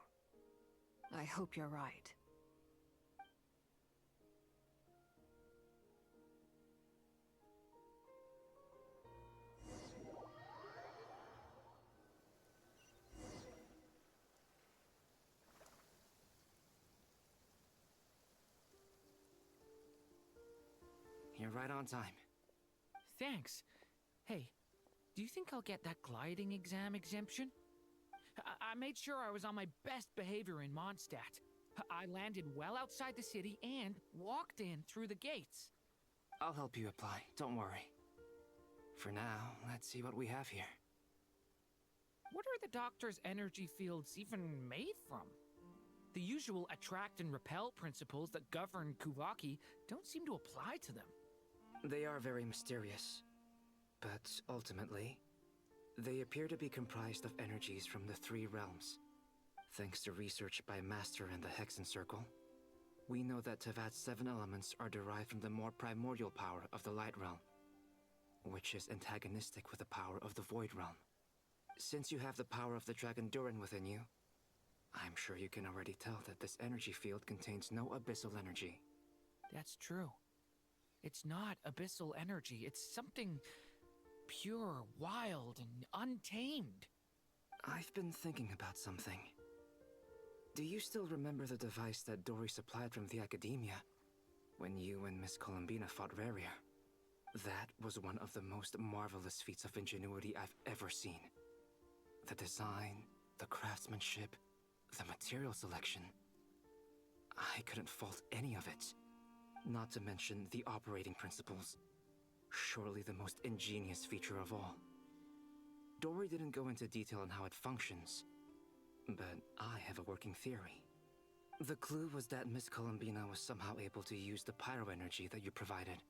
I hope you're right. You're right on time. Thanks. Hey, do you think I'll get that gliding exam exemption? I made sure I was on my best behavior in Mondstadt. I landed well outside the city and walked in through the gates. I'll help you apply, don't worry. For now, let's see what we have here. What are the Doctor's energy fields even made from? The usual attract and repel principles that govern Kuvaki don't seem to apply to them. They are very mysterious, but ultimately, they appear to be comprised of energies from the three realms. Thanks to research by Master in the Hexen Circle, we know that Tevat's 7 elements are derived from the more primordial power of the Light Realm, which is antagonistic with the power of the Void Realm. Since you have the power of the Dragon Durin within you, I'm sure you can already tell that this energy field contains no abyssal energy. That's true. It's not abyssal energy, it's something pure, wild, and untamed. I've been thinking about something. Do you still remember the device that Dory supplied from the Academia when you and Miss Columbina fought Rarier? That was one of the most marvelous feats of ingenuity I've ever seen. The design, the craftsmanship, the material selection. I couldn't fault any of it. Not to mention the operating principles. Surely the most ingenious feature of all. Dory didn't go into detail on how it functions, but I have a working theory. The clue was that Miss Columbina was somehow able to use the pyro energy that you provided,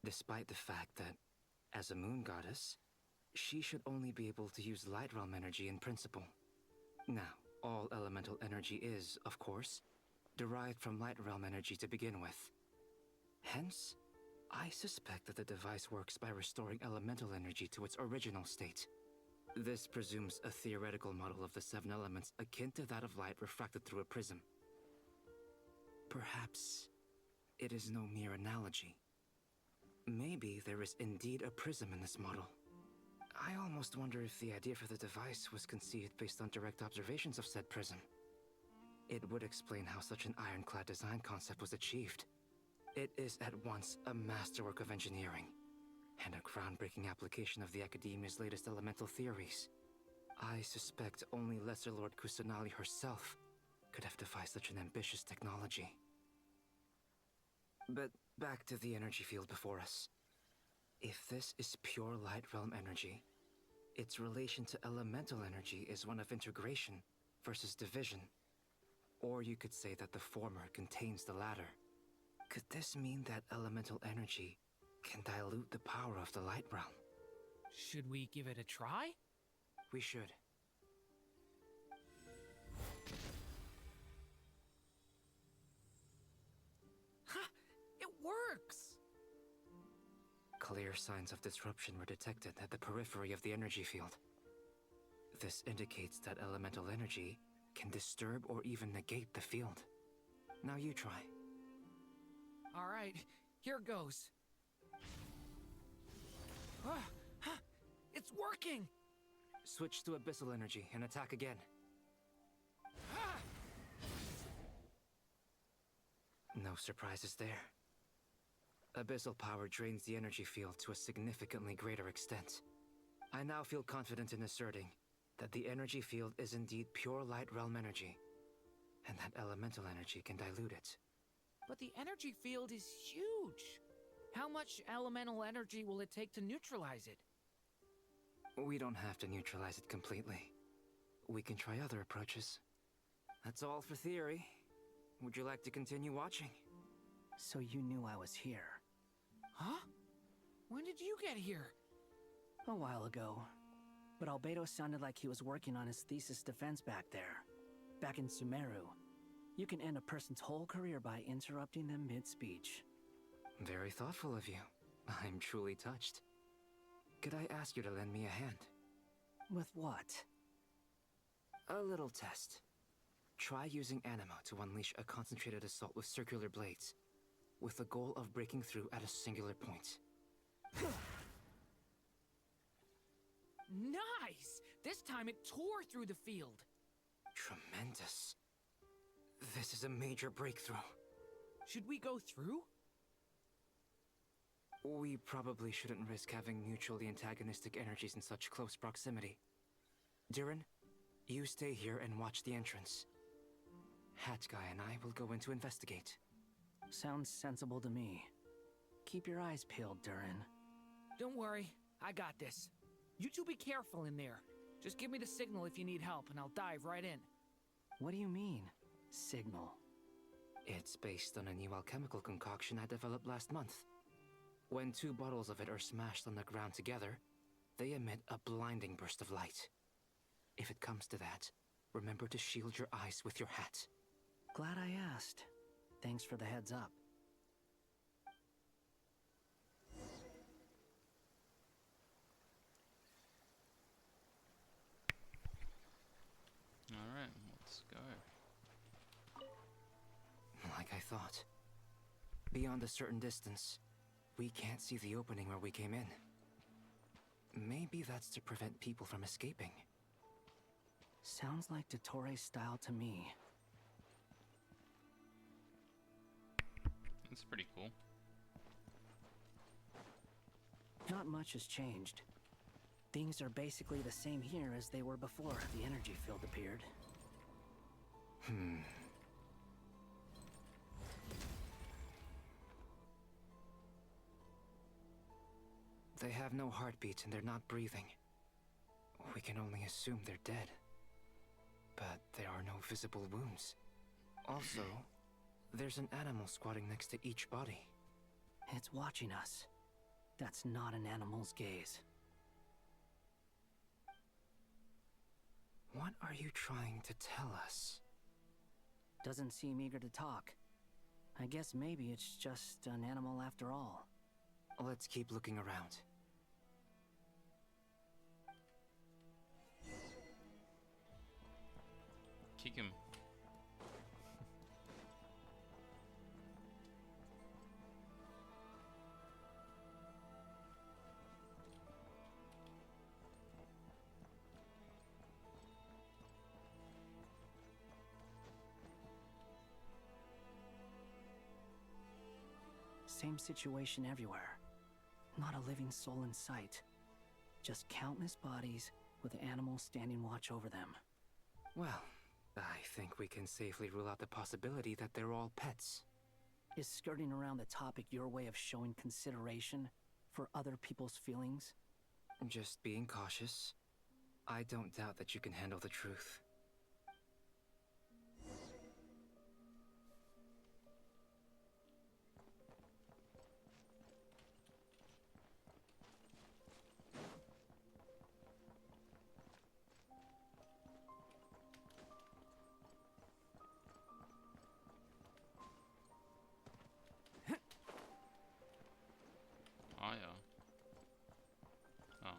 despite the fact that, as a moon goddess, she should only be able to use Light Realm energy in principle. Now, all elemental energy is, of course, derived from Light Realm energy to begin with. Hence, I suspect that the device works by restoring elemental energy to its original state. This presumes a theoretical model of the 7 elements akin to that of light refracted through a prism. Perhaps it is no mere analogy. Maybe there is indeed a prism in this model. I almost wonder if the idea for the device was conceived based on direct observations of said prism. It would explain how such an ironclad design concept was achieved. It is at once a masterwork of engineering and a groundbreaking application of the Academia's latest elemental theories. I suspect only Lesser Lord Kusanali herself could have devised such an ambitious technology. But back to the energy field before us. If this is pure Light Realm energy, its relation to elemental energy is one of integration versus division. Or you could say that the former contains the latter. Could this mean that elemental energy can dilute the power of the Light Realm? Should we give it a try? We should. Ha! It works! Clear signs of disruption were detected at the periphery of the energy field. This indicates that elemental energy can disturb or even negate the field. Now you try. All right, Here goes. It's working! Switch to abyssal energy and attack again. No surprises there. Abyssal power drains the energy field to a significantly greater extent. I now feel confident in asserting that the energy field is indeed pure light realm energy, and that elemental energy can dilute it. But the energy field is huge! How much elemental energy will it take to neutralize it? We don't have to neutralize it completely. We can try other approaches. That's all for theory. Would you like to continue watching? So you knew I was here? Huh? When did you get here? A while ago. But Albedo sounded like he was working on his thesis defense back there. Back in Sumeru. You can end a person's whole career by interrupting them mid-speech. Very thoughtful of you. I'm truly touched. Could I ask you to lend me a hand? With what? A little test. Try using Anima to unleash a concentrated assault with circular blades, with the goal of breaking through at a singular point. Nice! This time it tore through the field. Tremendous. This is a major breakthrough. Should we go through? We probably shouldn't risk having mutually antagonistic energies in such close proximity. Durin, you stay here and watch the entrance. Hat Guy and I will go in to investigate. Sounds sensible to me. Keep your eyes peeled, Durin. Don't worry, I got this. You two be careful in there. Just give me the signal if you need help, and I'll dive right in. What do you mean, signal? It's based on a new alchemical concoction I developed last month. When 2 bottles of it are smashed on the ground together, they emit a blinding burst of light. If it comes to that, remember to shield your eyes with your hat. Glad I asked. Thanks for the heads up. Alright, let's go. Like I thought. Beyond a certain distance, we can't see the opening where we came in. Maybe that's to prevent people from escaping. Sounds like Dottore style to me. That's pretty cool. Not much has changed. Things are basically the same here as they were before the energy field appeared. They have no heartbeat and they're not breathing. We can only assume they're dead. But there are no visible wounds. Also, there's an animal squatting next to each body. It's watching us. That's not an animal's gaze. What are you trying to tell us? Doesn't seem eager to talk. I guess maybe it's just an animal after all. Let's keep looking around. Kick him. Same situation everywhere. Not a living soul in sight. Just countless bodies with animals standing watch over them. Well, I think we can safely rule out the possibility that they're all pets. Is skirting around the topic your way of showing consideration for other people's feelings? Just being cautious. I don't doubt that you can handle the truth. Oh yeah. Oh.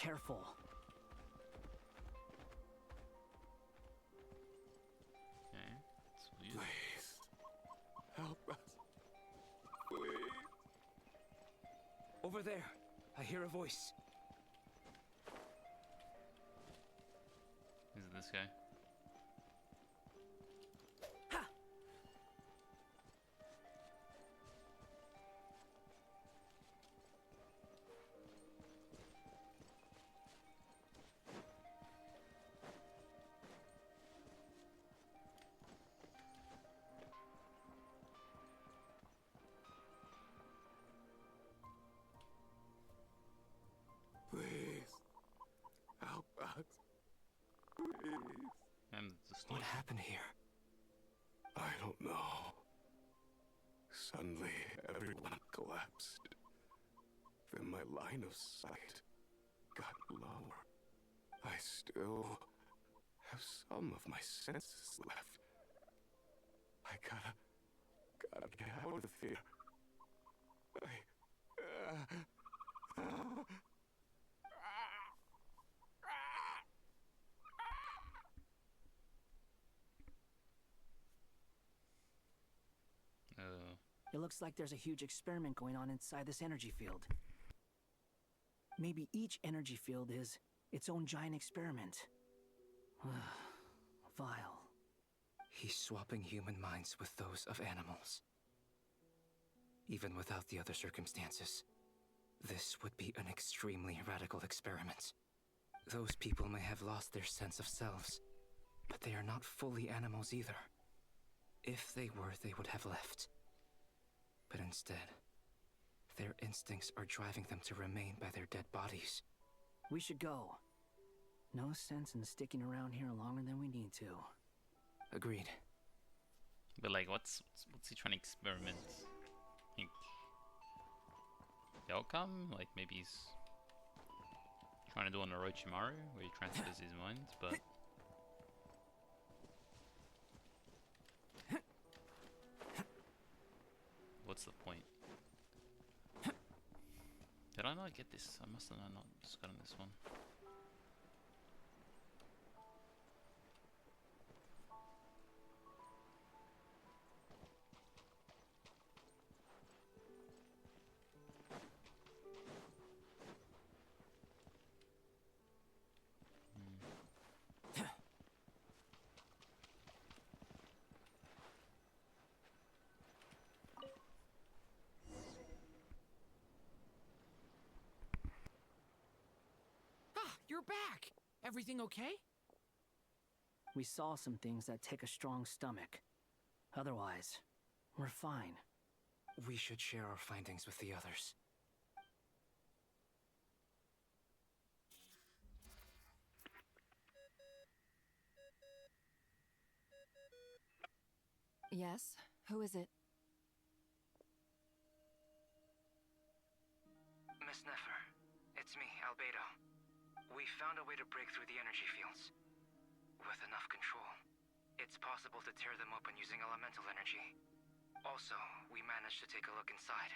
careful. Okay, sweet. Please, help us. Please. Over there, I hear a voice. Is it this guy? Please, help us. Please. And What happened here? I don't know. Suddenly, everyone collapsed. Then my line of sight got lower. I still have some of my senses left. I gotta get out of here. It looks like there's a huge experiment going on inside this energy field. Maybe each energy field is its own giant experiment. Vile. He's swapping human minds with those of animals. Even without the other circumstances, this would be an extremely radical experiment. Those people may have lost their sense of selves, but they are not fully animals either. If they were, they would have left. But instead, their instincts are driving them to remain by their dead bodies. We should go. No sense in sticking around here longer than we need to. Agreed. But like, what's he trying to experiment? Think the outcome? Like maybe he's trying to do on Orochimaru, where he transfers his mind, but what's the point? Did I not get this? I must have not just gotten this one. You're back! Everything okay? We saw some things that take a strong stomach. Otherwise, we're fine. We should share our findings with the others. Yes? Who is it? Miss Nefer, it's me, Albedo. We found a way to break through the energy fields. With enough control, it's possible to tear them open using elemental energy. Also, we managed to take a look inside.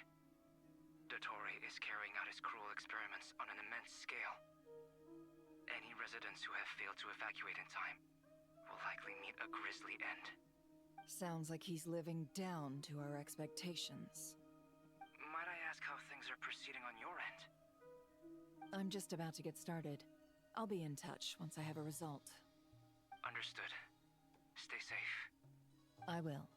Dottore is carrying out his cruel experiments on an immense scale. Any residents who have failed to evacuate in time will likely meet a grisly end. Sounds like he's living down to our expectations. Might I ask how things are proceeding on your end? I'm just about to get started. I'll be in touch once I have a result. Understood. Stay safe. I will.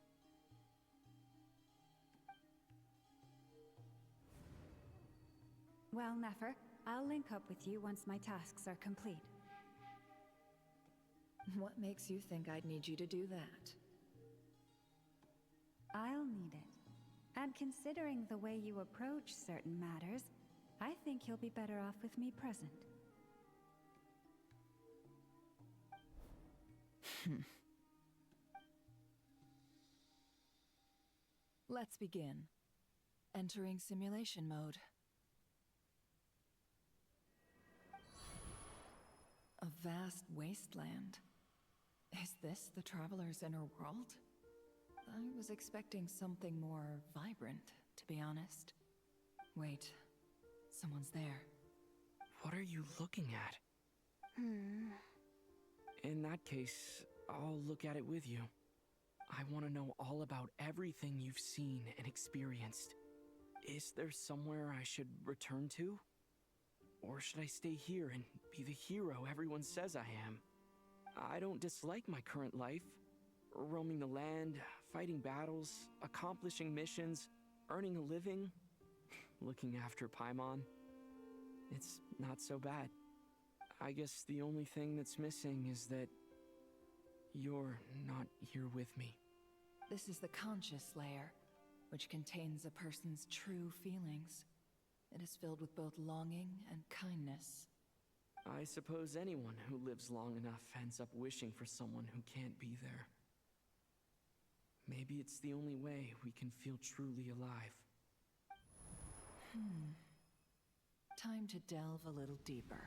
Well, Nefer, I'll link up with you once my tasks are complete. What makes you think I'd need you to do that? I'll need it. And considering the way you approach certain matters, I think you'll be better off with me present. Let's begin. Entering simulation mode. A vast wasteland. Is this the Traveler's inner world? I was expecting something more vibrant, to be honest. Wait, someone's there. What are you looking at? In that case, I'll look at it with you. I want to know all about everything you've seen and experienced. Is there somewhere I should return to? Or should I stay here and be the hero everyone says I am? I don't dislike my current life. Roaming the land, fighting battles, accomplishing missions, earning a living, looking after Paimon. It's not so bad. I guess the only thing that's missing is that you're not here with me. This is the conscious layer, which contains a person's true feelings. It is filled with both longing and kindness. I suppose anyone who lives long enough ends up wishing for someone who can't be there. Maybe it's the only way we can feel truly alive. Time to delve a little deeper.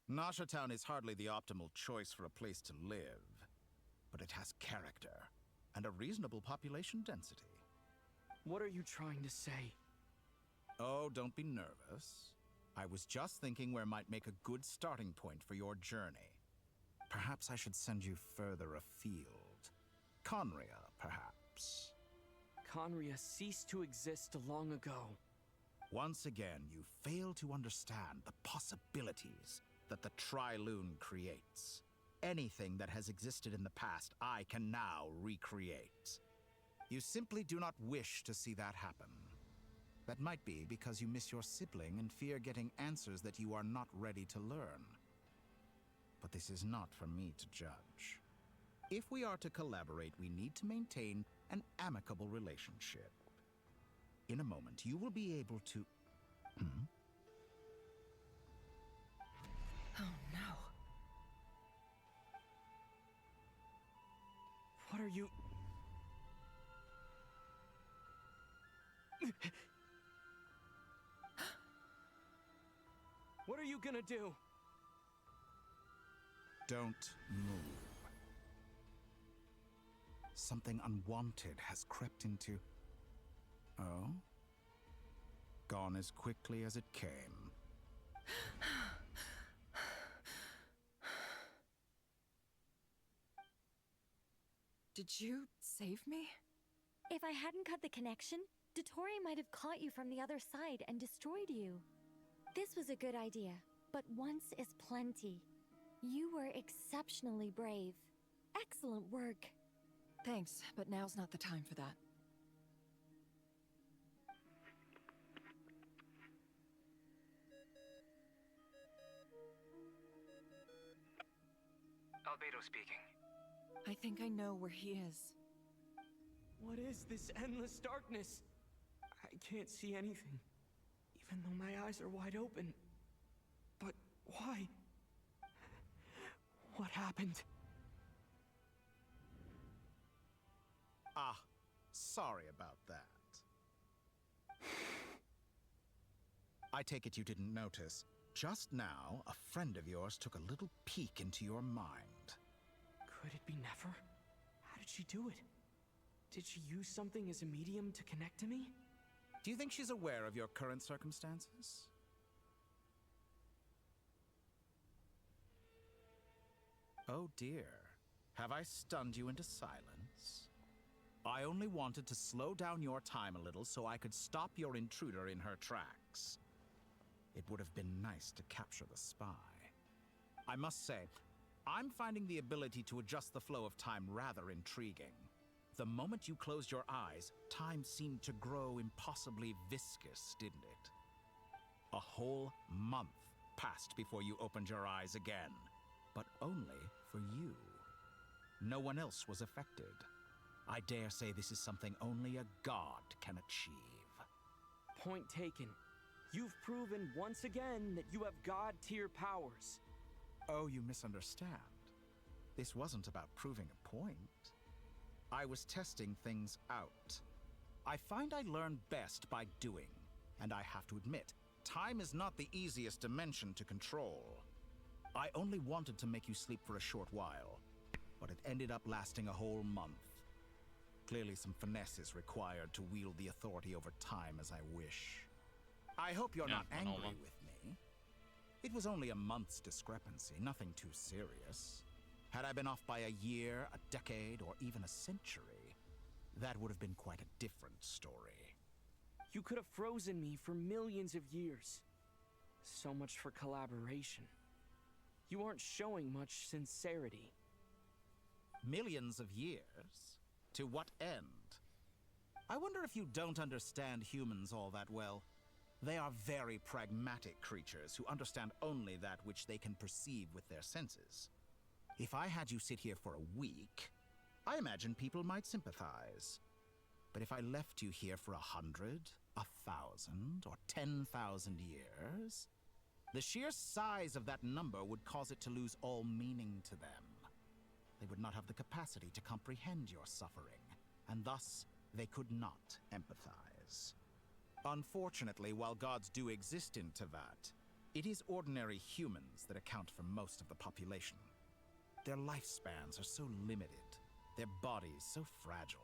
Nasha Town is hardly the optimal choice for a place to live, but it has character and a reasonable population density. What are you trying to say? Oh, don't be nervous. I was just thinking where might make a good starting point for your journey. Perhaps I should send you further afield. Conria, perhaps. Conria ceased to exist long ago. Once again, you fail to understand the possibilities that the Tri-Lune creates. Anything that has existed in the past, I can now recreate. You simply do not wish to see that happen. That might be because you miss your sibling and fear getting answers that you are not ready to learn. But this is not for me to judge. If we are to collaborate, we need to maintain an amicable relationship. In a moment, you will be able to... Oh no. What are you... What are you gonna do? Don't move. Something unwanted has crept into... Oh? Gone as quickly as it came. Did you save me? If I hadn't cut the connection, Dottore might have caught you from the other side and destroyed you. This was a good idea, but once is plenty. You were exceptionally brave. Excellent work. Thanks, but now's not the time for that. Albedo speaking. I think I know where he is. What is this endless darkness? I can't see anything, even though my eyes are wide open. But why? What happened? Ah, sorry about that. I take it you didn't notice. Just now, a friend of yours took a little peek into your mind. Could it be Nefer? How did she do it? Did she use something as a medium to connect to me? Do you think she's aware of your current circumstances? Oh dear. Have I stunned you into silence? I only wanted to slow down your time a little so I could stop your intruder in her tracks. It would have been nice to capture the spy. I must say, I'm finding the ability to adjust the flow of time rather intriguing. The moment you closed your eyes, time seemed to grow impossibly viscous, didn't it? A whole month passed before you opened your eyes again, but only for you. No one else was affected. I dare say this is something only a god can achieve. Point taken. You've proven once again that you have god-tier powers. Oh, you misunderstand. This wasn't about proving a point. I was testing things out. I find I learn best by doing, and I have to admit, time is not the easiest dimension to control. I only wanted to make you sleep for a short while, but it ended up lasting a whole month. Clearly some finesse is required to wield the authority over time as I wish. I hope you're not angry with me. It was only a month's discrepancy, nothing too serious. Had I been off by a year, a decade, or even a century, that would have been quite a different story. You could have frozen me for millions of years. So much for collaboration. You aren't showing much sincerity. Millions of years? To what end? I wonder if you don't understand humans all that well. They are very pragmatic creatures who understand only that which they can perceive with their senses. If I had you sit here for a week, I imagine people might sympathize. But if I left you here for 100, 1,000, or 10,000 years, the sheer size of that number would cause it to lose all meaning to them. They would not have the capacity to comprehend your suffering, and thus they could not empathize. Unfortunately, while gods do exist in Teyvat, it is ordinary humans that account for most of the population. Their lifespans are so limited, their bodies so fragile.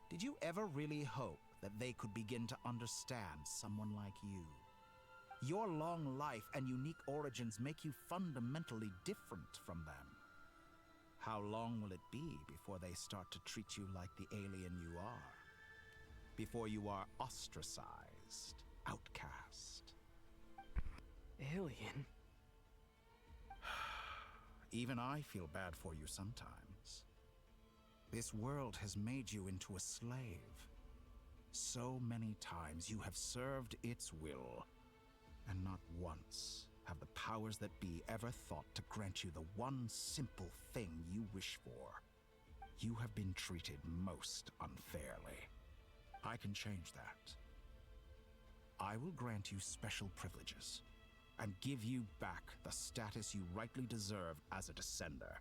Did you ever really hope that they could begin to understand someone like you? Your long life and unique origins make you fundamentally different from them. How long will it be before they start to treat you like the alien you are? Before you are ostracized, outcast? Alien? Even I feel bad for you sometimes. This world has made you into a slave. So many times you have served its will, and not once have the powers that be ever thought to grant you the one simple thing you wish for. You have been treated most unfairly. I can change that. I will grant you special privileges, and give you back the status you rightly deserve as a descender.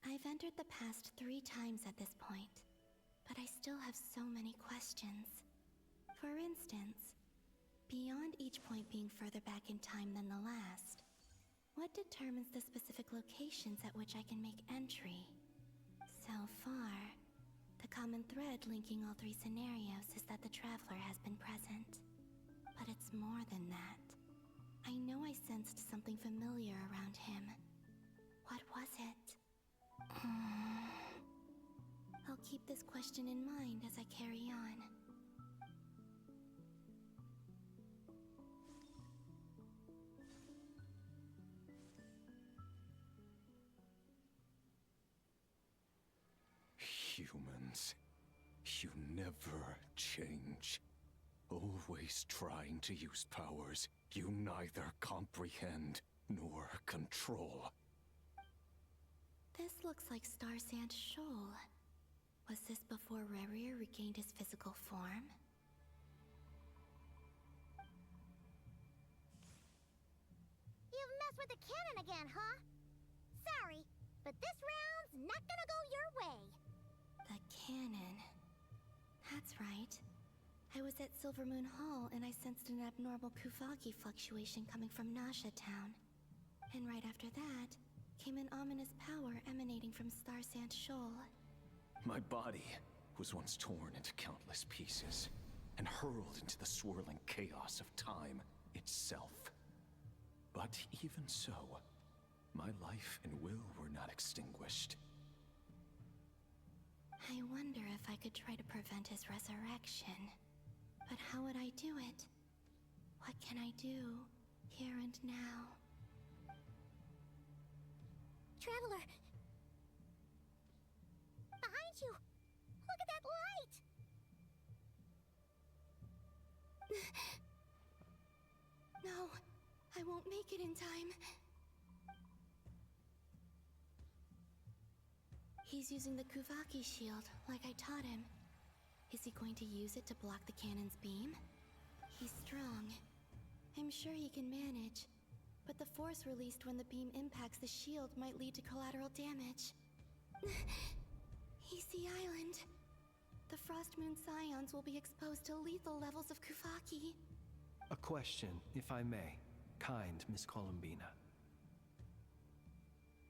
I've entered the past 3 times at this point, but I still have so many questions. For instance, beyond each point being further back in time than the last, what determines the specific locations at which I can make entry? So far, the common thread linking all 3 scenarios is that the Traveler has been present. But it's more than that. I know I sensed something familiar around him. What was it? I'll keep this question in mind as I carry on. Humans, you never change. Always trying to use powers you neither comprehend nor control. This looks like Star Sand Shoal. Was this before Rerir regained his physical form? You've messed with the cannon again, huh? Sorry, but this round's not gonna go your way. The cannon. That's right. I was at Silvermoon Hall and I sensed an abnormal Kuvaki fluctuation coming from Nasha Town. And right after that, came an ominous power emanating from Star Sand Shoal. My body was once torn into countless pieces and hurled into the swirling chaos of time itself. But even so, my life and will were not extinguished. I wonder if I could try to prevent his resurrection. But how would I do it? What can I do, here and now? Traveler! Behind you! Look at that light! No, I won't make it in time. He's using the Kuvaki shield, like I taught him. Is he going to use it to block the cannon's beam? He's strong. I'm sure he can manage, but the force released when the beam impacts the shield might lead to collateral damage. Easy Island. The Frost Moon Scions will be exposed to lethal levels of Kuvaki. A question, if I may. Kind Miss Columbina.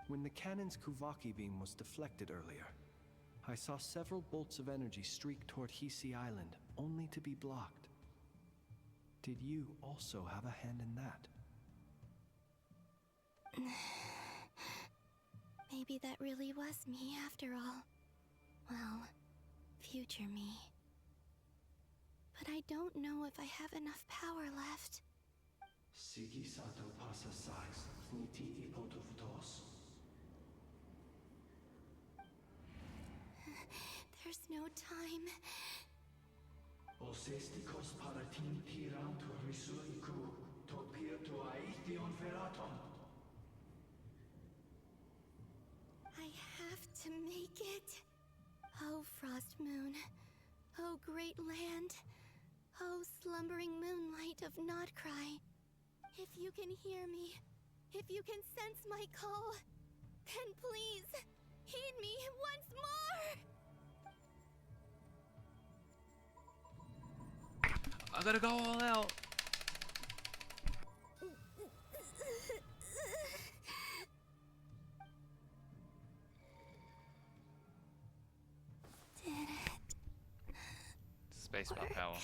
When the cannon's Kuvaki beam was deflected earlier, I saw several bolts of energy streak toward Hisi Island, only to be blocked. Did you also have a hand in that? Maybe that really was me after all. Well, future me. But I don't know if I have enough power left. Sigi sato pasa sais, niti ipotuvtos. There's no time. Osestikos paratin tiran to risuiku, topia to aithion feraton. I have to make it. Oh, Frost Moon. Oh, great land. Oh, slumbering moonlight of Krai. If you can hear me, if you can sense my call, then please, heed me once more! I gotta go all out. Did it? Spacebar power.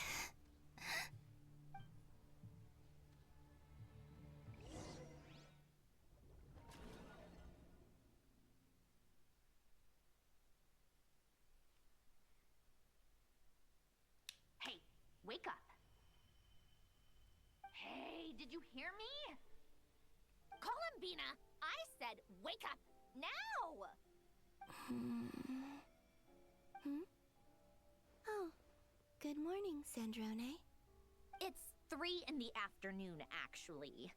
Hey, wake up. Hey, did you hear me? Columbina, I said wake up now! Oh, good morning, Sandrone. It's 3 in the afternoon, actually.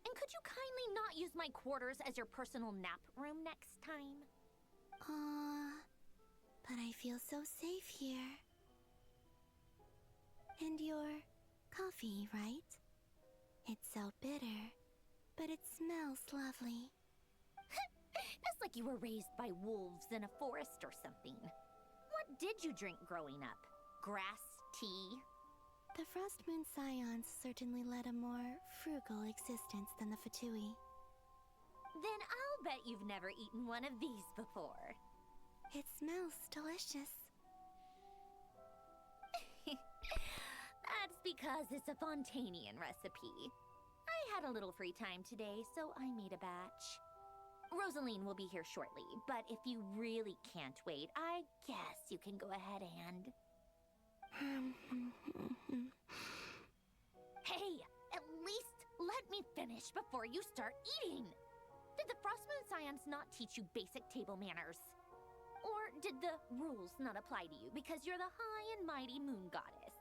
And could you kindly not use my quarters as your personal nap room next time? But I feel so safe here. And your coffee, right? It's so bitter, but it smells lovely. That's like you were raised by wolves in a forest or something. What did you drink growing up? Grass tea? The Frost Moon Scions certainly led a more frugal existence than the Fatui. Then I'll bet you've never eaten one of these before. It smells delicious. That's because it's a Fontanian recipe. I had a little free time today, so I made a batch. Rosaline will be here shortly, but if you really can't wait, I guess you can go ahead and... Hey, at least let me finish before you start eating! Did the Frost Moon Scions not teach you basic table manners? Or did the rules not apply to you because you're the high and mighty moon goddess?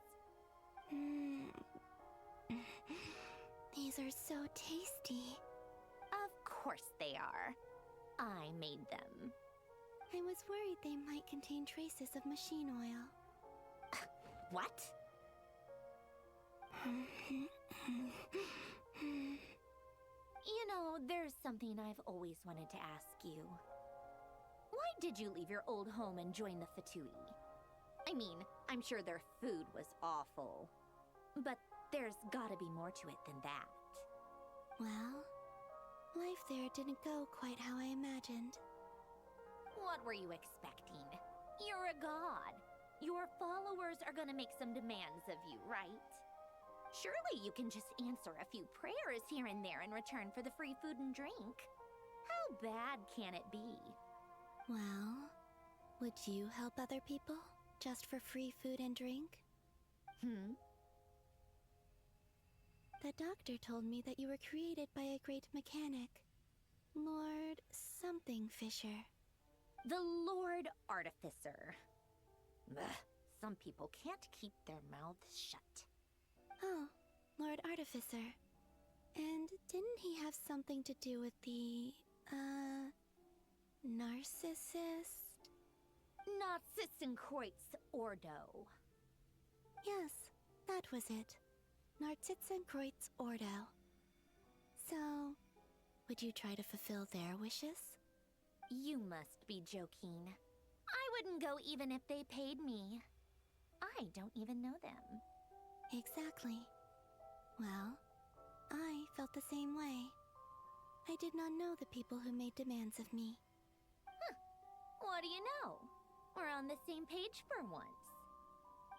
These are so tasty. Of course they are. I made them. I was worried they might contain traces of machine oil. What? You know, there's something I've always wanted to ask you. Why did you leave your old home and join the Fatui? I mean, I'm sure their food was awful. But there's gotta be more to it than that. Well, life there didn't go quite how I imagined. What were you expecting? You're a god. Your followers are gonna make some demands of you, right? Surely you can just answer a few prayers here and there in return for the free food and drink. How bad can it be? Well, would you help other people just for free food and drink? The doctor told me that you were created by a great mechanic. Lord something Fisher. The Lord Artificer. Ugh, some people can't keep their mouths shut. Oh, Lord Artificer. And didn't he have something to do with the, narcissist? Narcissenkreuz Ordo. Yes, that was it. Narcissenkreuz Ordo. So, would you try to fulfill their wishes? You must be joking. I wouldn't go even if they paid me. I don't even know them. Exactly. Well, I felt the same way. I did not know the people who made demands of me. What do you know? We're on the same page for once.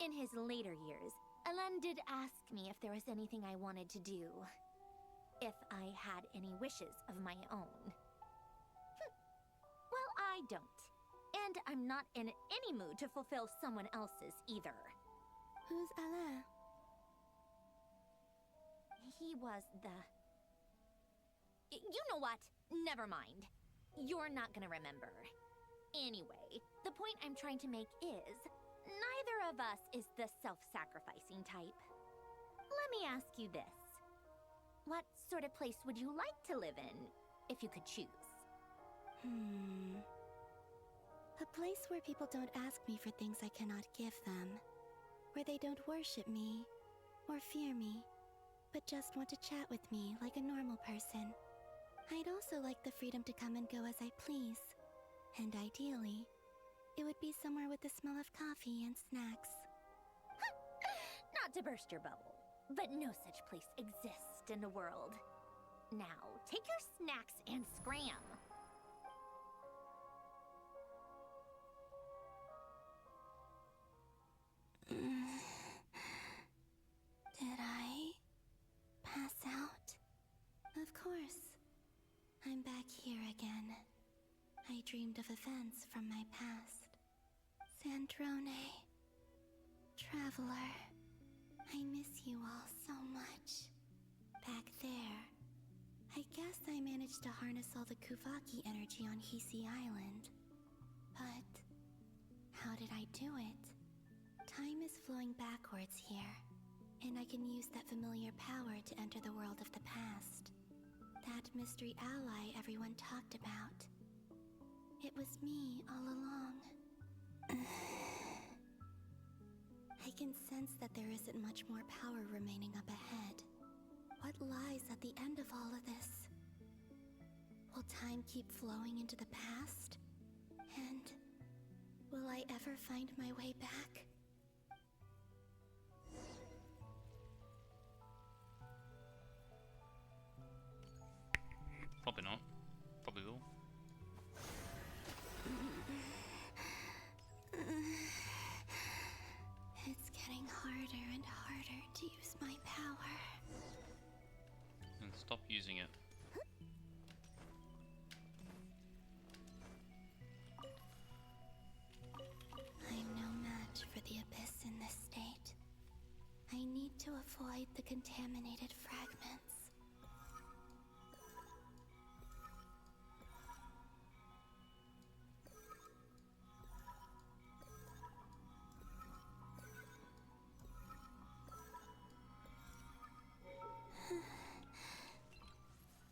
In his later years, Alan did ask me if there was anything I wanted to do. If I had any wishes of my own. Well, I don't. And I'm not in any mood to fulfill someone else's either. Who's Alain? He was the... You know what? Never mind. You're not gonna remember. Anyway, the point I'm trying to make is, neither of us is the self-sacrificing type. Let me ask you this. What sort of place would you like to live in, if you could choose? A place where people don't ask me for things I cannot give them. Where they don't worship me, or fear me, but just want to chat with me like a normal person. I'd also like the freedom to come and go as I please. And ideally, it would be somewhere with the smell of coffee and snacks. Not to burst your bubble, but no such place exists in the world. Now, take your snacks and scram. Did I pass out? Of course. I'm back here again. I dreamed of events from my past. Sandrone. Traveler. I miss you all so much. Back there. I guess I managed to harness all the Kuvaki energy on Hisi Island. But how did I do it? Time is flowing backwards here, and I can use that familiar power to enter the world of the past. That mystery ally everyone talked about. It was me all along. I can sense that there isn't much more power remaining up ahead. What lies at the end of all of this? Will time keep flowing into the past? And will I ever find my way back? Probably not. Probably will. It's getting harder and harder to use my power. And stop using it. I'm no match for the Abyss in this state. I need to avoid the contaminated fragments.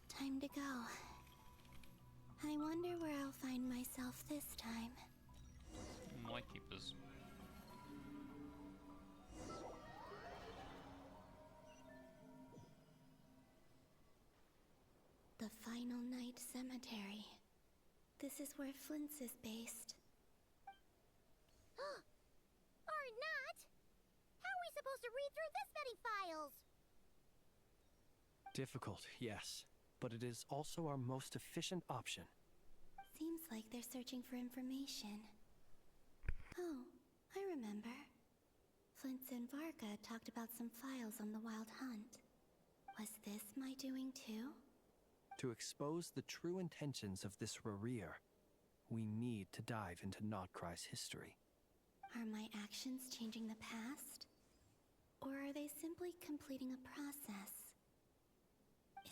Time to go. I wonder where I'll find myself this time. Light keepers. The Final Night Cemetery. This is where Flint's is based. Or not! How are we supposed to read through this many files? Difficult, yes, but it is also our most efficient option. Seems like they're searching for information. Oh, I remember. Flint's and Varka talked about some files on the Wild Hunt. Was this my doing too? To expose the true intentions of this Rarir, we need to dive into Krai's history. Are my actions changing the past? Or are they simply completing a process?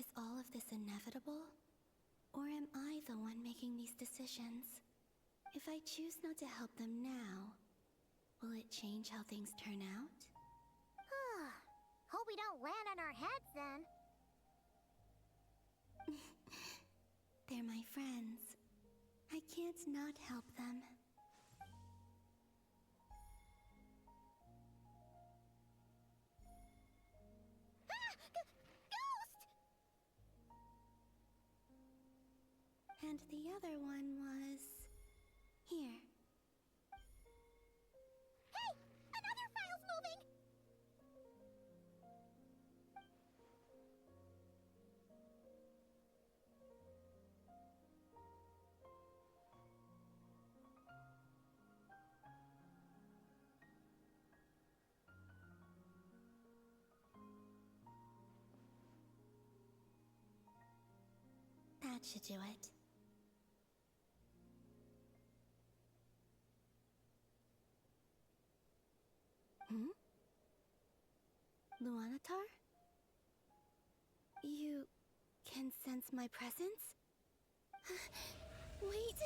Is all of this inevitable? Or am I the one making these decisions? If I choose not to help them now, will it change how things turn out? Hope we don't land on our heads then. They're my friends. I can't not help them. Ghost! And the other one was... here. Hey! Another file's moving! That should do it. Hmm? Luanatar? You can sense my presence? Wait!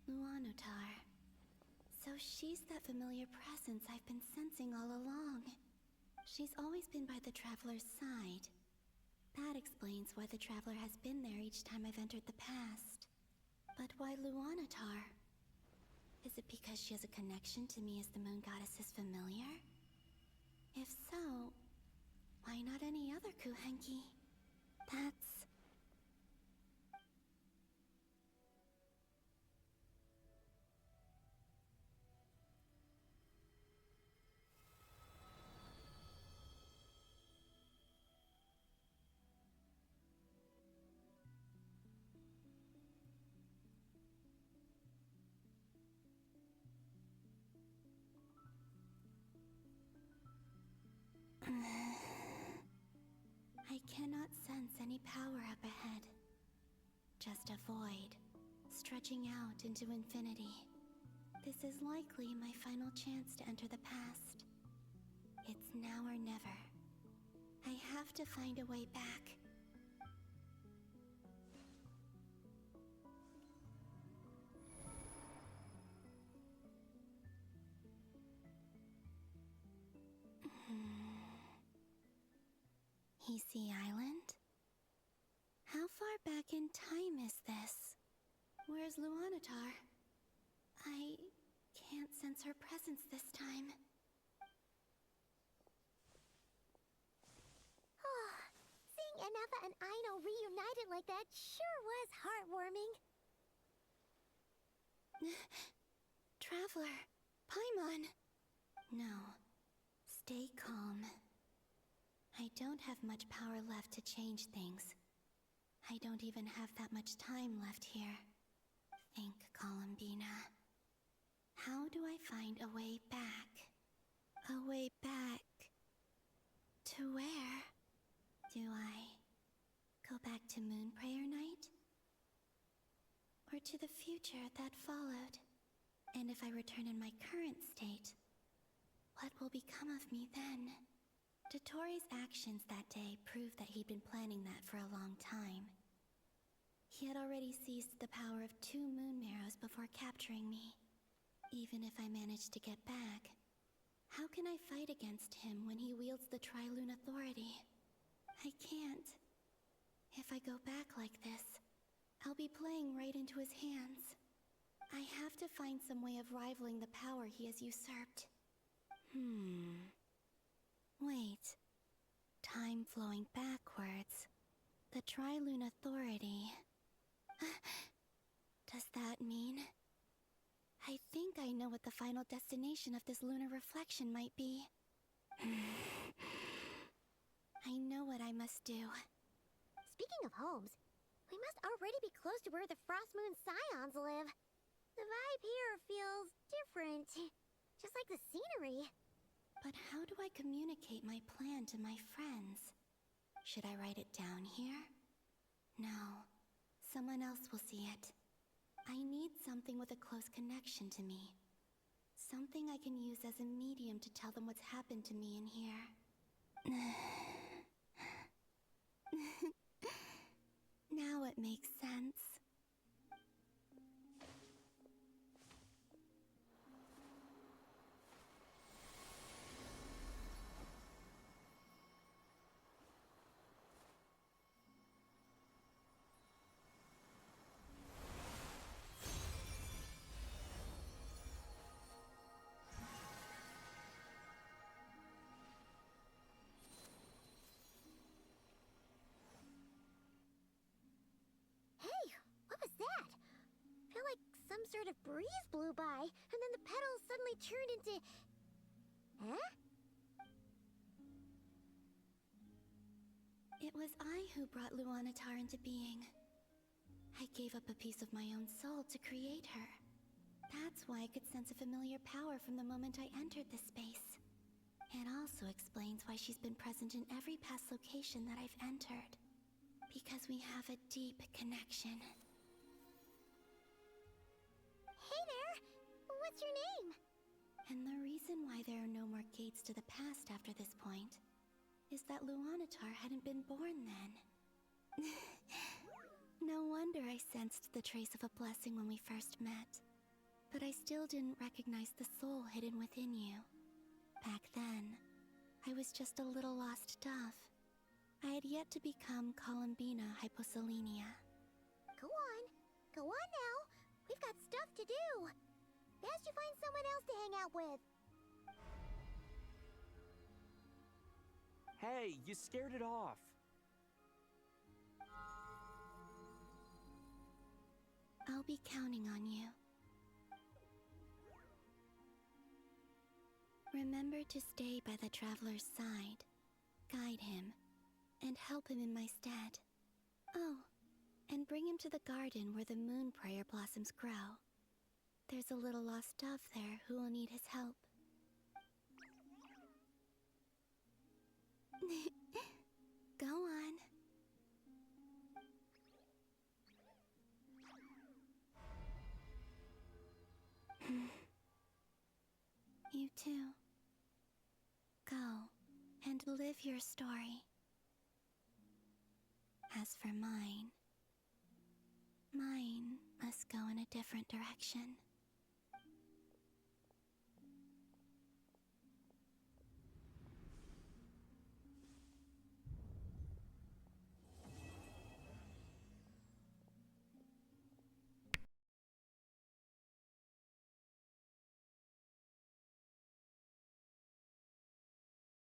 Luanatar. So she's that familiar presence I've been sensing all along. She's always been by the Traveler's side. That explains why the Traveler has been there each time I've entered the past. But why Luanatar? Is it because she has a connection to me as the Moon Goddess's familiar? If so, why not any other Kuhenki? That's... I cannot sense any power up ahead. Just a void, stretching out into infinity. This is likely my final chance to enter the past. It's now or never. I have to find a way back. Heasy Island? How far back in time is this? Where's Luanatar? I can't sense her presence this time. Oh, seeing Enefa and Aino reunited like that sure was heartwarming. Traveler, Paimon. No, stay calm. I don't have much power left to change things. I don't even have that much time left here. Think, Columbina. How do I find a way back? A way back... to where? Do I go back to Moonprayer Night? Or to the future that followed? And if I return in my current state, what will become of me then? Dotori's actions that day proved that he'd been planning that for a long time. He had already seized the power of 2 moon marrows before capturing me. Even if I managed to get back, how can I fight against him when he wields the Tri-Lune Authority? I can't. If I go back like this, I'll be playing right into his hands. I have to find some way of rivaling the power he has usurped. Wait. Time flowing backwards. The Tri-Lune Authority. Does that mean... I think I know what the final destination of this lunar reflection might be. I know what I must do. Speaking of homes, we must already be close to where the Frost Moon Scions live. The vibe here feels different. Just like the scenery. But how do I communicate my plan to my friends? Should I write it down here? No. Someone else will see it. I need something with a close connection to me. Something I can use as a medium to tell them what's happened to me in here. Now it makes sense. some sort of breeze blew by, and then the petals suddenly turned into... Huh? It was I who brought Luanatar into being. I gave up a piece of my own soul to create her. That's why I could sense a familiar power from the moment I entered this space. It also explains why she's been present in every past location that I've entered. Because we have a deep connection. Hey there! What's your name? And the reason why there are no more gates to the past after this point is that Luanatar hadn't been born then. No wonder I sensed the trace of a blessing when we first met. But I still didn't recognize the soul hidden within you. Back then, I was just a little lost dove. I had yet to become Columbina Hyposelenia. Go on. Go on now. We've got stuff to do. Best you find someone else to hang out with. Hey, you scared it off. I'll be counting on you. Remember to stay by the traveler's side, guide him, and help him in my stead. Oh, and bring him to the garden where the moon prayer blossoms grow. There's a little lost dove there who will need his help. Go on. You too. Go and live your story. As for mine must go in a different direction.